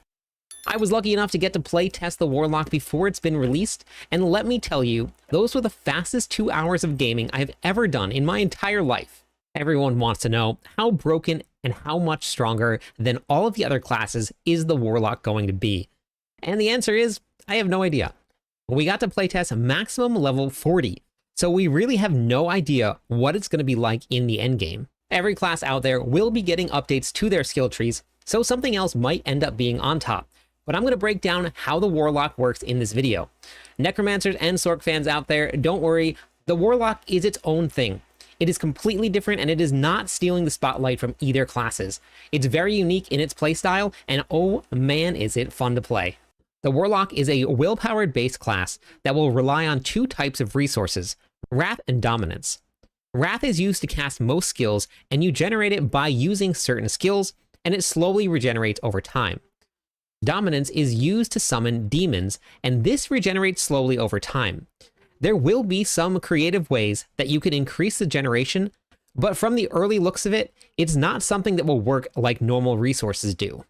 I was lucky enough to get to play test the Warlock before it's been released, and let me tell you, those were the fastest 2 hours of gaming I have ever done in my entire life. Everyone wants to know how broken and how much stronger than all of the other classes is the Warlock going to be? And the answer is, I have no idea. We got to playtest maximum level 40, so we really have no idea what it's going to be like in the endgame. Every class out there will be getting updates to their skill trees, so something else might end up being on top. But I'm going to break down how the Warlock works in this video. Necromancers and Sorc fans out there, don't worry, the Warlock is its own thing. It is completely different, and it is not stealing the spotlight from either classes. It's very unique in its playstyle, and oh man is it fun to play. The Warlock is a will-powered base class that will rely on 2 types of resources, Wrath and Dominance. Wrath is used to cast most skills, and you generate it by using certain skills, and it slowly regenerates over time. Dominance is used to summon demons, and this regenerates slowly over time. There will be some creative ways that you can increase the generation, but from the early looks of it, it's not something that will work like normal resources do.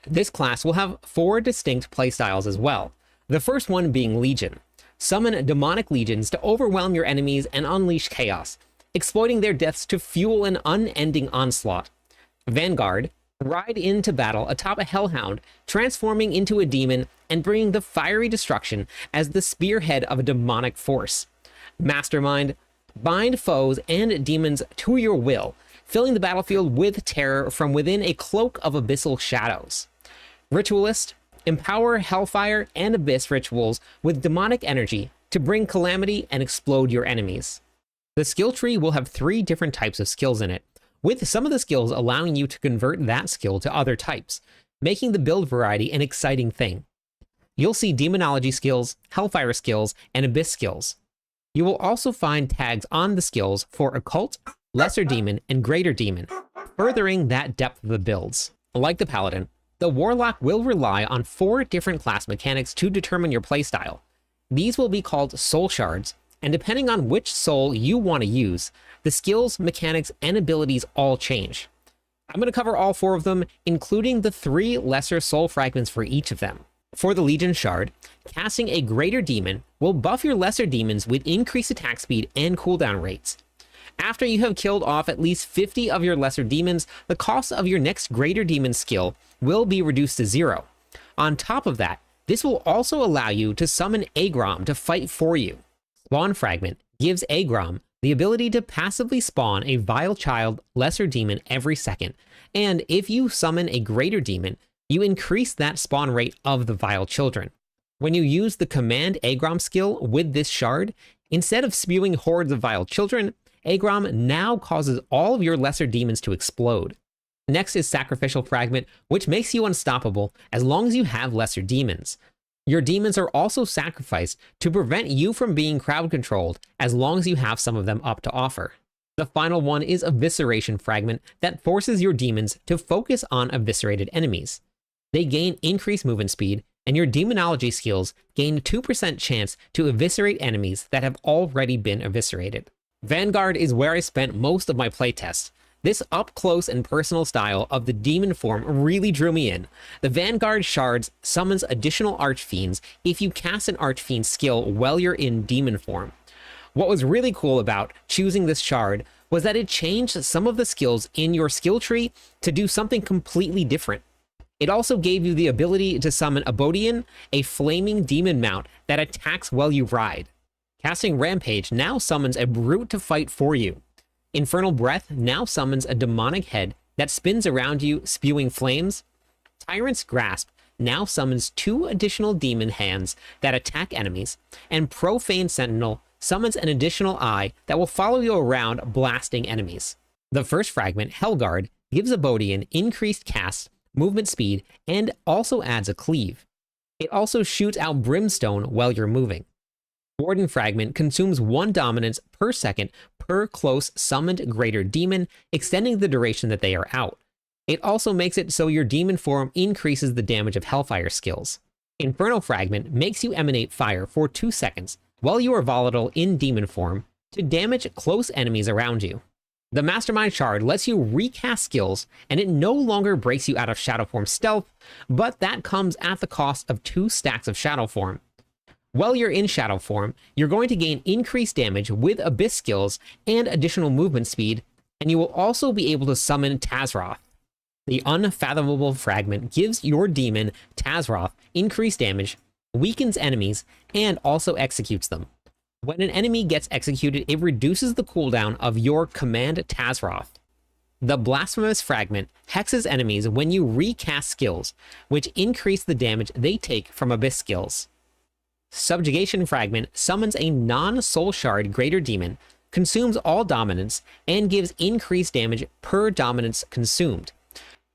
This class will have 4 distinct playstyles as well. The first one being Legion. Summon demonic legions to overwhelm your enemies and unleash chaos, exploiting their deaths to fuel an unending onslaught. Vanguard. Ride into battle atop a hellhound, transforming into a demon and bringing the fiery destruction as the spearhead of a demonic force. Mastermind. Bind foes and demons to your will, filling the battlefield with terror from within a cloak of abyssal shadows. Ritualist. Empower Hellfire and Abyss rituals with demonic energy to bring calamity and explode your enemies. The skill tree will have 3 different types of skills in it, with some of the skills allowing you to convert that skill to other types, making the build variety an exciting thing. You'll see Demonology skills, Hellfire skills, and Abyss skills. You will also find tags on the skills for Occult, Lesser Demon, and Greater Demon, furthering that depth of the builds. Like the Paladin, the Warlock will rely on 4 different class mechanics to determine your playstyle. These will be called Soul Shards, and depending on which soul you want to use, the skills, mechanics, and abilities all change. I'm going to cover all 4 of them, including the 3 lesser soul fragments for each of them. For the Legion Shard, casting a Greater Demon will buff your lesser demons with increased attack speed and cooldown rates. After you have killed off at least 50 of your lesser demons, the cost of your next Greater Demon skill will be reduced to 0. On top of that, this will also allow you to summon Agrom to fight for you. Spawn Fragment gives Agrom the ability to passively spawn a vile child lesser demon every second, and if you summon a greater demon, you increase that spawn rate of the vile children. When you use the command Agrom skill with this shard, instead of spewing hordes of vile children, Agrom now causes all of your lesser demons to explode. Next is Sacrificial Fragment, which makes you unstoppable as long as you have lesser demons. Your demons are also sacrificed to prevent you from being crowd controlled as long as you have some of them up to offer. The final one is Evisceration Fragment that forces your demons to focus on eviscerated enemies. They gain increased movement speed, and your demonology skills gain 2% chance to eviscerate enemies that have already been eviscerated. Vanguard is where I spent most of my playtests. This up-close and personal style of the demon form really drew me in. The Vanguard Shards summons additional Archfiends if you cast an Archfiend skill while you're in demon form. What was really cool about choosing this shard was that it changed some of the skills in your skill tree to do something completely different. It also gave you the ability to summon Abodian, a flaming demon mount that attacks while you ride. Casting Rampage now summons a brute to fight for you. Infernal Breath now summons a demonic head that spins around you, spewing flames. Tyrant's Grasp now summons 2 additional demon hands that attack enemies, and Profane Sentinel summons an additional eye that will follow you around, blasting enemies. The first fragment, Hellguard, gives Abodian increased cast, movement speed, and also adds a cleave. It also shoots out brimstone while you're moving. Warden Fragment consumes 1 dominance per second per close summoned greater demon, extending the duration that they are out. It also makes it so your demon form increases the damage of Hellfire skills. Infernal Fragment makes you emanate fire for 2 seconds while you are volatile in demon form to damage close enemies around you. The Mastermind Shard lets you recast skills, and it no longer breaks you out of Shadow Form stealth, but that comes at the cost of 2 stacks of Shadow Form. While you're in Shadow Form, you're going to gain increased damage with Abyss skills and additional movement speed, and you will also be able to summon Tazroth. The Unfathomable Fragment gives your demon, Tazroth, increased damage, weakens enemies, and also executes them. When an enemy gets executed, it reduces the cooldown of your command Tazroth. The Blasphemous Fragment hexes enemies when you recast skills, which increase the damage they take from Abyss skills. Subjugation Fragment summons a non-soul shard greater demon, consumes all dominance, and gives increased damage per dominance consumed.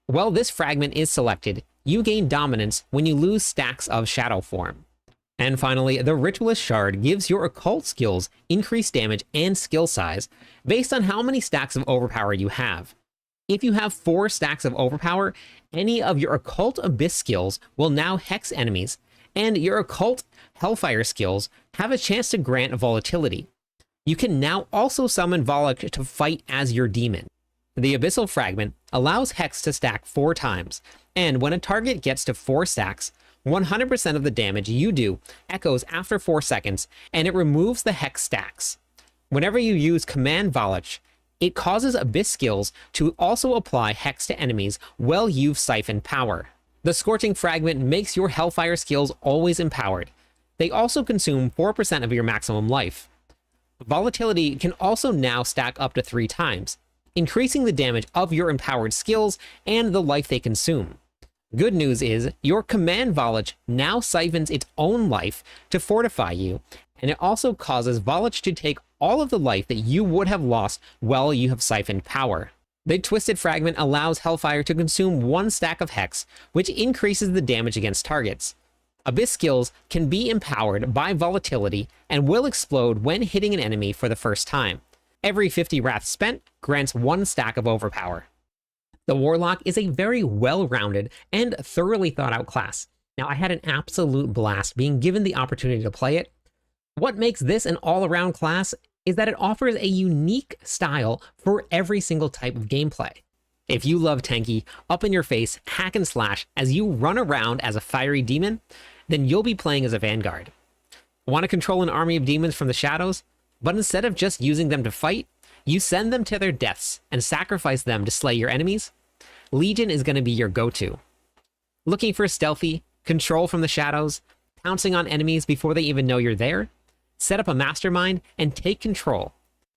While this fragment is selected, you gain dominance when you lose stacks of Shadow Form. And finally, the Ritualist Shard gives your occult skills increased damage and skill size based on how many stacks of Overpower you have. If you have 4 stacks of Overpower, any of your occult Abyss skills will now hex enemies, and your occult Hellfire skills have a chance to grant volatility. You can now also summon Warlock to fight as your demon. The Abyssal Fragment allows Hex to stack 4 times, and when a target gets to 4 stacks, 100% of the damage you do echoes after 4 seconds, and it removes the Hex stacks. Whenever you use Command Warlock, it causes Abyss skills to also apply Hex to enemies while you've siphoned power. The Scorching Fragment makes your Hellfire skills always empowered. They also consume 4% of your maximum life. Volatility can also now stack up to 3 times, increasing the damage of your empowered skills and the life they consume. Good news is, your Command Volage now siphons its own life to fortify you, and it also causes Volage to take all of the life that you would have lost while you have siphoned power. The Twisted Fragment allows Hellfire to consume 1 stack of Hex, which increases the damage against targets. Abyss skills can be empowered by volatility and will explode when hitting an enemy for the first time. Every 50 Wrath spent grants 1 stack of Overpower. The Warlock is a very well-rounded and thoroughly thought-out class. Now, I had an absolute blast being given the opportunity to play it. What makes this an all-around class is that it offers a unique style for every single type of gameplay. If you love tanky, up-in-your-face, hack and slash as you run around as a fiery demon, then you'll be playing as a Vanguard. Want to control an army of demons from the shadows? But instead of just using them to fight, you send them to their deaths and sacrifice them to slay your enemies? Legion is going to be your go-to. Looking for stealthy, control from the shadows, pouncing on enemies before they even know you're there? Set up a mastermind and take control.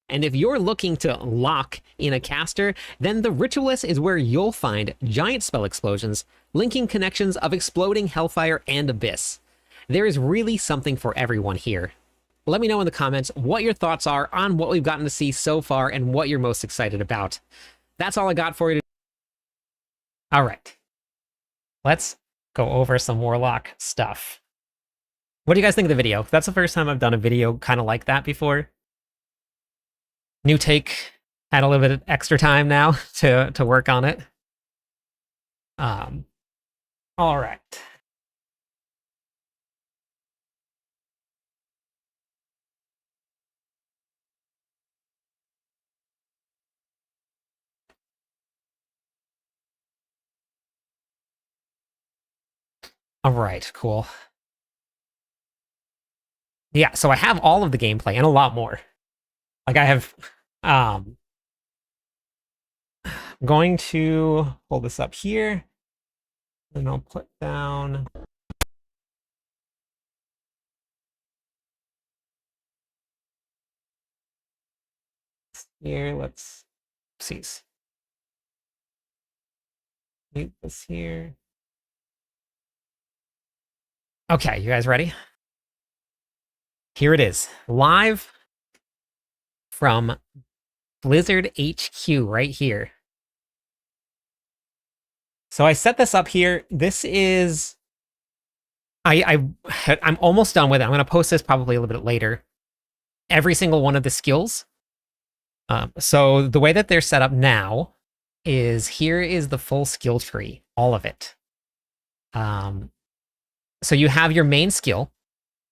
And if you're looking to lock in a caster, then the Ritualist is where you'll find giant spell explosions, linking connections of exploding Hellfire and Abyss. There is really something for everyone here. Let me know in the comments what your thoughts are on what we've gotten to see so far and what you're most excited about. That's all I got for you. All right. Let's go over some Warlock stuff. What do you guys think of the video? That's the first time I've done a video kind of like that before. New take. Had a little bit of extra time now to work on it. All right. All right, cool. Yeah, so I have all of the gameplay and a lot more. Like I have, I'm going to pull this up here, and I'll put down. Here, let's see. Mute this here. Okay, you guys ready? Here it is, live from Blizzard HQ right here. So I set this up here. This is, I'm almost done with it. I'm going to post this probably a little bit later. Every single one of the skills. So the way that they're set up now is here is the full skill tree, all of it. So you have your main skill,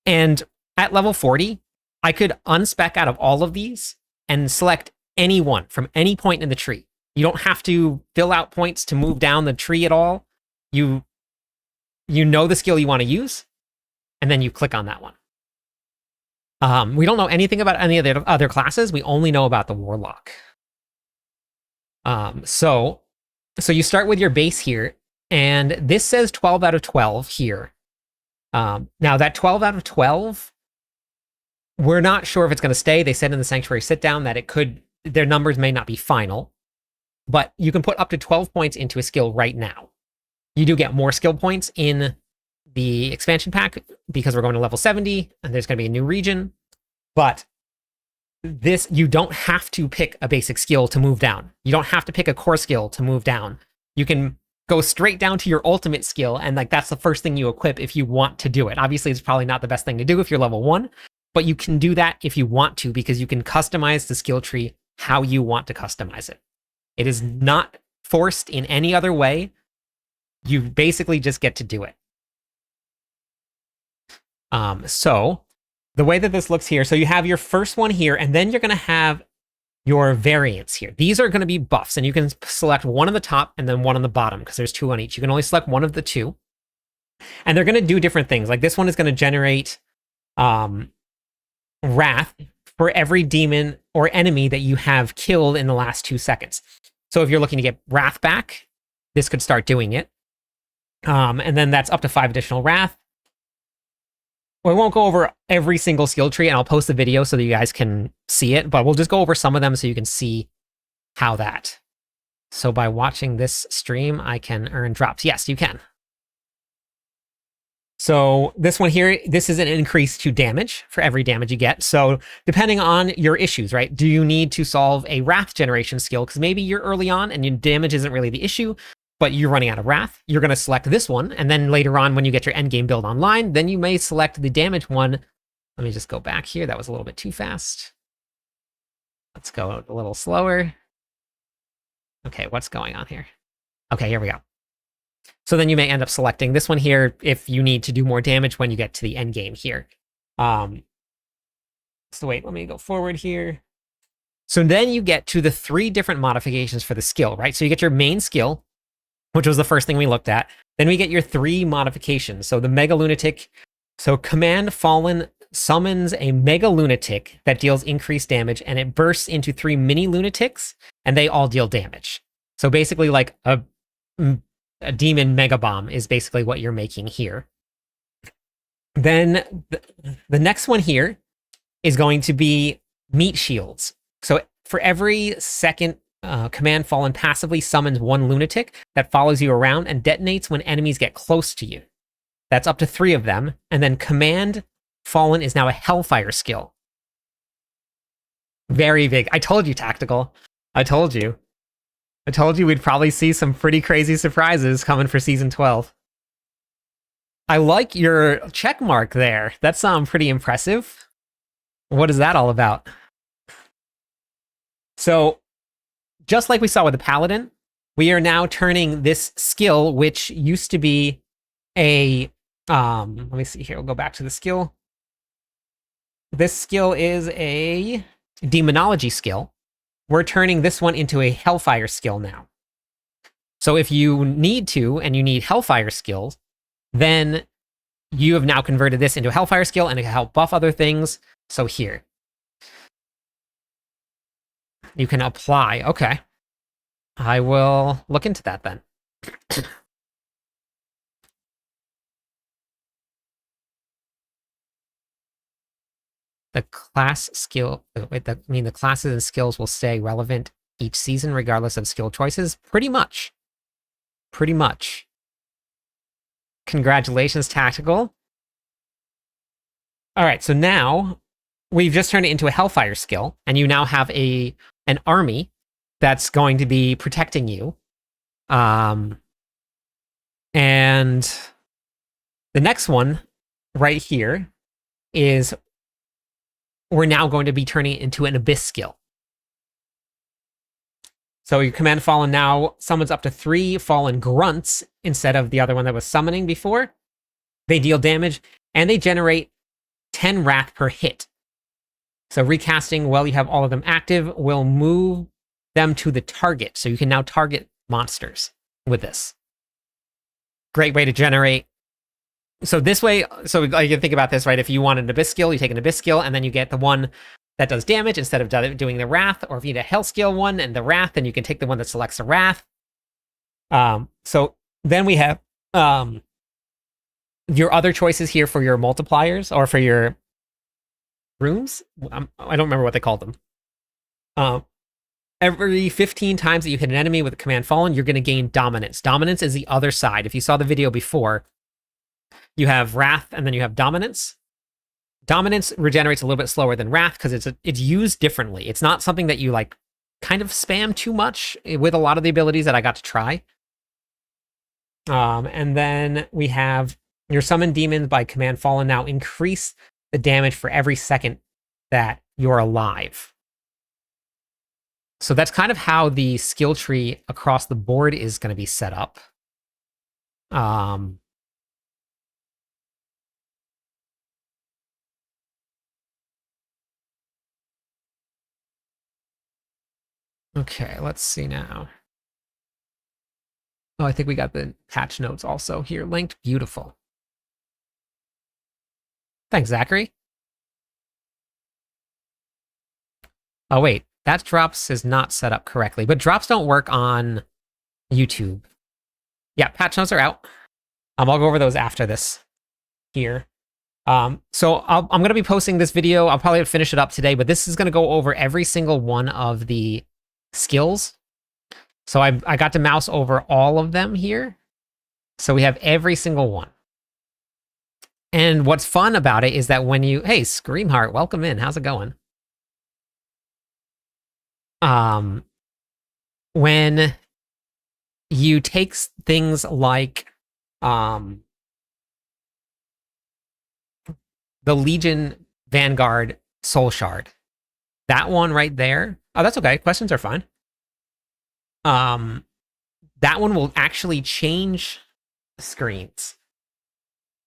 and at level 40, I could unspec out of all of these and select any one from any point in the tree. You don't have to fill out points to move down the tree at all. You know the skill you want to use, and then you click on that one. We don't know anything about any of the other classes. We only know about the Warlock. So you start with your base here, and this says 12 out of 12 here. Now that 12 out of 12, we're not sure if it's going to stay. They said in the Sanctuary sit down that it could, their numbers may not be final, but you can put up to 12 points into a skill right now. You do get more skill points in the expansion pack because we're going to level 70 and there's going to be a new region, but this, you don't have to pick a basic skill to move down. You don't have to pick a core skill to move down. You can go straight down to your ultimate skill, and like that's the first thing you equip if you want to do it. Obviously, it's probably not the best thing to do if you're level 1, but you can do that if you want to, because you can customize the skill tree how you want to customize it. It is not forced in any other way. You basically just get to do it. So the way that this looks here, so you have your first one here, and then you're going to have your variants here. These are going to be buffs, and you can select one on the top and then one on the bottom because there's 2 on each. You can only select one of the 2. And they're going to do different things. Like this one is going to generate wrath for every demon or enemy that you have killed in the last 2 seconds. So if you're looking to get wrath back, this could start doing it. And then that's up to 5 additional wrath. We won't go over every single skill tree, and I'll post the video so that you guys can see it, but we'll just go over some of them so you can see how that. So by watching this stream, I can earn drops. Yes, you can. So this one here, this is an increase to damage for every damage you get. So depending on your issues, right? Do you need to solve a wrath generation skill? Because maybe you're early on and your damage isn't really the issue, but you're running out of wrath. You're going to select this one. And then later on, when you get your endgame build online, then you may select the damage one. Let me just go back here. That was a little bit too fast. Let's go a little slower. Okay, what's going on here? Okay, here we go. So then you may end up selecting this one here if you need to do more damage when you get to the end game here. So wait, let me go forward here. So then you get to the 3 different modifications for the skill, right? So you get your main skill, which was the first thing we looked at. Then we get your 3 modifications. So the Mega Lunatic. So Command Fallen summons a Mega Lunatic that deals increased damage, and it bursts into 3 Mini Lunatics, and they all deal damage. So basically like a demon mega bomb is basically what you're making here. Then the next one here is going to be meat shields. So for every second, Command Fallen passively summons one lunatic that follows you around and detonates when enemies get close to you. That's up to 3 of them. And then Command Fallen is now a Hellfire skill. Very big. I told you, Tactical. I told you. I told you we'd probably see some pretty crazy surprises coming for Season 12. I like your check mark there. That's pretty impressive. What is that all about? So, just like we saw with the Paladin, we are now turning this skill, which used to be a... let me see here. We'll go back to the skill. This skill is a Demonology skill. We're turning this one into a Hellfire skill now. So if you need to, and you need Hellfire skills, then you have now converted this into a Hellfire skill, and it can help buff other things. So here. You can apply. Okay. I will look into that then. The class skill, the classes and skills will stay relevant each season regardless of skill choices? Pretty much. Pretty much. Congratulations, Tactical. All right, so now we've just turned it into a Hellfire skill, and you now have an army that's going to be protecting you. And the next one right here is we're now going to be turning it into an Abyss skill. So your Command Fallen now summons up to 3 Fallen Grunts instead of the other one that was summoning before. They deal damage, and they generate 10 Wrath per hit. So recasting while you have all of them active will move them to the target. So you can now target monsters with this. Great way to generate. So this way, so you can think about this, right? If you want an Abyss skill, you take an Abyss skill, and then you get the one that does damage instead of doing the Wrath. Or if you need a Hell skill one and the Wrath, then you can take the one that selects the Wrath. So then we have your other choices here for your multipliers, or for your rooms. I don't remember what they called them. Every 15 times that you hit an enemy with a Command Fallen, you're going to gain Dominance. Dominance is the other side. If you saw the video before, you have Wrath and then you have Dominance. Dominance regenerates a little bit slower than Wrath because it's used differently. It's not something that you like kind of spam too much with a lot of the abilities that I got to try. And then we have your Summon Demons by Command Fallen now increase the damage for every second that you're alive. So that's kind of how the skill tree across the board is going to be set up. Okay, let's see now. Oh, I think we got the patch notes also here linked. Beautiful. Thanks, Zachary. Oh, wait. That drops is not set up correctly, but drops don't work on YouTube. Yeah, patch notes are out. I'll go over those after this here. So I'm going to be posting this video. I'll probably finish it up today, but this is going to go over every single one of the skills. So I got to mouse over all of them here. So we have every single one. And what's fun about it is that when you... Hey, Screamheart, welcome in. How's it going? When you take things like the Legion Vanguard Soul Shard, that one right there. Oh, that's okay. Questions are fine. That one will actually change screens.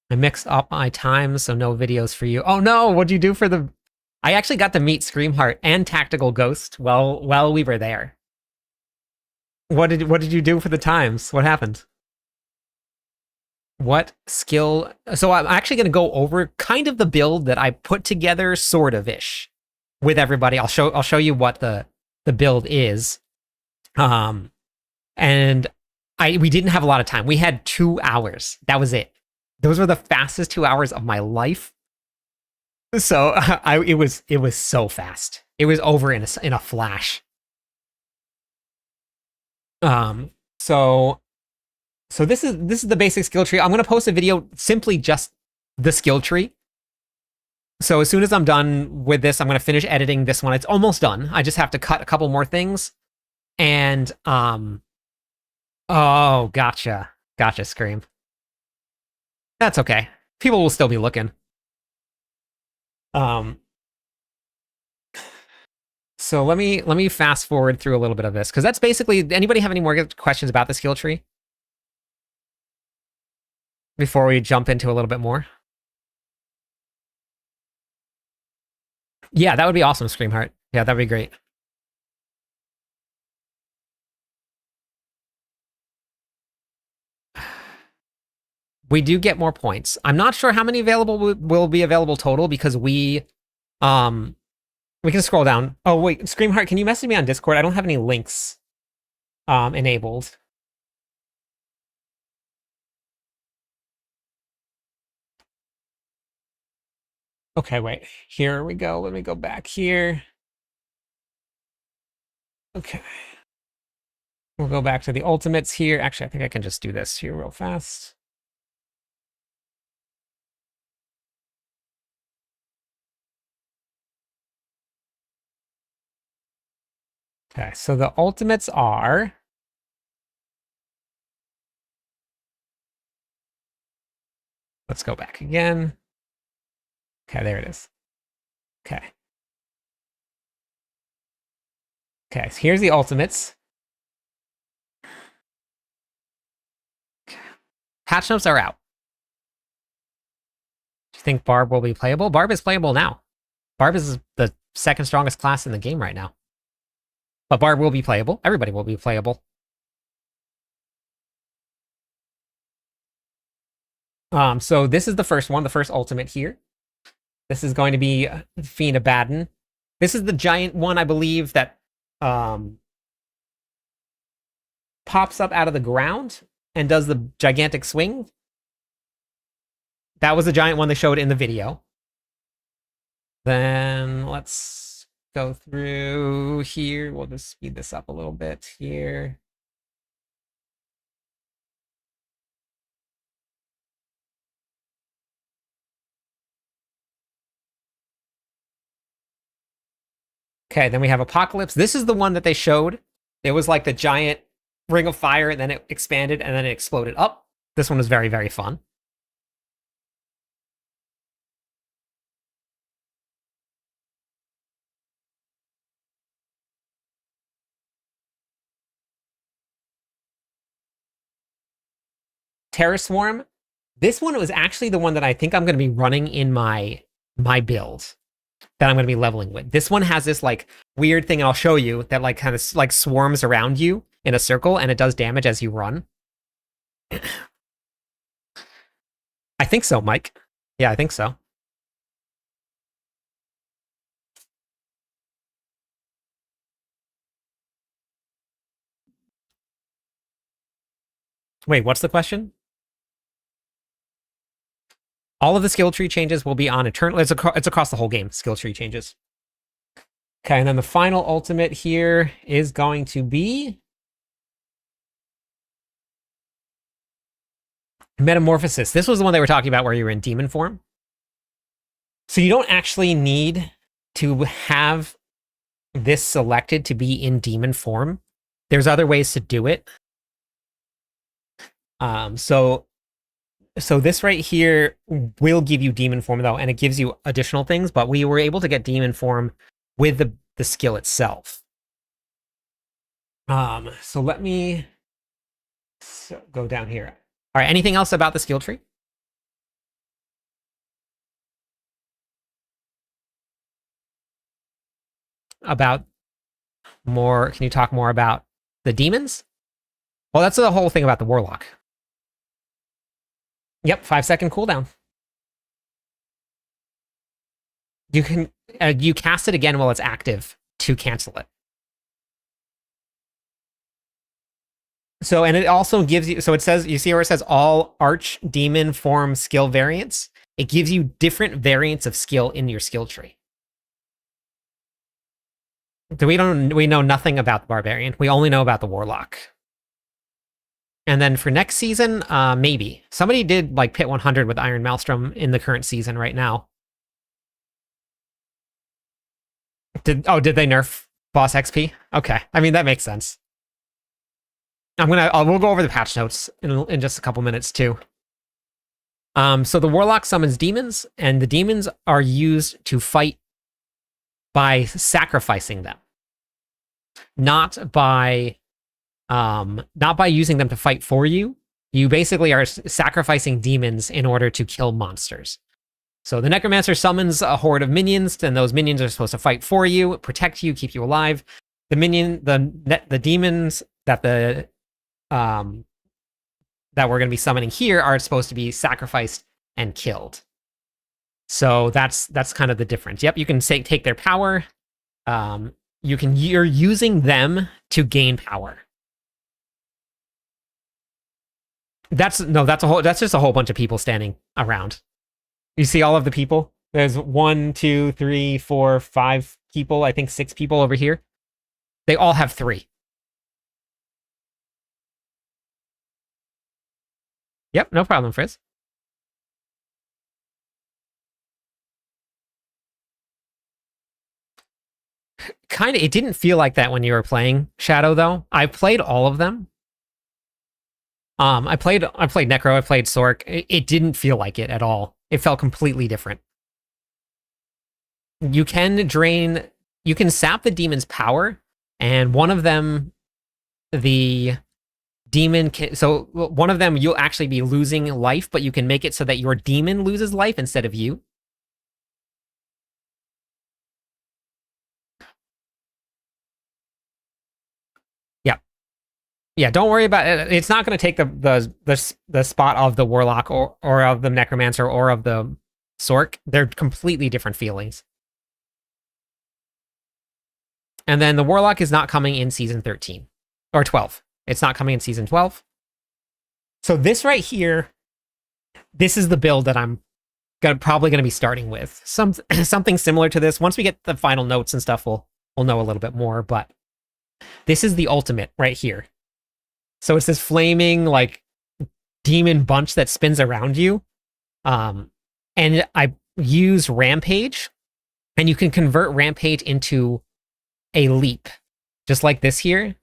I mixed up my times, so no videos for you. Oh no, what'd you do for the... I actually got to meet Screamheart and Tactical Ghost while we were there. What did you do for the times? What happened? What skill... So I'm actually going to go over kind of the build that I put together, sort of-ish, with everybody. I'll show you what the build is. And we didn't have a lot of time. We had 2 hours. That was it. Those were the fastest 2 hours of my life. So it was so fast. It was over in a flash. So this is the basic skill tree. I'm gonna post a video simply just the skill tree. So as soon as I'm done with this, I'm gonna finish editing this one. It's almost done. I just have to cut a couple more things. And oh, gotcha, Scream. That's okay. People will still be looking. So let me fast forward through a little bit of this, because that's basically. Anybody have any more questions about the skill tree before we jump into a little bit more? Yeah, that would be awesome, Screamheart. Yeah, that'd be great. We do get more points. I'm not sure how many available will be available total, because we can scroll down. Oh wait, Screamheart, can you message me on Discord? I don't have any links enabled. Okay, wait. Here we go. Let me go back here. Okay. We'll go back to the ultimates here. Actually, I think I can just do this here real fast. Okay, so the ultimates are... Let's go back again. Okay, there it is. Okay. Okay, so here's the ultimates. Patch notes are out. Do you think Barb will be playable? Barb is playable now. Barb is the second strongest class in the game right now. But Barb will be playable. Everybody will be playable. So this is the first one, the first ultimate here. This is going to be Fiend Abaddon. This is the giant one, I believe, that pops up out of the ground and does the gigantic swing. That was the giant one they showed in the video. Then let's go through here. We'll just speed this up a little bit here. Okay, then we have Apocalypse. This is the one that they showed. It was like the giant ring of fire, and then it expanded, and then it exploded up. This one was very, very fun. Terror Swarm. This one was actually the one that I think I'm going to be running in my build that I'm going to be leveling with. This one has this like weird thing, and I'll show you, that like kind of like swarms around you in a circle, and it does damage as you run. I think so, Mike. Yeah, I think so. Wait, what's the question? All of the skill tree changes will be on Eternal. It's across the whole game, skill tree changes. Okay, and then the final ultimate here is going to be Metamorphosis. This was the one they were talking about where you were in demon form. So you don't actually need to have this selected to be in demon form. There's other ways to do it. So this right here will give you demon form though, and it gives you additional things, but we were able to get demon form with the skill itself. So let me go down here. All right, anything else about the skill tree? About more, can you talk more about the demons? Well, that's the whole thing about the Warlock. Yep, 5-second cooldown. You can you cast it again while it's active to cancel it. So, and it also gives you, so it says, you see where it says all arch demon form skill variants? It gives you different variants of skill in your skill tree. We know nothing about the Barbarian. We only know about the Warlock. And then for next season, maybe. Somebody did like Pit 100 with Iron Maelstrom in the current season right now. Did they nerf boss XP? Okay. I mean, that makes sense. We'll go over the patch notes in just a couple minutes too. So the Warlock summons demons, and the demons are used to fight by sacrificing them. Not by using them to fight for you. You basically are sacrificing demons in order to kill monsters. So the Necromancer summons a horde of minions, and those minions are supposed to fight for you, protect you, keep you alive. The demons that that we're going to be summoning here are supposed to be sacrificed and killed. So that's kind of the difference. Yep, you can take their power. You're using them to gain power. That's just a whole bunch of people standing around. You see all of the people? There's 1, 2, 3, 4, 5 people, I think 6 people over here. They all have 3. Yep, no problem, Frizz. Kind of, it didn't feel like that when you were playing Shadow, though. I played all of them. I played Necro, I played Sork. It didn't feel like it at all. It felt completely different. You can sap the demon's power, and one of them, the demon so one of them you'll actually be losing life, but you can make it so that your demon loses life instead of you. Yeah, don't worry about it. It's not going to take the spot of the Warlock or of the Necromancer or of the Sork. They're completely different feelings. And then the Warlock is not coming in Season 13. Or 12. It's not coming in Season 12. So this right here, this is the build that I'm probably going to be starting with. Something similar to this. Once we get the final notes and stuff, we'll know a little bit more. But this is the ultimate right here. So it's this flaming, like, demon bunch that spins around you. And I use Rampage, and you can convert Rampage into a leap, just like this here.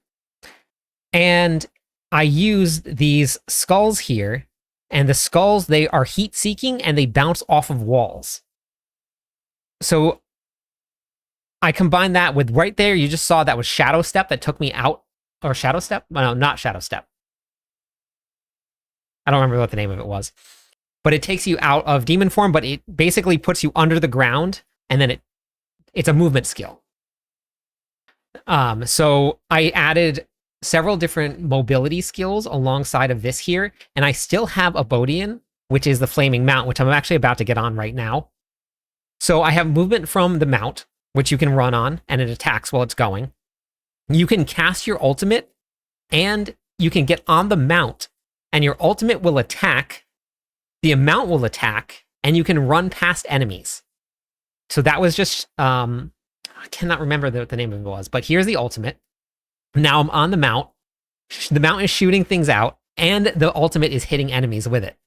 And I used these skulls here, and the skulls, they are heat-seeking, and they bounce off of walls. So I combined that with right there, you just saw that was Shadow Step that took me out. Or Shadow Step? No, not Shadow Step. I don't remember what the name of it was. But it takes you out of demon form, but it basically puts you under the ground, and then it's a movement skill. So I added several different mobility skills alongside of this here, and I still have Abodian, which is the Flaming Mount, which I'm actually about to get on right now. So I have movement from the mount, which you can run on, and it attacks while it's going. You can cast your ultimate, and you can get on the mount, and your ultimate will attack, the mount will attack, and you can run past enemies. So that was just, I cannot remember what the name of it was, but here's the ultimate. Now I'm on the mount. The mount is shooting things out, and the ultimate is hitting enemies with it.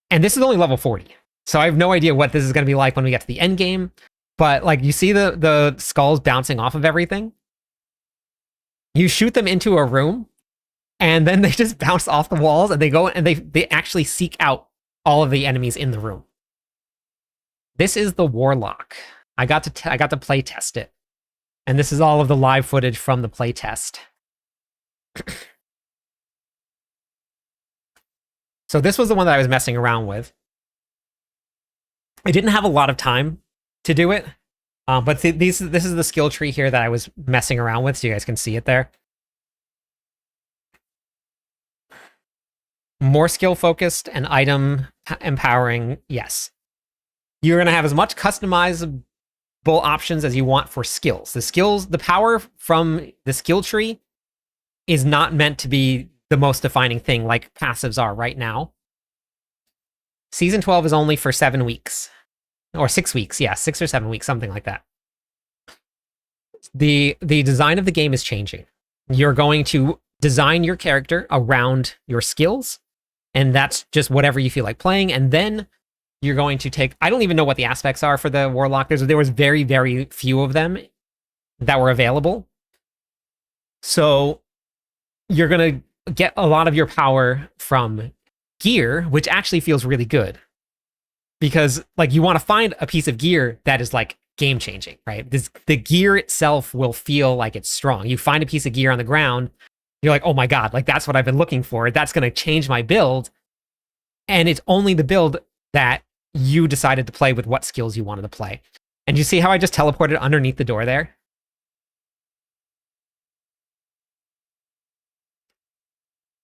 And this is only level 40. So I have no idea what this is going to be like when we get to the end game. But like, you see the skulls bouncing off of everything? You shoot them into a room, and then they just bounce off the walls, and they go and they actually seek out all of the enemies in the room. This is the Warlock. I got to play test it. And this is all of the live footage from the play test. So this was the one that I was messing around with. I didn't have a lot of time to do it, but this is the skill tree here that I was messing around with, so you guys can see it there. More skill focused and item empowering, yes. You're going to have as much customizable options as you want for skills. The power from the skill tree is not meant to be the most defining thing like passives are right now. Season 12 is only for 7 weeks. or 6 weeks. Yeah, 6 or 7 weeks, something like that. The design of the game is changing. You're going to design your character around your skills, and that's just whatever you feel like playing. And then you're going to take, I don't even know what the aspects are for the Warlock. There was very, very few of them that were available. So you're going to get a lot of your power from gear, which actually feels really good. Because like you want to find a piece of gear that is like game changing, right? The gear itself will feel like it's strong. You find a piece of gear on the ground, you're like, oh my God, like that's what I've been looking for. That's going to change my build. And it's only the build that you decided to play with what skills you wanted to play. And you see how I just teleported underneath the door there?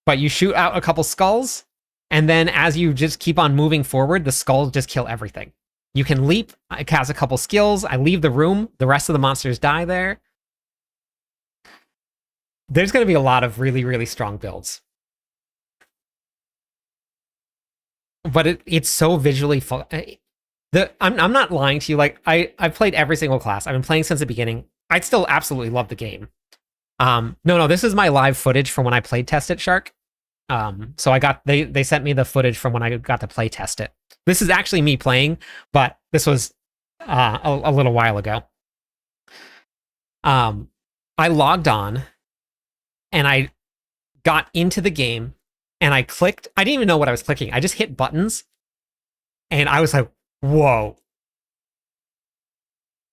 But you shoot out a couple skulls, and then as you just keep on moving forward, the skulls just kill everything. You can leap, I cast a couple skills, I leave the room, the rest of the monsters die there. There's going to be a lot of really, really strong builds. But it's so visually fun. I'm not lying to you. Like I've played every single class. I've been playing since the beginning. I still absolutely love the game. No, this is my live footage from when I played test it, Shark. So I got they sent me the footage from when I got to play test it. This is actually me playing, but this was a little while ago. I logged on and I got into the game and I clicked. I didn't even know what I was clicking. I just hit buttons and I was like, whoa.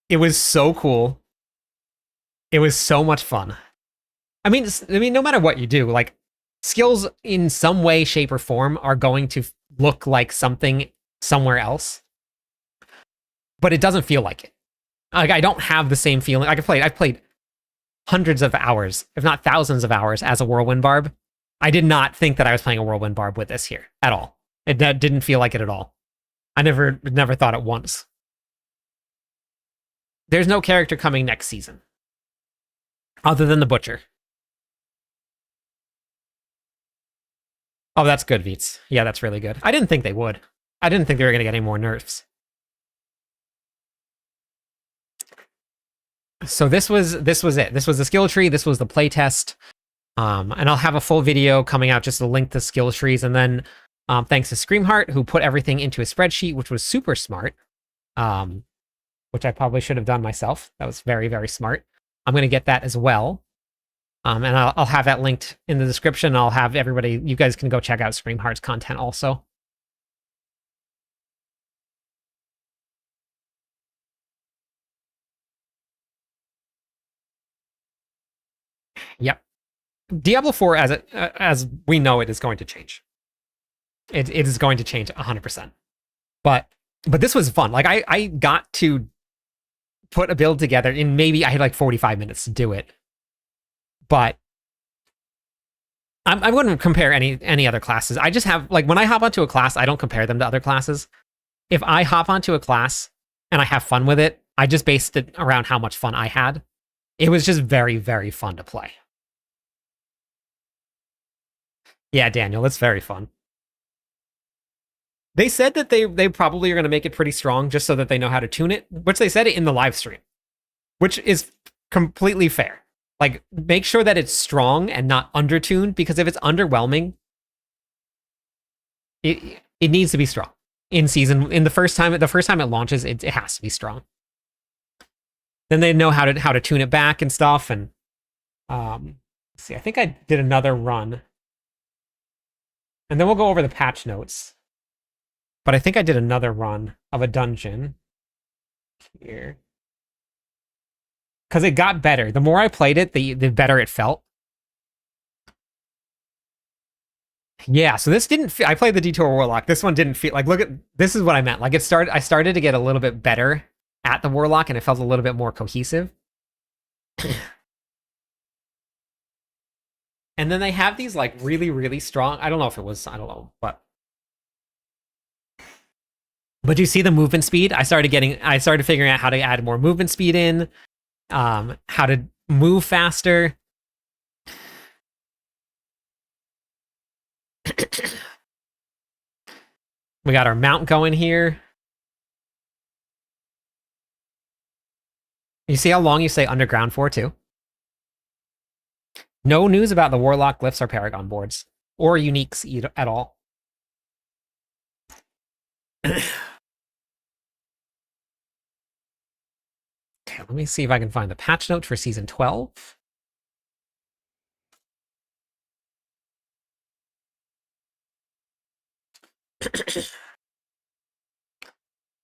It was so cool. It was so much fun. I mean, no matter what you do, like skills in some way, shape, or form are going to look like something somewhere else, but it doesn't feel like it. Like I don't have the same feeling. Like I've played hundreds of hours, if not thousands of hours, as a Whirlwind Barb. I did not think that I was playing a Whirlwind Barb with this here at all. It didn't feel like it at all. I never thought it once. There's no character coming next season, other than the Butcher. Oh, that's good, Veets. Yeah, that's really good. I didn't think they would. I didn't think they were going to get any more nerfs. So this was it. This was the skill tree. This was the playtest. And I'll have a full video coming out just to link the skill trees. And then thanks to Screamheart, who put everything into a spreadsheet, which was super smart. Which I probably should have done myself. That was very, very smart. I'm going to get that as well. And I'll have that linked in the description. I'll have everybody, you guys can go check out Screamheart's content also. Yep. Diablo 4, as we know it, is going to change. It is going to change 100%. But this was fun. Like I got to put a build together in maybe I had like 45 minutes to do it. But I wouldn't compare any other classes. I just have, like, when I hop onto a class, I don't compare them to other classes. If I hop onto a class and I have fun with it, I just based it around how much fun I had. It was just very, very fun to play. Yeah, Daniel, it's very fun. They said that they probably are going to make it pretty strong just so that they know how to tune it, which they said it in the live stream, which is completely fair. Like, make sure that it's strong and not undertuned, because if it's underwhelming, it needs to be strong. In the first time it launches, it has to be strong. Then they know how to tune it back and stuff. And let's see, I think I did another run, and then we'll go over the patch notes. But I think I did another run of a dungeon here. Because it got better. The more I played it, the better it felt. Yeah, so this didn't feel... I played the Detour Warlock. This one didn't feel... Like, look at... This is what I meant. Like, I started to get a little bit better at the Warlock, and it felt a little bit more cohesive. And then they have these, like, really, really strong... I don't know if it was... I don't know, but... But you see the movement speed? I started figuring out how to add more movement speed in. How to move faster. We got our mount going here. You see how long you say underground for, too? No news about the Warlock glyphs or Paragon boards, or uniques at all. Okay, let me see if I can find the patch notes for Season 12.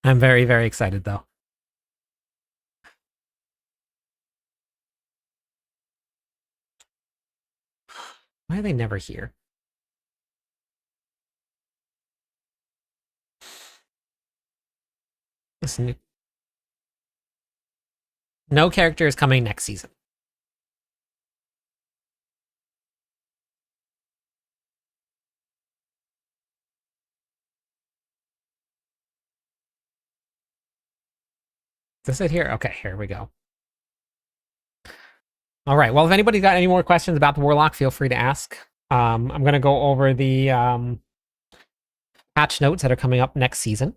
I'm very, very excited, though. Why are they never here? Listen, no character is coming next season. Is this it here? Okay, here we go. All right, well, if anybody's got any more questions about the Warlock, feel free to ask. I'm going to go over the patch notes that are coming up next season.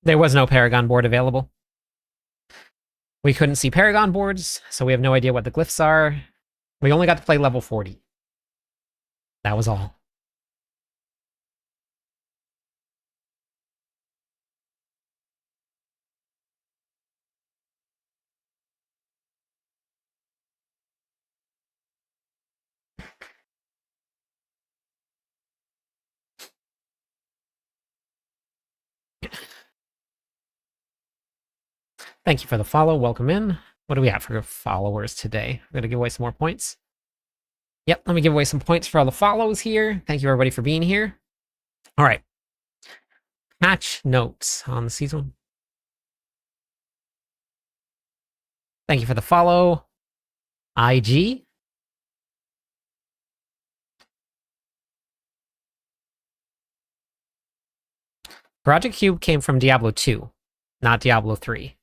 There was no Paragon board available. We couldn't see Paragon boards, so we have no idea what the glyphs are. We only got to play level 40. That was all. Thank you for the follow. Welcome in. What do we have for followers today? I'm going to give away some more points. Yep, let me give away some points for all the follows here. Thank you, everybody, for being here. All right. Patch notes on the season. Thank you for the follow. IG. Project Cube came from Diablo 2, not Diablo 3.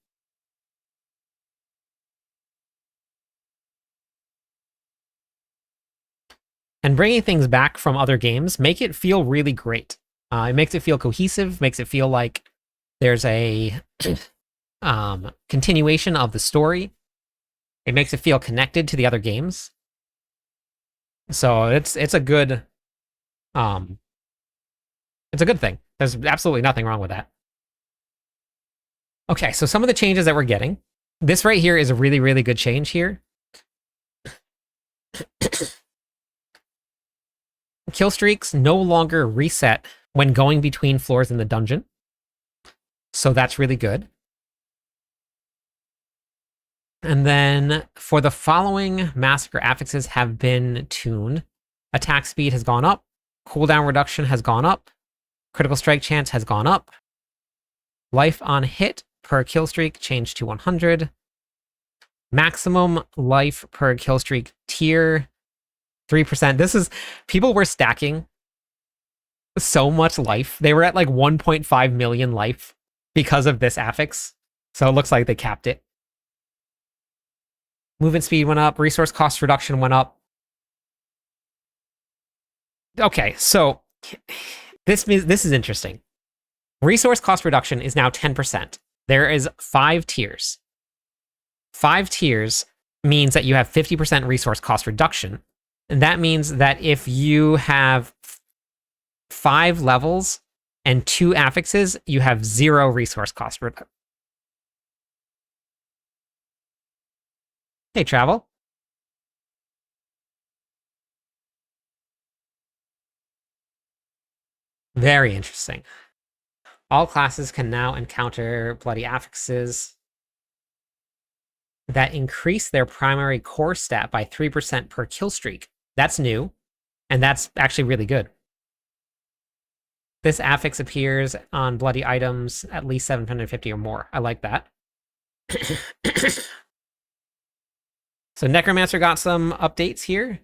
And bringing things back from other games make it feel really great. It makes it feel cohesive, makes it feel like there's a continuation of the story. It makes it feel connected to the other games. So it's a good thing. There's absolutely nothing wrong with that. Okay, so some of the changes that we're getting. This right here is a really, really good change here. Kill streaks no longer reset when going between floors in the dungeon. So that's really good. And then for the following massacre affixes have been tuned. Attack speed has gone up. Cooldown reduction has gone up. Critical strike chance has gone up. Life on hit per kill streak changed to 100. Maximum life per kill streak tier 3%. This is, people were stacking so much life. They were at like 1.5 million life because of this affix. So it looks like they capped it. Movement speed went up. Resource cost reduction went up. Okay, so this is interesting. Resource cost reduction is now 10%. There is 5 tiers. 5 tiers means that you have 50% resource cost reduction. And that means that if you have 5 levels and 2 affixes, you have 0 resource cost reduction. Hey, Travel. Very interesting. All classes can now encounter bloody affixes that increase their primary core stat by 3% per kill streak. That's new, and that's actually really good. This affix appears on bloody items at least 750 or more. I like that. So Necromancer got some updates here.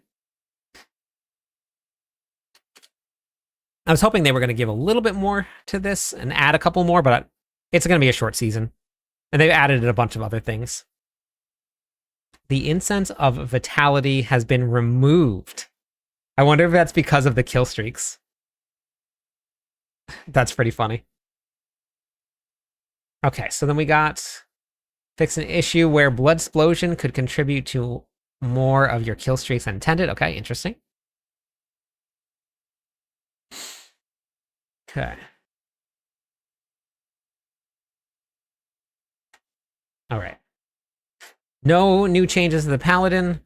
I was hoping they were going to give a little bit more to this and add a couple more, but it's going to be a short season. And they've added a bunch of other things. The Incense of Vitality has been removed. I wonder if that's because of the kill streaks. That's pretty funny. Okay, so then we got fix an issue where Blood Explosion could contribute to more of your kill streaks than intended. Okay, interesting. Okay. All right. No new changes to the Paladin.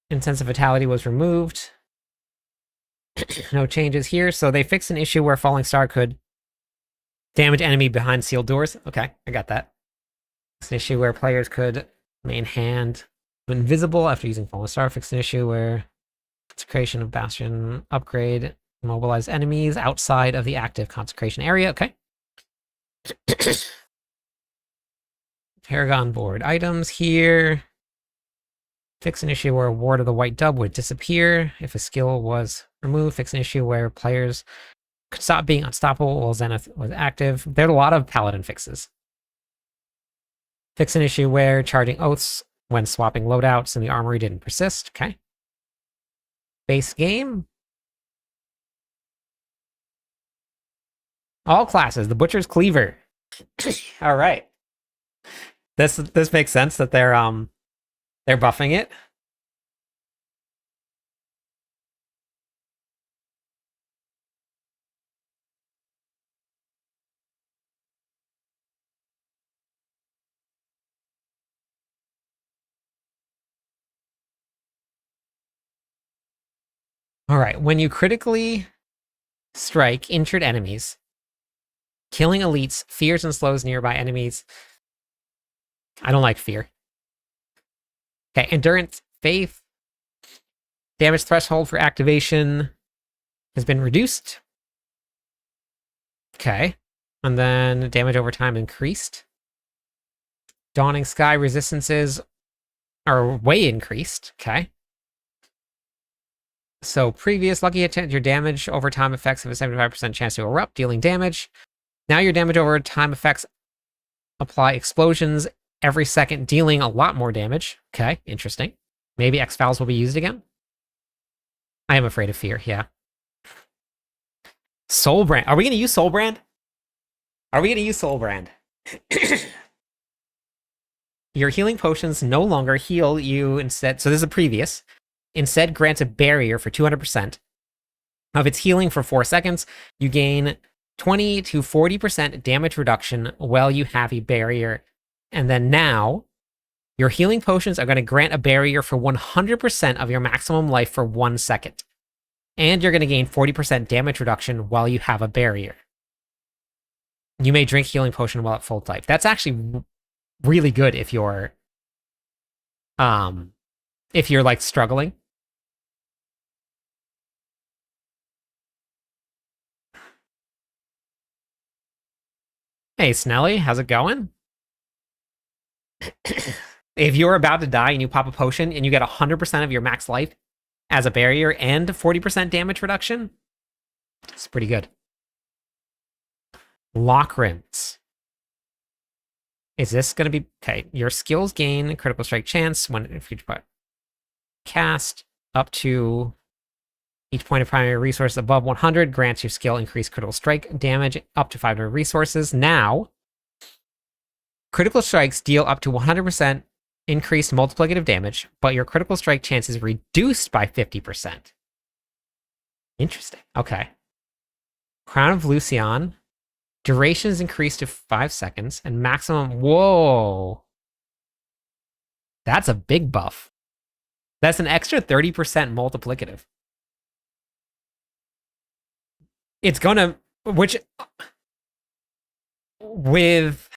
Incense of Vitality was removed. No changes here. So they fixed an issue where Falling Star could damage enemy behind sealed doors. Okay, I got that. It's an issue where players could main hand invisible after using Falling Star. Fixed an issue where Consecration of Bastion upgrade mobilize enemies outside of the active consecration area. Okay. Paragon board items here. Fix an issue where Ward of the White Dove would disappear if a skill was removed. Fix an issue where players could stop being unstoppable while Zenith was active. There are a lot of Paladin fixes. Fix an issue where charging oaths when swapping loadouts in the armory didn't persist. Okay. Base game. All classes. The Butcher's Cleaver. All right. This makes sense that they're buffing it. All right, when you critically strike injured enemies, killing elites fears and slows nearby enemies. I don't like fear. Okay, endurance, faith, damage threshold for activation has been reduced. Okay, and then damage over time increased. Dawning Sky resistances are way increased. Okay. So previous lucky hit, your damage over time effects have a 75% chance to erupt, dealing damage. Now your damage over time effects apply explosions every second, dealing a lot more damage. Okay, interesting. Maybe X-Files will be used again? I am afraid of fear, yeah. Soul Brand. Are we going to use Soul Brand? Are we going to use Soul Brand? Your healing potions no longer heal you instead. So this is a previous. Instead grants a barrier for 200% of its healing for 4 seconds. You gain 20 to 40% damage reduction while you have a barrier. And then now, your healing potions are going to grant a barrier for 100% of your maximum life for 1 second. And you're going to gain 40% damage reduction while you have a barrier. You may drink healing potion while at full type. That's actually really good if you're like struggling. Hey, Snelly, how's it going? If you're about to die and you pop a potion and you get 100% of your max life as a barrier and 40% damage reduction, it's pretty good. Lock rims. Is this going to be... Okay, your skills gain critical strike chance when if you cast up to each point of primary resource above 100 grants your skill increased critical strike damage up to 500 resources. Now, critical strikes deal up to 100% increased multiplicative damage, but your critical strike chance is reduced by 50%. Interesting. Okay. Crown of Lucian. Duration is increased to 5 seconds, and maximum... Whoa! That's a big buff. That's an extra 30% multiplicative. It's gonna... Which... With...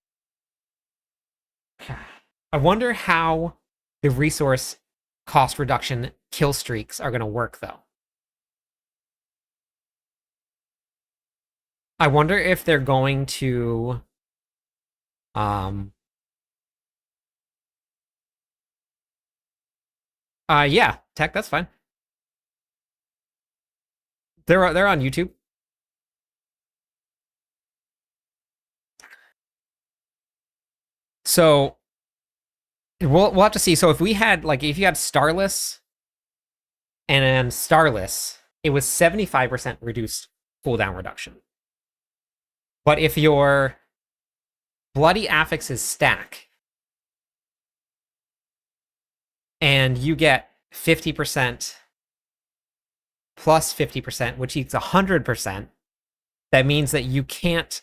I wonder how the resource cost reduction kill streaks are gonna work, though. I wonder if they're going to... yeah, tech, that's fine. They're on YouTube. So we'll have to see. So if we had if you had Starless and Starless, it was 75% reduced cooldown reduction. But if your Bloody Affixes stack and you get 50% plus 50%, which equals 100%, that means that you can't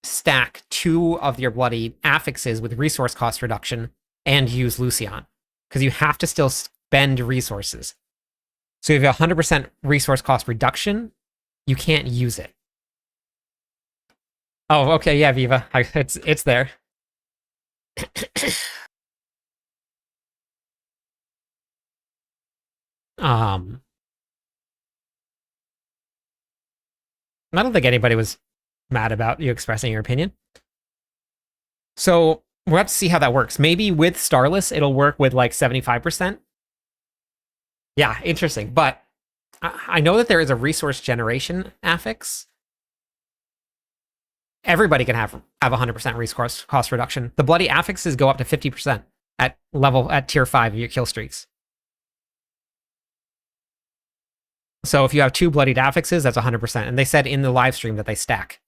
stack 2 of your Bloody Affixes with resource cost reduction and use Lucian, because you have to still spend resources. So if you have 100% resource cost reduction, you can't use it. Oh, okay, yeah, Viva, it's there. I don't think anybody was mad about you expressing your opinion. So we'll have to see how that works. Maybe with Starless, it'll work with like 75%. Yeah, interesting. But I know that there is a resource generation affix. Everybody can have 100% resource cost reduction. The Bloody Affixes go up to 50% at tier 5 of your kill streaks. So if you have 2 Bloodied Affixes, that's 100%. And they said in the live stream that they stack.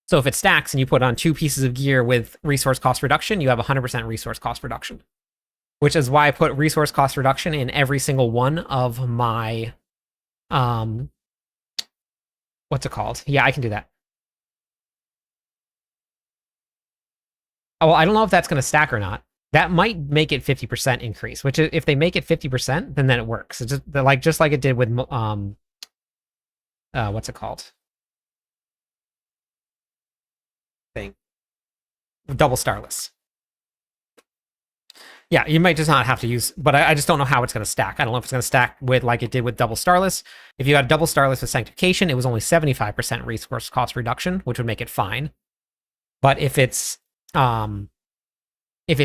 So if it stacks and you put on 2 pieces of gear with resource cost reduction, you have 100% resource cost reduction. Which is why I put resource cost reduction in every single one of my... what's it called? Yeah, I can do that. Oh, well, I don't know if that's going to stack or not. That might make it 50% increase, which if they make it 50%, then it works. It's just like it did with what's it called? Double Starless. Yeah, you might just not have to use, but I just don't know how it's going to stack. I don't know if it's going to stack with like it did with Double Starless. If you had Double Starless with Sanctification, it was only 75% resource cost reduction, which would make it fine. But if it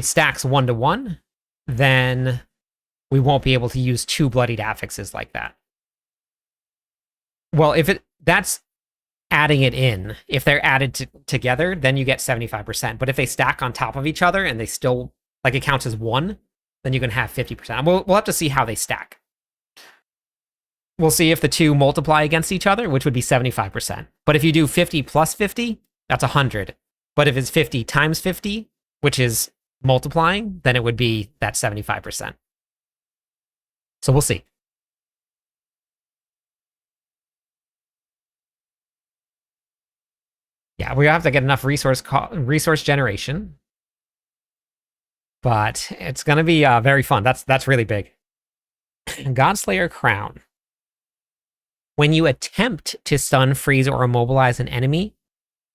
stacks 1-to-1, then we won't be able to use 2 Bloodied Affixes like that. Well, that's adding it in. If they're added together, then you get 75%. But if they stack on top of each other and they still, like it counts as 1, then you can have 50%. We'll have to see how they stack. We'll see if the 2 multiply against each other, which would be 75%. But if you do 50 plus 50, that's 100. But if it's 50 times 50, which is multiplying, then it would be that 75%. So we'll see. Yeah, we have to get enough resource generation. But it's going to be very fun. That's really big. Godslayer Crown. When you attempt to stun, freeze, or immobilize an enemy,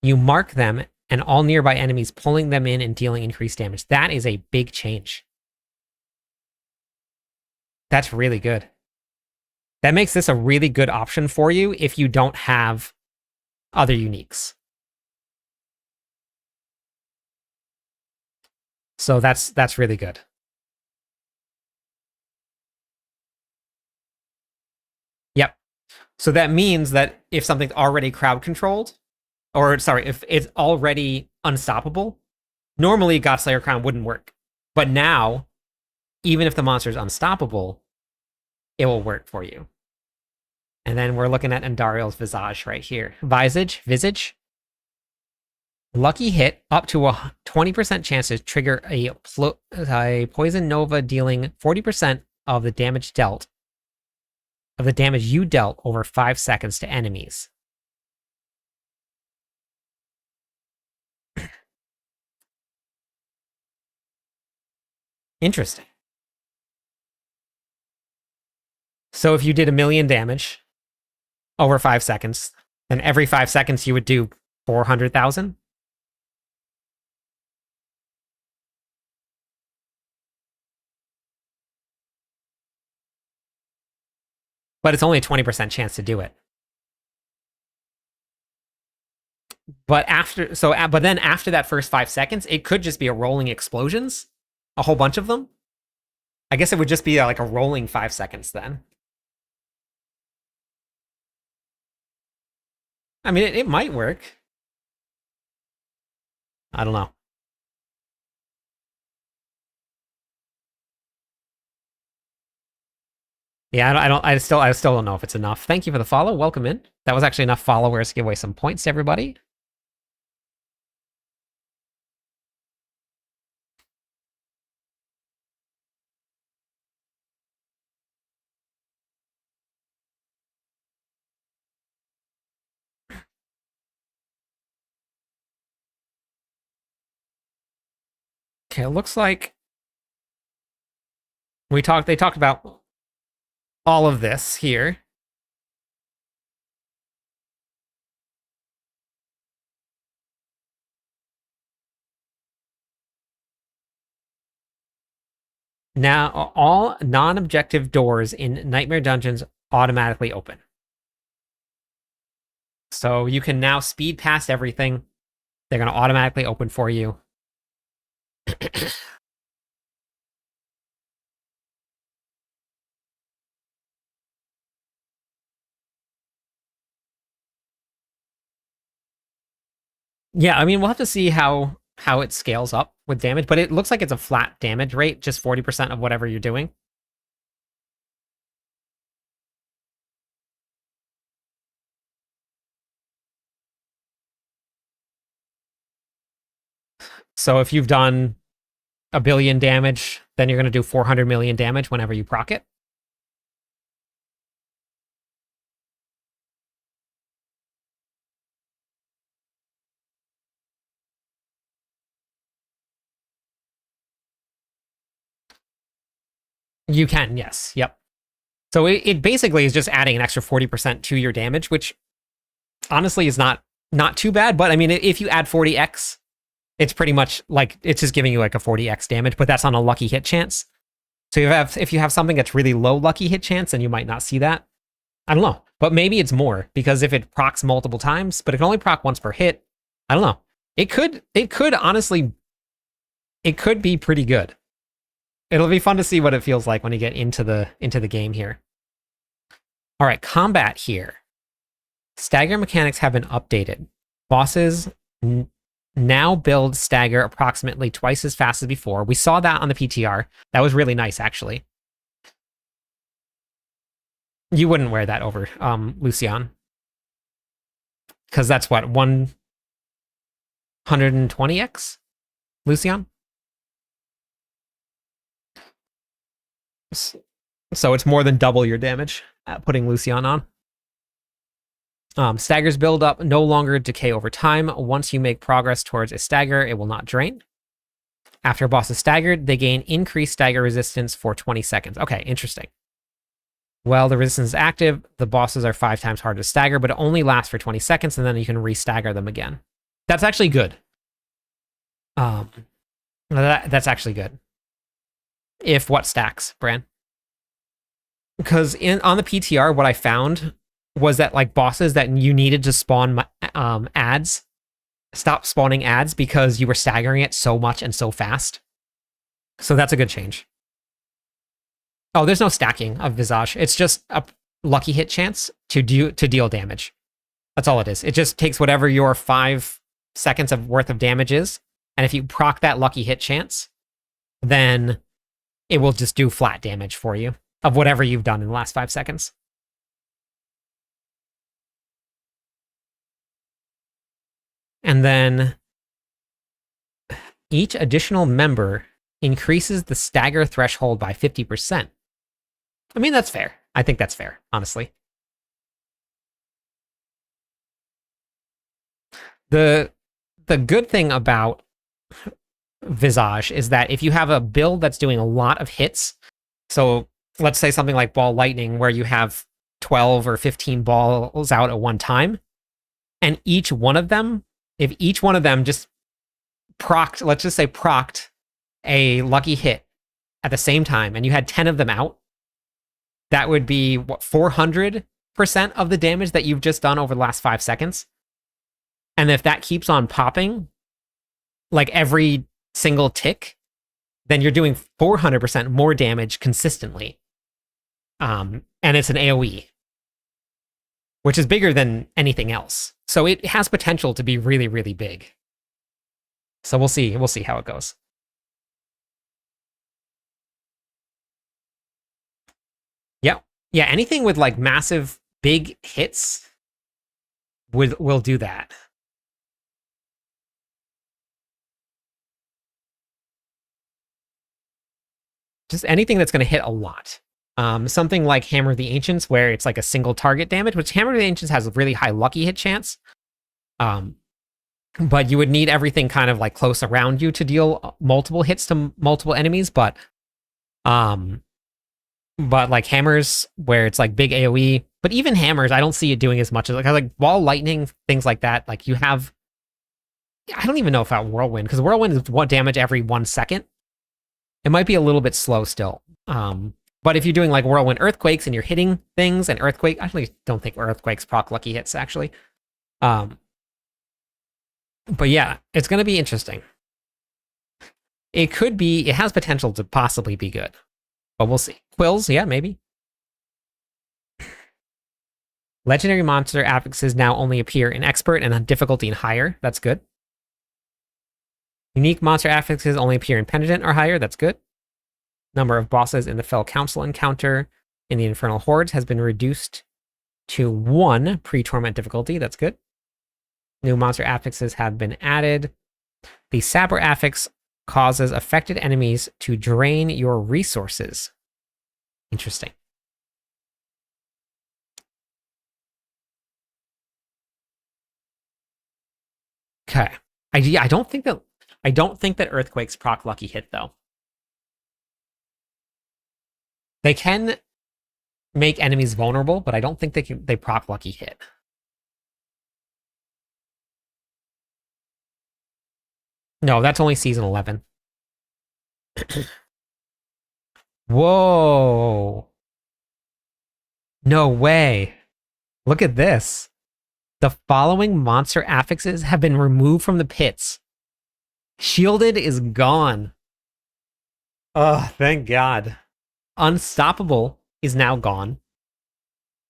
you mark them and all nearby enemies, pulling them in and dealing increased damage. That is a big change. That's really good. That makes this a really good option for you if you don't have other uniques. So that's really good. Yep. So that means that if something's already crowd controlled, or sorry, if it's already unstoppable, normally Godslayer Crown wouldn't work. But now, even if the monster is unstoppable, it will work for you. And then we're looking at Andariel's Visage right here. Visage. Lucky hit up to a 20% chance to trigger a Poison Nova, dealing 40% of the damage dealt, of the damage you dealt over 5 seconds to enemies. Interesting. So if you did 1,000,000 damage over 5 seconds, then every 5 seconds you would do 400,000. But it's only a 20% chance to do it. But then after that first 5 seconds, it could just be a rolling explosions, a whole bunch of them. I guess it would just be like a rolling 5 seconds then. I mean, it might work. I don't know. Yeah, I still don't know if it's enough. Thank you for the follow. Welcome in. That was actually enough followers to give away some points to everybody. Okay, it looks like they talked about all of this here. Now, all non-objective doors in Nightmare Dungeons automatically open. So you can now speed past everything. They're going to automatically open for you. Yeah, I mean, we'll have to see how it scales up with damage, but it looks like it's a flat damage rate, just 40% of whatever you're doing. So if you've done 1 billion damage, then you're going to do 400 million damage whenever you proc it. You can, yes. Yep. So it basically is just adding an extra 40% to your damage, which honestly is not too bad. But I mean, if you add 40x, it's pretty much like it's just giving you like a 40x damage, but that's on a lucky hit chance. So if you have something that's really low lucky hit chance, then you might not see that. I don't know, but maybe it's more because if it procs multiple times, but it can only proc once per hit. I don't know. It could honestly, it could be pretty good. It'll be fun to see what it feels like when you get into the game here. All right, combat here. Stagger mechanics have been updated. Bosses now build stagger approximately twice as fast as before. We saw that on the PTR. That was really nice, actually. You wouldn't wear that over Lucian. Because that's what, 120x? Lucian? So it's more than double your damage at putting Lucian on. Staggers build up, no longer decay over time. Once you make progress towards a stagger, it will not drain. After a boss is staggered, they gain increased stagger resistance for 20 seconds. Okay, interesting. While the resistance is active, the bosses are 5 times harder to stagger, but it only lasts for 20 seconds, and then you can re-stagger them again. That's actually good. That's actually good. If what stacks, Bran? Because on the PTR, what I found was that like bosses that you needed to spawn ads, stop spawning ads because you were staggering it so much and so fast. So that's a good change. Oh, there's no stacking of Visage. It's just a lucky hit chance to deal damage. That's all it is. It just takes whatever your 5 seconds of worth of damage is, and if you proc that lucky hit chance, then it will just do flat damage for you of whatever you've done in the last 5 seconds. And then each additional member increases the stagger threshold by 50%. I mean, that's fair. I think that's fair, honestly. The good thing about Visage is that if you have a build that's doing a lot of hits, so let's say something like Ball Lightning, where you have 12 or 15 balls out at one time, and each one of them, if each one of them just procced, let's just say procced a lucky hit at the same time, and you had 10 of them out, that would be, what, 400% of the damage that you've just done over the last 5 seconds? And if that keeps on popping, like every single tick, then you're doing 400% more damage consistently. And it's an AoE, which is bigger than anything else. So it has potential to be really, really big. So we'll see. We'll see how it goes. Yeah. Yeah, anything with like massive big hits will do that. Just anything that's going to hit a lot. Something like Hammer of the Ancients, where it's like a single target damage, which Hammer of the Ancients has a really high lucky hit chance. But you would need everything kind of like close around you to deal multiple hits to multiple enemies. But like hammers, where it's like big AoE, but even hammers, I don't see it doing as much as like wall lightning, things like that. Like you have, I don't even know about whirlwind, because whirlwind is one damage every 1 second. It might be a little bit slow still. But if you're doing like whirlwind earthquakes and you're hitting things and earthquake, I actually don't think earthquakes proc lucky hits actually. But yeah, it's going to be interesting. It could be, it has potential to possibly be good, but we'll see. Quills, yeah, maybe. Legendary monster affixes now only appear in expert and on difficulty and higher. That's good. Unique monster affixes only appear in penitent or higher. That's good. Number of bosses in the Fell Council encounter in the Infernal Hordes has been reduced to 1 pre-torment difficulty. That's good. New monster affixes have been added. The Saber affix causes affected enemies to drain your resources. Interesting. Okay. I don't think that earthquakes proc lucky hit though. They can make enemies vulnerable, but I don't think they proc lucky hit. No, that's only season 11. Whoa. No way. Look at this. The following monster affixes have been removed from the pits. Shielded is gone. Oh, thank God. Unstoppable is now gone.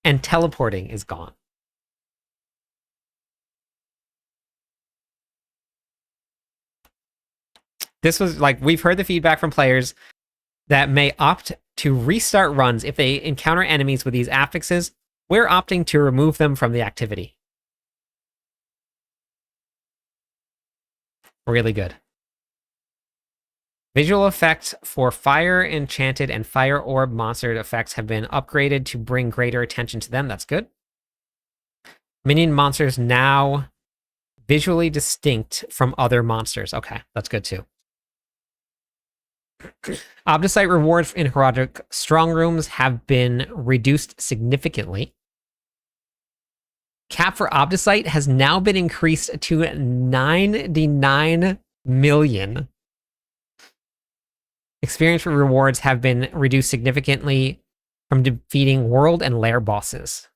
And teleporting is gone. This was like, we've heard the feedback from players that may opt to restart runs if they encounter enemies with these affixes. We're opting to remove them from the activity. Really good. Visual effects for fire enchanted and fire orb monster effects have been upgraded to bring greater attention to them. That's good. Minion monsters now visually distinct from other monsters. Okay, that's good too. Obdicite rewards in Herodic strong rooms have been reduced significantly. Cap for Obdicite has now been increased to 99 million. Experience rewards have been reduced significantly from defeating world and lair bosses.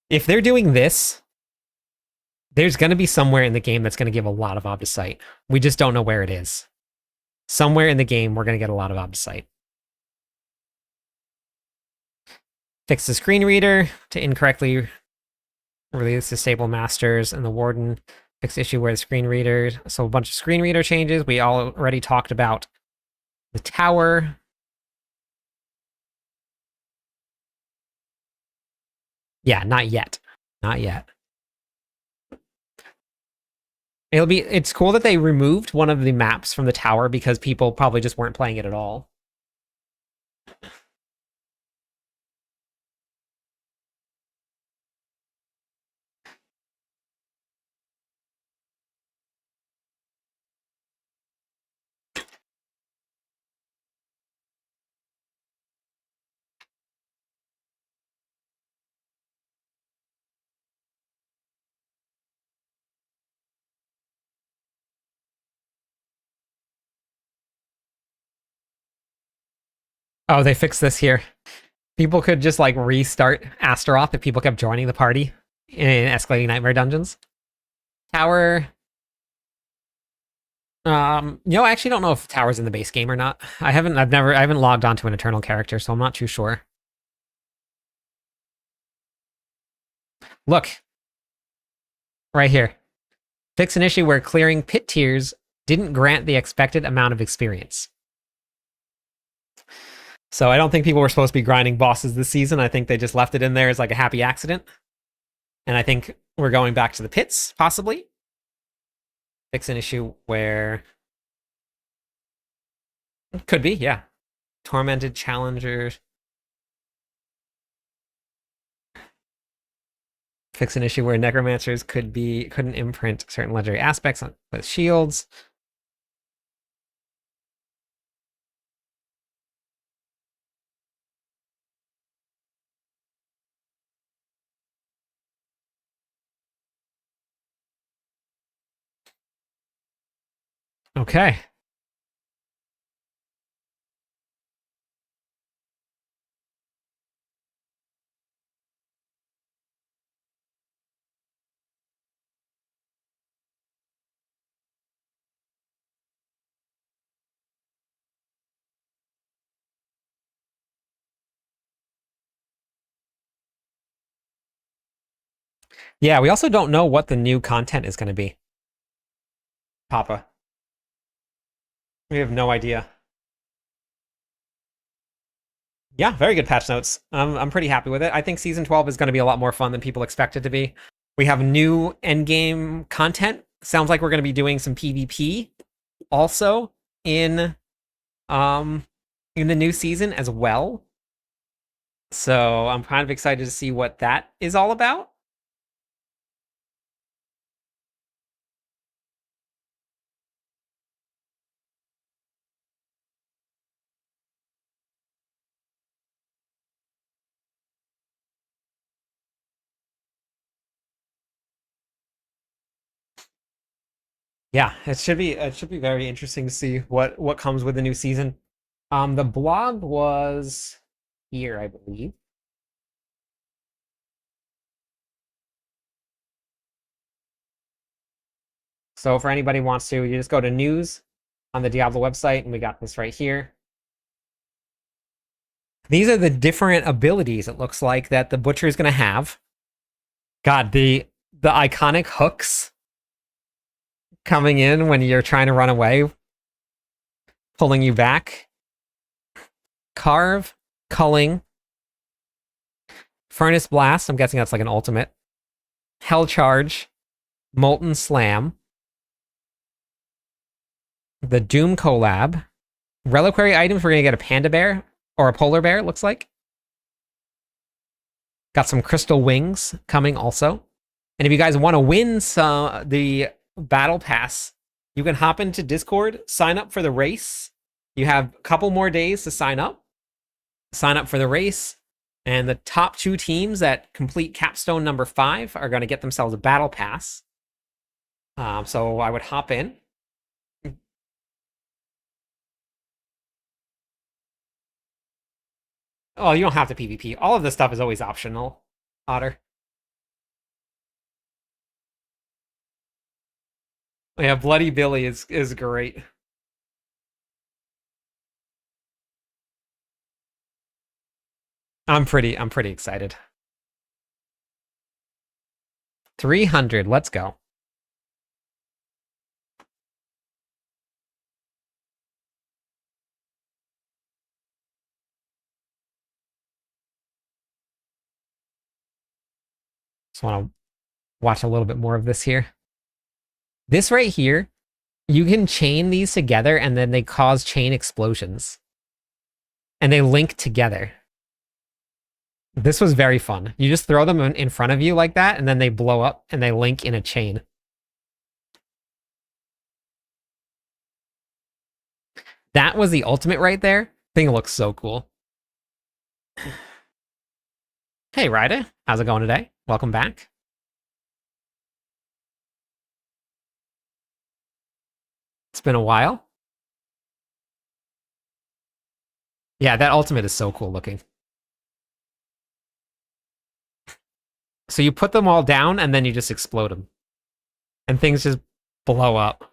If they're doing this, there's going to be somewhere in the game that's going to give a lot of Obdicite. We just don't know where it is. Somewhere in the game, we're going to get a lot of Obdicite. Fix the screen reader to incorrectly release disable masters and the warden. Fix issue where the screen reader. So a bunch of screen reader changes. We already talked about the tower. Yeah, not yet. Not yet. It's cool that they removed one of the maps from the tower because people probably just weren't playing it at all. Oh, they fixed this here. People could just like restart Astaroth if people kept joining the party in Escalating Nightmare Dungeons. Tower. I actually don't know if Tower's in the base game or not. I haven't logged onto an Eternal character, so I'm not too sure. Look. Right here. Fix an issue where clearing pit tiers didn't grant the expected amount of experience. So I don't think people were supposed to be grinding bosses this season. I think they just left it in there as like a happy accident. And I think we're going back to the pits, possibly. Fix an issue where... Could be, yeah. Tormented challengers. Fix an issue where necromancers couldn't imprint certain legendary aspects with shields. Okay. Yeah, we also don't know what the new content is going to be. Papa. We have no idea. Yeah, very good patch notes. I'm pretty happy with it. I think Season 12 is going to be a lot more fun than people expect it to be. We have new endgame content. Sounds like we're going to be doing some PvP also in the new season as well. So I'm kind of excited to see what that is all about. Yeah, it should be very interesting to see what comes with the new season. The blog was here, I believe. So for anybody who wants to, you just go to news on the Diablo website, and we got this right here. These are the different abilities, it looks like, that the Butcher is going to have. God, the iconic hooks coming in when you're trying to run away, pulling you back. Carve, Culling, Furnace Blast, I'm guessing that's like an ultimate. Hell Charge, Molten Slam, the Doom collab. Reliquary items, we're going to get a panda bear, or a polar bear, it looks like. Got some crystal wings coming also. And if you guys want to win the battle pass, you can hop into Discord, sign up for the race. You have a couple more days to sign up. Sign up for the race. And the top 2 teams that complete capstone number 5 are going to get themselves a battle pass. So I would hop in. Oh, you don't have to PvP. All of this stuff is always optional, Otter. Yeah, Bloody Billy is great. I'm pretty excited. 300, let's go. Just want to watch a little bit more of this here. This right here, you can chain these together and then they cause chain explosions. And they link together. This was very fun. You just throw them in front of you like that, and then they blow up and they link in a chain. That was the ultimate right there. Thing looks so cool. Hey, Ryder. How's it going today? Welcome back. It's been a while. Yeah, that ultimate is so cool looking. So you put them all down, and then you just explode them. And things just blow up.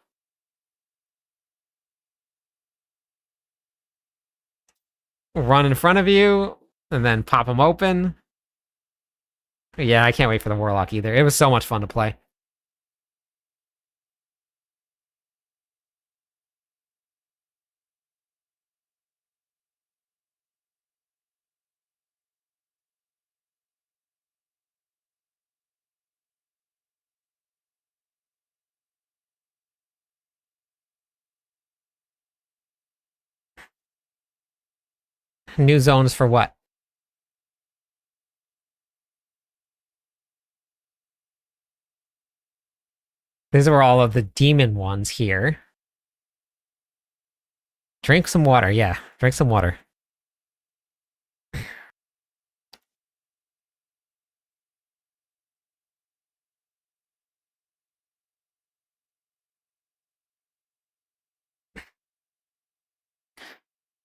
Run in front of you, and then pop them open. Yeah, I can't wait for the Warlock either. It was so much fun to play. New zones for what? These are all of the demon ones here. Drink some water, yeah. Drink some water.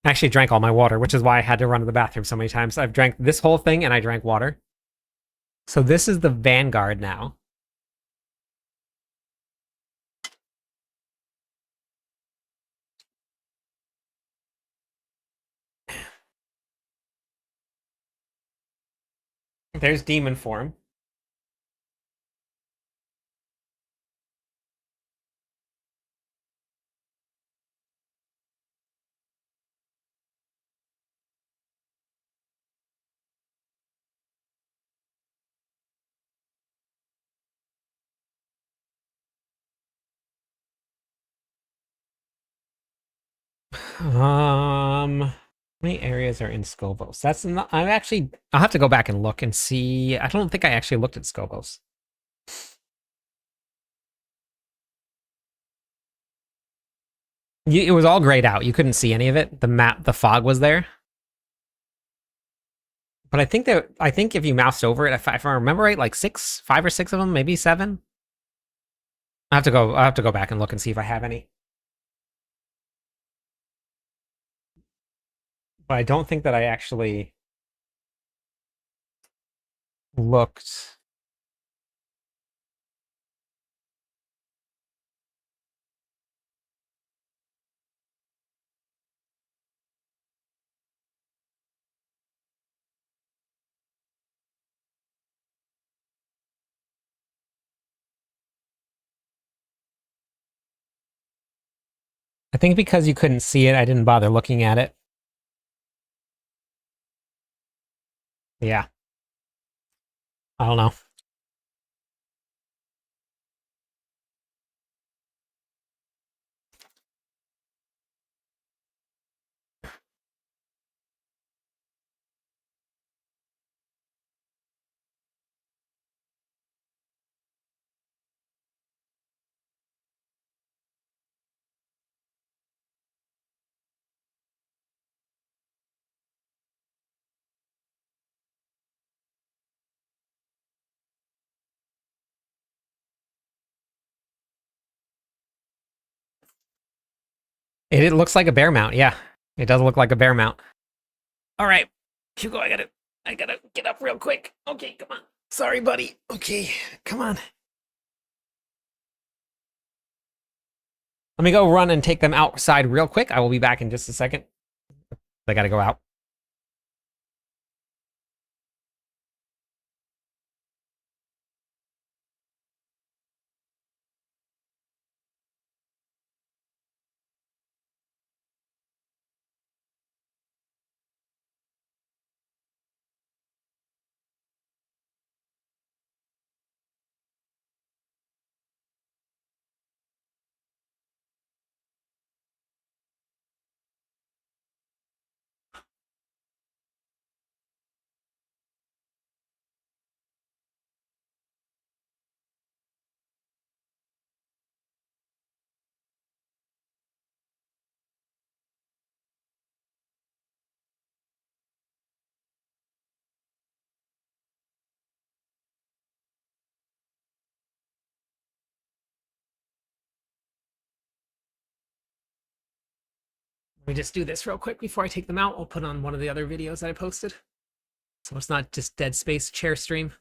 I actually drank all my water, which is why I had to run to the bathroom so many times. I've drank this whole thing and I drank water. So this is the Vanguard now. There's demon form. How many areas are in Scovos? That's not, I'll have to go back and look and see. I don't think I actually looked at Scovos. It was all grayed out. You couldn't see any of it. The fog was there. But I think if you moused over it, if I remember right, like 5 or 6 of them, maybe 7. I'll have to go back and look and see if I have any. But I don't think that I actually looked. I think because you couldn't see it, I didn't bother looking at it. Yeah. I don't know. It looks like a bear mount, yeah. It does look like a bear mount. All right, Hugo, I gotta get up real quick. Okay, come on. Sorry, buddy. Okay, come on. Let me go run and take them outside real quick. I will be back in just a second. They gotta go out. Let me just do this real quick before I take them out. I'll put on one of the other videos that I posted. So it's not just Dead Space chair stream.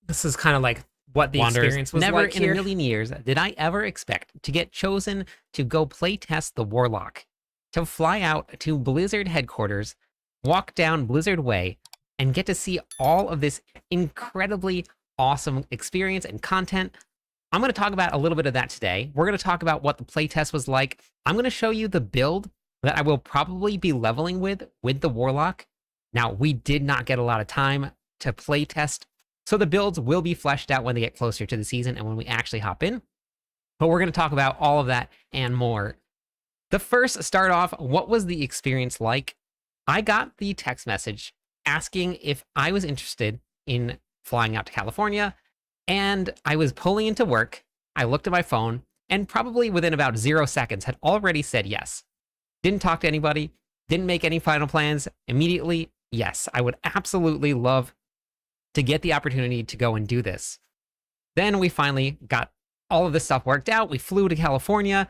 This is kind of like what the experience was Never like in here. a million years did I ever expect to get chosen to go play test the Warlock, to fly out to Blizzard headquarters, walk down Blizzard Way, and get to see all of this incredibly awesome experience and content. I'm going to talk about a little bit of that today. We're going to talk about what the playtest was like. I'm going to show you the build that I will probably be leveling with the Warlock. Now, we did not get a lot of time to playtest, so the builds will be fleshed out when they get closer to the season and when we actually hop in. But we're going to talk about all of that and more. The first start off, what was the experience like? I got the text message asking if I was interested in flying out to California, and I was pulling into work. I looked at my phone, and probably within about 0 seconds had already said yes. Didn't talk to anybody, didn't make any final plans. Immediately, yes, I would absolutely love to get the opportunity to go and do this. Then we finally got all of this stuff worked out. We flew to California.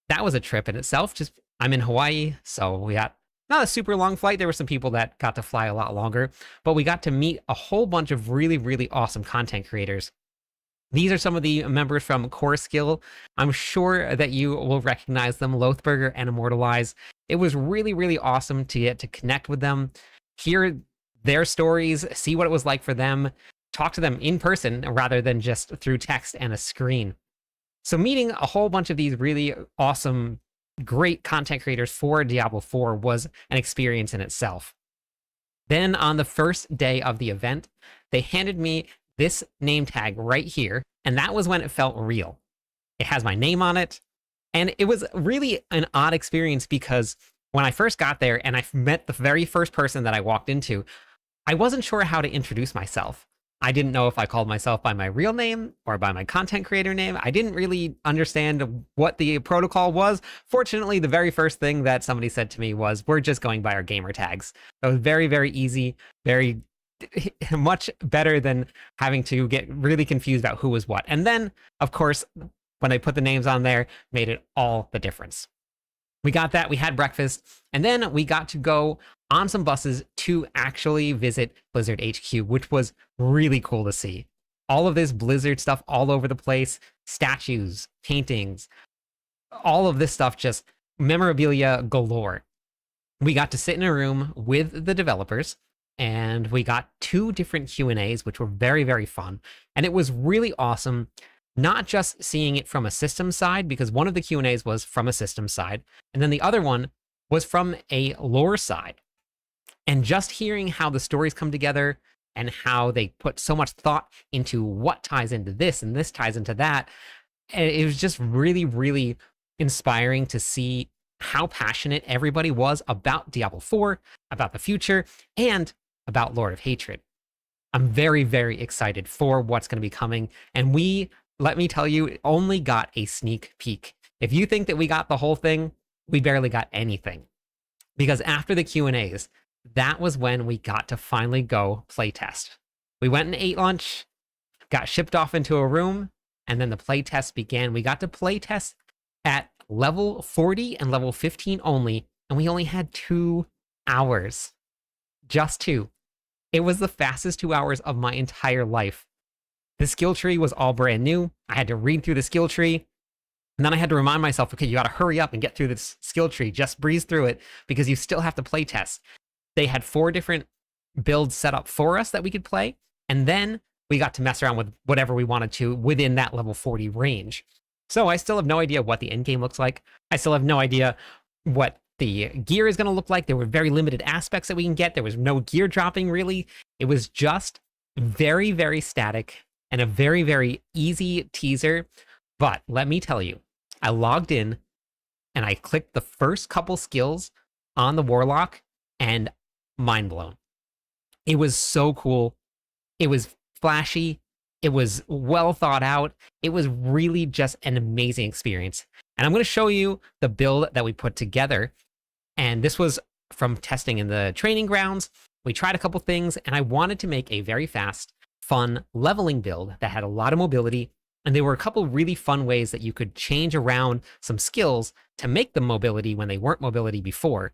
That was a trip in itself. I'm in Hawaii, so we got not a super long flight. There were some people that got to fly a lot longer, but we got to meet a whole bunch of really, really awesome content creators. These are some of the members from Core Skill. I'm sure that you will recognize them, Lothburger and Immortalize. It was really, really awesome to get to connect with them, hear their stories, see what it was like for them, talk to them in person rather than just through text and a screen. So meeting a whole bunch of these really awesome, great content creators for Diablo 4 was an experience in itself. Then on the first day of the event, they handed me this name tag right here, and that was when it felt real. It has my name on it, and it was really an odd experience because when I first got there and I met the very first person that I walked into, I wasn't sure how to introduce myself. I didn't know if I called myself by my real name or by my content creator name. I didn't really understand what the protocol was. Fortunately, the very first thing that somebody said to me was, we're just going by our gamer tags. That was very, very easy, very much better than having to get really confused about who was what. And then, of course, when they put the names on there, made it all the difference. We got that, we had breakfast, and then we got to go on some buses to actually visit Blizzard HQ, which was really cool to see. All of this Blizzard stuff all over the place, statues, paintings, all of this stuff, just memorabilia galore. We got to sit in a room with the developers, and we got 2 different Q&As, which were very, very fun. And it was really awesome, not just seeing it from a system side, because one of the Q&As was from a system side, and then the other one was from a lore side. And just hearing how the stories come together and how they put so much thought into what ties into this and this ties into that, it was just really, really inspiring to see how passionate everybody was about Diablo 4, about the future, and about Lord of Hatred. I'm very, very excited for what's going to be coming. And let me tell you, only got a sneak peek. If you think that we got the whole thing, we barely got anything. Because after the Q&As, that was when we got to finally go playtest. We went and ate lunch, got shipped off into a room, and then the playtest began. We got to playtest at level 40 and level 15 only, and we only had 2 hours. Just 2. It was the fastest 2 hours of my entire life. The skill tree was all brand new. I had to read through the skill tree, and then I had to remind myself, okay, you got to hurry up and get through this skill tree. Just breeze through it because you still have to play test. They had 4 different builds set up for us that we could play, and then we got to mess around with whatever we wanted to within that level 40 range. So I still have no idea what the end game looks like. I still have no idea what the gear is going to look like. There were very limited aspects that we can get. There was no gear dropping, really. It was just very, very static and a very, very easy teaser. But let me tell you, I logged in and I clicked the first couple skills on the Warlock, and mind blown. It was so cool. It was flashy. It was well thought out. It was really just an amazing experience. And I'm going to show you the build that we put together. And this was from testing in the training grounds. We tried a couple things, and I wanted to make a very fast, fun leveling build that had a lot of mobility. And there were a couple really fun ways that you could change around some skills to make them mobility when they weren't mobility before.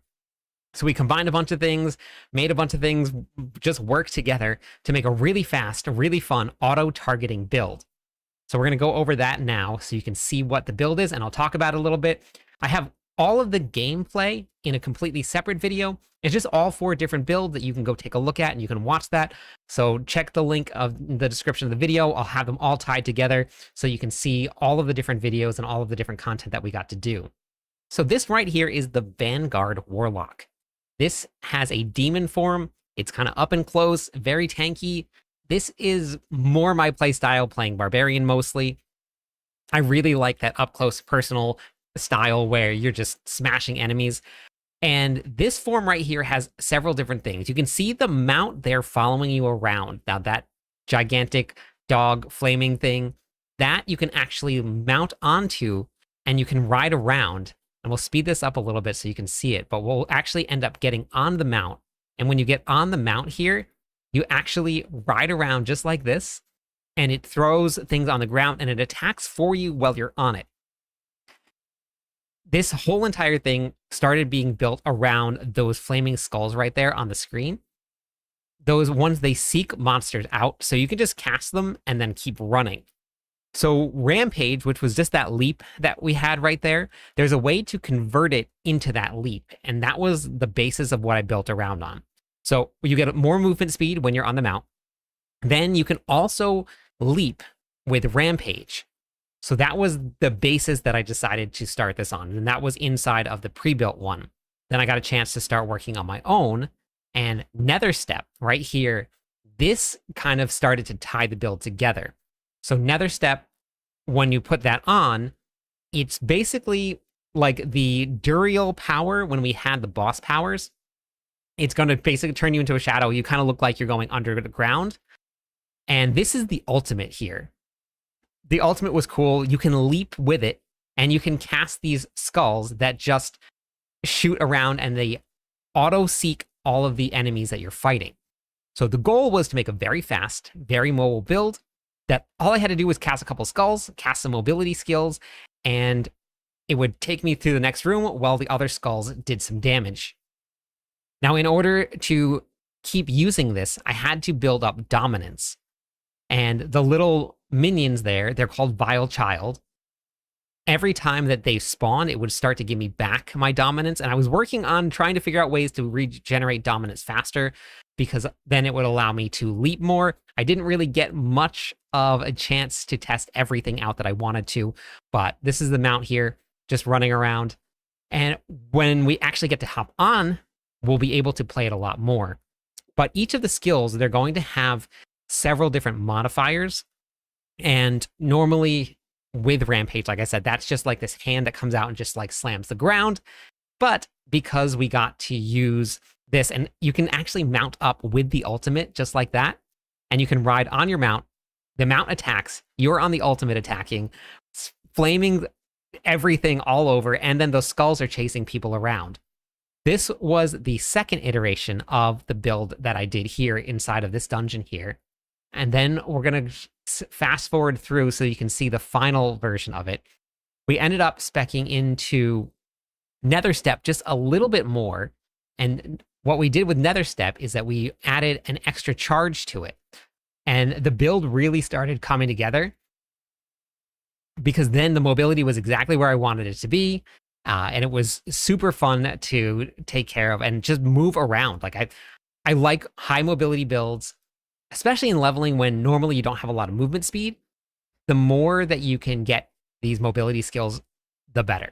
So we combined a bunch of things, made a bunch of things just work together to make a really fast, really fun auto-targeting build. So we're going to go over that now so you can see what the build is, and I'll talk about it a little bit. I have all of the gameplay in a completely separate video. It's just all 4 different builds that you can go take a look at, and you can watch that. So check the link of the description of the video. I'll have them all tied together so you can see all of the different videos and all of the different content that we got to do. So this right here is the Vanguard Warlock. This has a demon form. It's kind of up and close, very tanky. This is more my playstyle, playing Barbarian mostly. I really like that up close personal style where you're just smashing enemies. And this form right here has several different things. You can see the mount there following you around. Now that gigantic dog flaming thing, that you can actually mount onto and you can ride around. And we'll speed this up a little bit so you can see it, but we'll actually end up getting on the mount. And when you get on the mount here, you actually ride around just like this, and it throws things on the ground and it attacks for you while you're on it. This whole entire thing started being built around those flaming skulls right there on the screen. Those ones, they seek monsters out, so you can just cast them and then keep running. So Rampage, which was just that leap that we had right there, there's a way to convert it into that leap, and that was the basis of what I built around on. So you get more movement speed when you're on the mount. Then you can also leap with Rampage. So that was the basis that I decided to start this on, and that was inside of the pre-built one. Then I got a chance to start working on my own, and Nether Step right here, this kind of started to tie the build together. So Nether Step, when you put that on, it's basically like the Duriel power when we had the boss powers. It's going to basically turn you into a shadow. You kind of look like you're going under the ground. And this is the ultimate here. The ultimate was cool. You can leap with it, and you can cast these skulls that just shoot around, and they auto-seek all of the enemies that you're fighting. So the goal was to make a very fast, very mobile build that all I had to do was cast a couple skulls, cast some mobility skills, and it would take me through the next room while the other skulls did some damage. Now, in order to keep using this, I had to build up dominance. And the little minions there, they're called Vile Child. Every time that they spawn, it would start to give me back my dominance. And I was working on trying to figure out ways to regenerate dominance faster, because then it would allow me to leap more. I didn't really get much of a chance to test everything out that I wanted to, but this is the mount here, just running around. And when we actually get to hop on, we'll be able to play it a lot more. But each of the skills, they're going to have several different modifiers. And normally with Rampage, like I said, that's just like this hand that comes out and just like slams the ground. But because we got to use this, and you can actually mount up with the ultimate just like that, and you can ride on your mount. The mount attacks, you're on the ultimate attacking, flaming everything all over, and then those skulls are chasing people around. This was the second iteration of the build that I did here inside of this dungeon here. And then we're going to fast forward through so you can see the final version of it. We ended up speccing into Nether Step just a little bit more. And what we did with Nether Step is that we added an extra charge to it. And the build really started coming together, because then the mobility was exactly where I wanted it to be. And it was super fun to take care of and just move around. Like I like high mobility builds, especially in leveling when normally you don't have a lot of movement speed. The more that you can get these mobility skills, the better.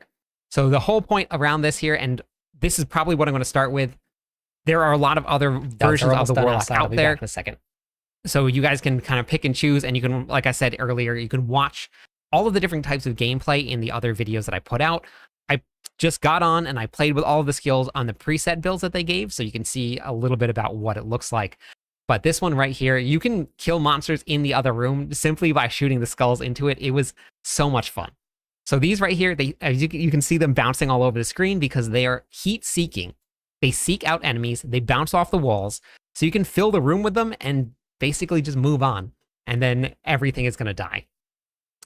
So the whole point around this here, and this is probably what I'm going to start with, there are a lot of other versions of the Warlock out there. In a second. So you guys can kind of pick and choose, and you can, like I said earlier, you can watch all of the different types of gameplay in the other videos that I put out. I just got on and I played with all of the skills on the preset builds that they gave, so you can see a little bit about what it looks like. But this one right here, you can kill monsters in the other room simply by shooting the skulls into it. It was so much fun. So these right here, you can see them bouncing all over the screen because they are heat seeking. They seek out enemies, they bounce off the walls, so you can fill the room with them and basically just move on, and then everything is going to die.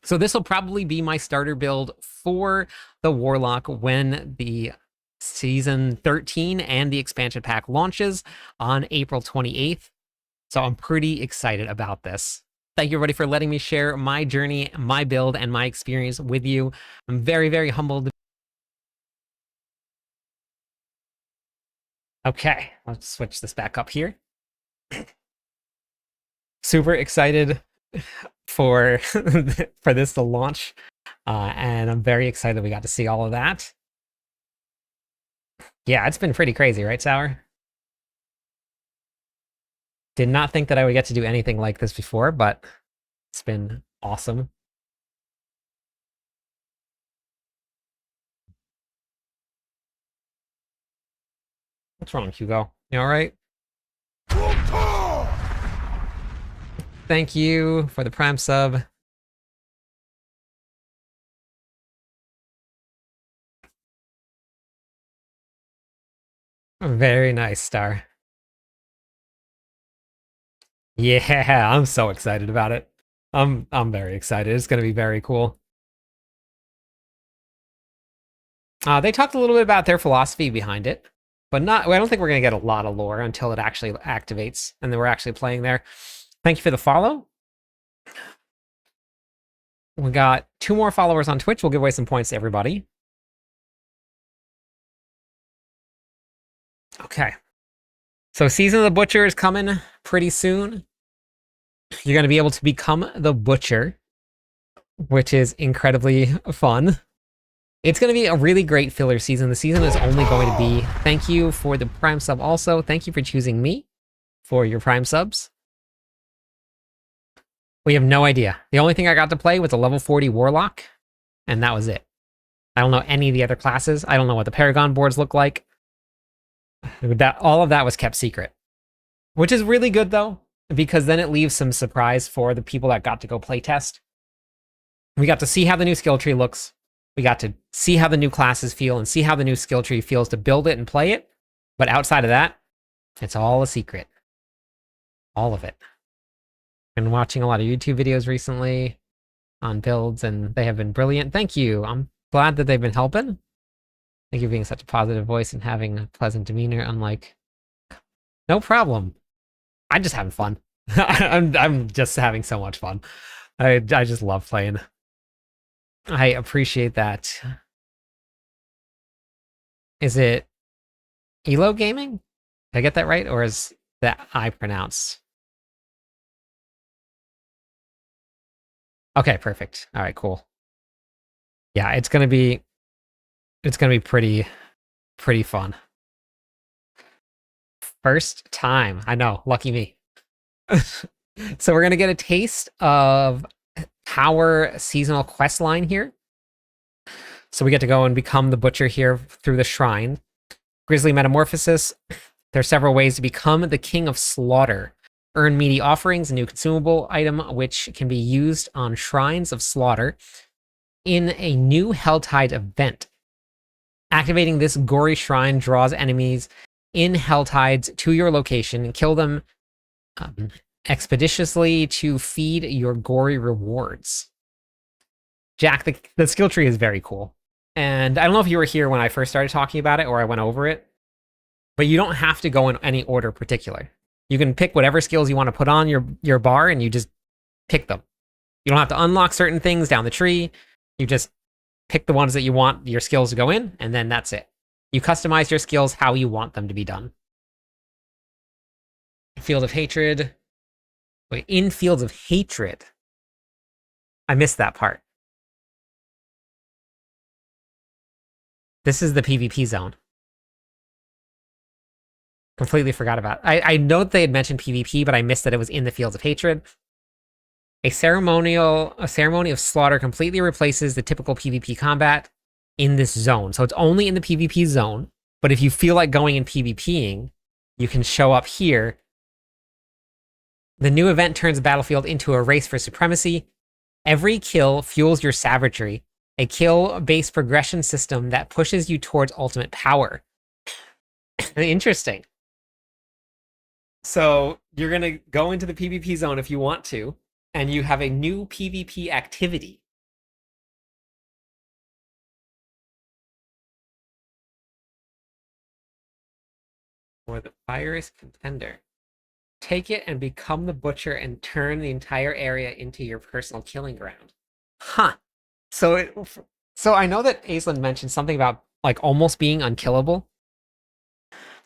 So this will probably be my starter build for the Warlock when the Season 13 and the expansion pack launches on April 28th. So I'm pretty excited about this. Thank you everybody for letting me share my journey, my build, and my experience with you. I'm very, very humbled Okay, let's switch this back up here. Super excited for for this to launch, and I'm very excited we got to see all of that. Yeah, it's been pretty crazy, right, Sour? Did not think that I would get to do anything like this before, but it's been awesome. What's wrong, Hugo? You all right? Thank you for the Prime sub. Very nice, Star. Yeah, I'm so excited about it. I'm very excited. It's going to be very cool. They talked a little bit about their philosophy behind it, but not. I don't think we're going to get a lot of lore until it actually activates, and then we're actually playing there. Thank you for the follow. We got 2 more followers on Twitch. We'll give away some points to everybody. Okay. So Season of the Butcher is coming pretty soon. You're going to be able to become the Butcher, which is incredibly fun. It's going to be a really great filler season. The season is only going to be... Thank you for the Prime sub also. Thank you for choosing me for your Prime subs. We have no idea. The only thing I got to play was a level 40 Warlock, and that was it. I don't know any of the other classes. I don't know what the Paragon boards look like. All of that was kept secret. Which is really good, though, because then it leaves some surprise for the people that got to go playtest. We got to see how the new skill tree looks. We got to see how the new classes feel and see how the new skill tree feels to build it and play it. But outside of that, it's all a secret. All of it. Been watching a lot of YouTube videos recently on builds, and they have been brilliant. Thank you. I'm glad that they've been helping. Thank you for being such a positive voice and having a pleasant demeanor, unlike... No problem. I'm just having fun. I'm just having so much fun. I just love playing. I appreciate that. Is it Elo Gaming? Did I get that right? Or is that I pronounced? Okay, perfect. All right, cool. Yeah, it's gonna be pretty fun. First time. I know, lucky me. So we're gonna get a taste of Power seasonal quest line here. So we get to go and become the Butcher here through the shrine. Grisly Metamorphosis. There are several ways to become the King of Slaughter. Earn meaty offerings, a new consumable item which can be used on Shrines of Slaughter in a new Helltide event. Activating this gory shrine draws enemies in Helltides to your location and kill them expeditiously to feed your gory rewards. Jack, the skill tree is very cool. And I don't know if you were here when I first started talking about it or I went over it, but you don't have to go in any order particular. You can pick whatever skills you want to put on your bar and you just pick them. You don't have to unlock certain things down the tree. You just pick the ones that you want your skills to go in, and then that's it. You customize your skills how you want them to be done. Field of Hatred. Wait, in Fields of Hatred. I missed that part. This is the PvP zone. Completely forgot about it. I know that they had mentioned PvP, but I missed that it was in the Fields of Hatred. A ceremony of slaughter completely replaces the typical PvP combat in this zone. So it's only in the PvP zone, but if you feel like going and PvPing, you can show up here. The new event turns the battlefield into a race for supremacy. Every kill fuels your savagery, a kill-based progression system that pushes you towards ultimate power. Interesting. So you're going to go into the PvP zone if you want to, and you have a new PvP activity. For the virus contender. Take it and become the Butcher and turn the entire area into your personal killing ground. Huh. So I know that Aislinn mentioned something about like almost being unkillable.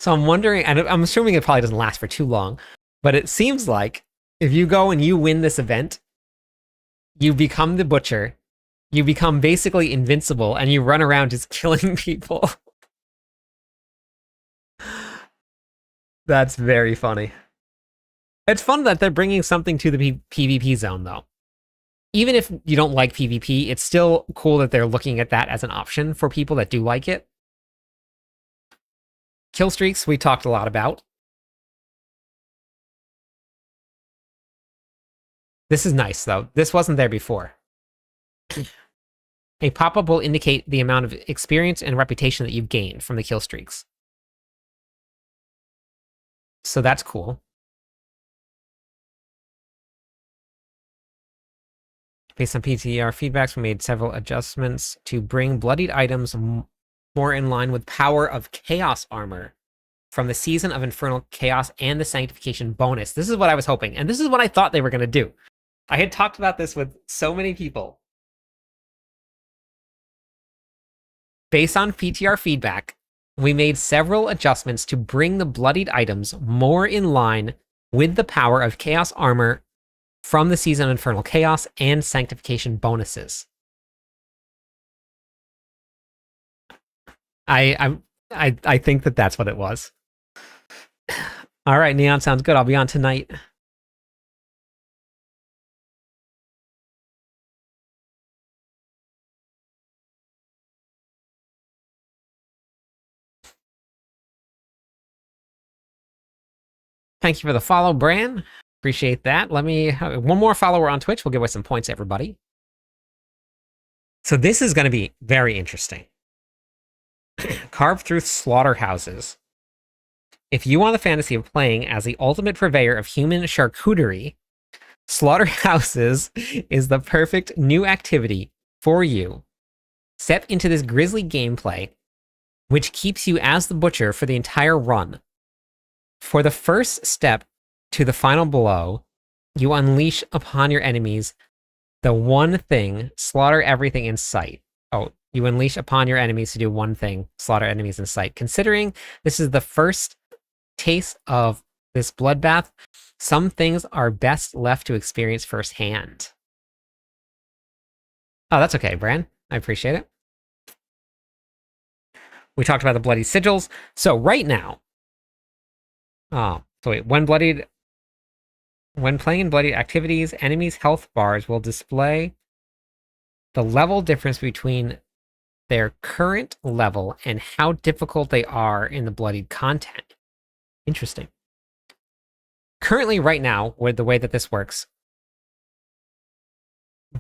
So I'm wondering, and I'm assuming it probably doesn't last for too long, but it seems like if you go and you win this event, you become the butcher, you become basically invincible, and you run around just killing people. That's very funny. It's fun that they're bringing something to the PvP zone, though. Even if you don't like PvP, it's still cool that they're looking at that as an option for people that do like it. Kill streaks, we talked a lot about. This is nice, though. This wasn't there before. A pop-up will indicate the amount of experience and reputation that you've gained from the kill streaks. So that's cool. Based on PTR feedbacks, we made several adjustments to bring bloodied items more in line with power of chaos armor from the Season of Infernal Chaos and the Sanctification bonus. This is what I was hoping, and this is what I thought they were going to do. I had talked about this with so many people. Based on PTR feedback, we made several adjustments to bring the bloodied items more in line with the power of chaos armor from the Season of Infernal Chaos and Sanctification bonuses. I think that that's what it was. All right, Neon, sounds good. I'll be on tonight. Thank you for the follow, Bran. Appreciate that. Let me, one more follower on Twitch. We'll give away some points, everybody. So this is going to be very interesting. Carved through slaughterhouses. If you want the fantasy of playing as the ultimate purveyor of human charcuterie, slaughterhouses is the perfect new activity for you. Step into this grisly gameplay, which keeps you as the butcher for the entire run. For the first step to the final blow, you unleash upon your enemies the one thing, slaughter everything in sight. Oh, you unleash upon your enemies to do one thing, slaughter enemies in sight. Considering this is the first taste of this bloodbath, some things are best left to experience firsthand. Oh, that's okay, Bran. I appreciate it. We talked about the bloody sigils. So right now, when playing in bloody activities, enemies' health bars will display the level difference between their current level and how difficult they are in the bloodied content. Interesting. Currently, right now, with the way that this works,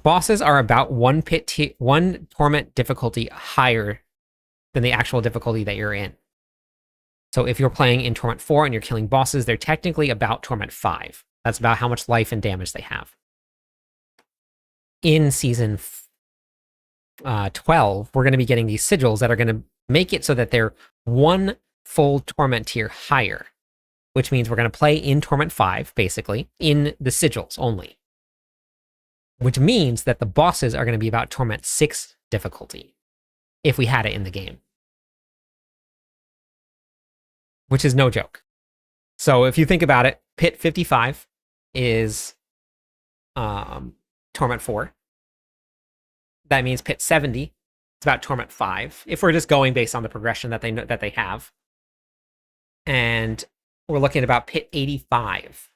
bosses are about one torment difficulty higher than the actual difficulty that you're in. So if you're playing in Torment 4 and you're killing bosses, they're technically about Torment 5. That's about how much life and damage they have. In Season 12, we're going to be getting these sigils that are going to make it so that they're one full Torment tier higher, which means we're going to play in Torment 5, basically, in the sigils only. Which means that the bosses are going to be about Torment 6 difficulty, if we had it in the game. Which is no joke. So if you think about it, Pit 55 is Torment 4. That means Pit 70 is about Torment 5. If we're just going based on the progression that they have. And we're looking at about Pit 85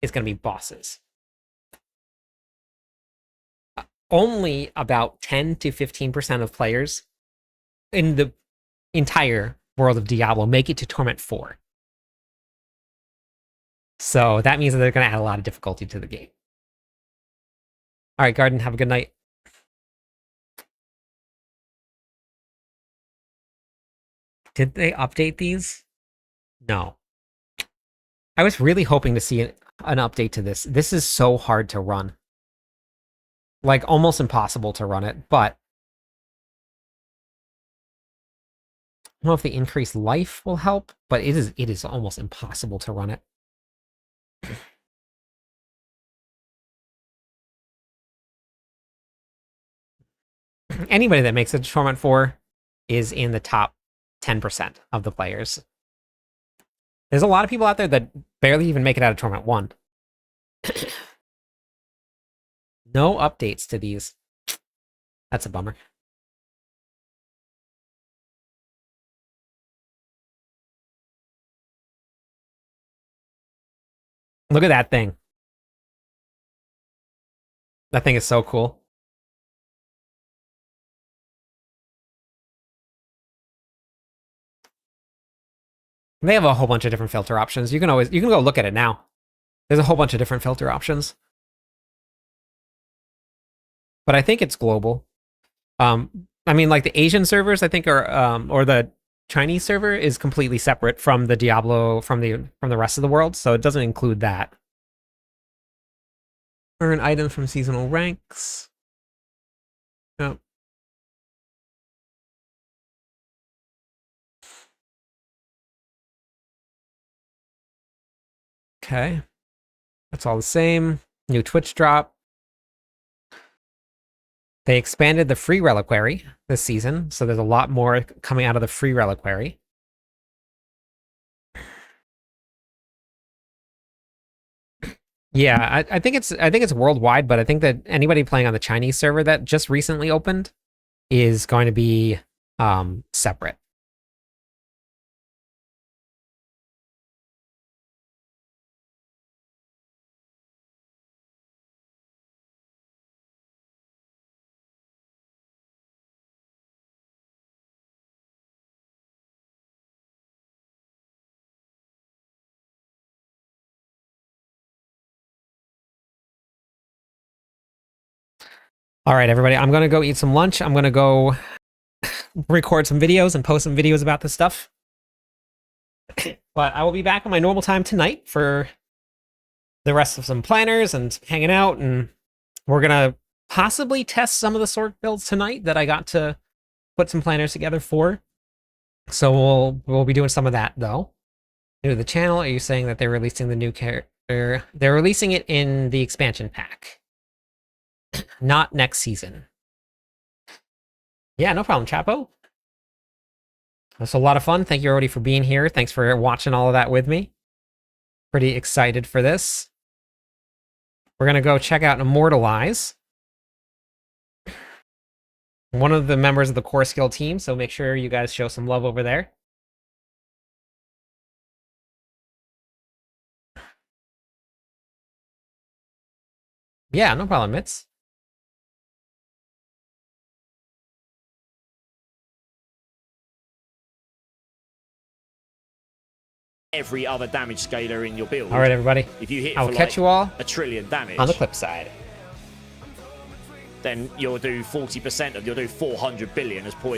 is going to be bosses. Only about 10 to 15% of players in the entire world of Diablo make it to Torment 4. So that means that they're going to add a lot of difficulty to the game. All right, Garden, have a good night. Did they update these? No. I was really hoping to see an update to this. This is so hard to run. Like, almost impossible to run it, but I don't know if the increased life will help, but it is almost impossible to run it. Anybody that makes it to Torment 4 is in the top 10% of the players. There's a lot of people out there that barely even make it out of Torment 1. No updates to these. That's a bummer. Look at that thing. That thing is so cool. They have a whole bunch of different filter options. You can go look at it now. There's a whole bunch of different filter options. But I think it's global. I mean, like the Asian servers, I think are or the Chinese server is completely separate from the Diablo from the rest of the world, so it doesn't include that. Earn items from seasonal ranks. Oh. Okay. That's all the same. New Twitch drop. They expanded the free reliquary this season, so there's a lot more coming out of the free reliquary. Yeah, I think it's worldwide, but I think that anybody playing on the Chinese server that just recently opened is going to be separate. All right, everybody, I'm going to go eat some lunch. I'm going to go record some videos and post some videos about this stuff. But I will be back on my normal time tonight for the rest of some planners and hanging out, and we're going to possibly test some of the sword builds tonight that I got to put some planners together for. So we'll be doing some of that, though. New to the channel, are you saying that they're releasing the new character? They're releasing it in the expansion pack. Not next season. Yeah, no problem, Chapo. That's a lot of fun. Thank you already for being here. Thanks for watching all of that with me. Pretty excited for this. We're going to go check out Immortalize. One of the members of the core skill team, so make sure you guys show some love over there. Yeah, no problem, Mitz. Every other damage scaler in your build. All right, everybody. If you hit I'll for catch like you all a trillion damage on the clip side, then you'll do 40% of you'll do 400 billion as poison.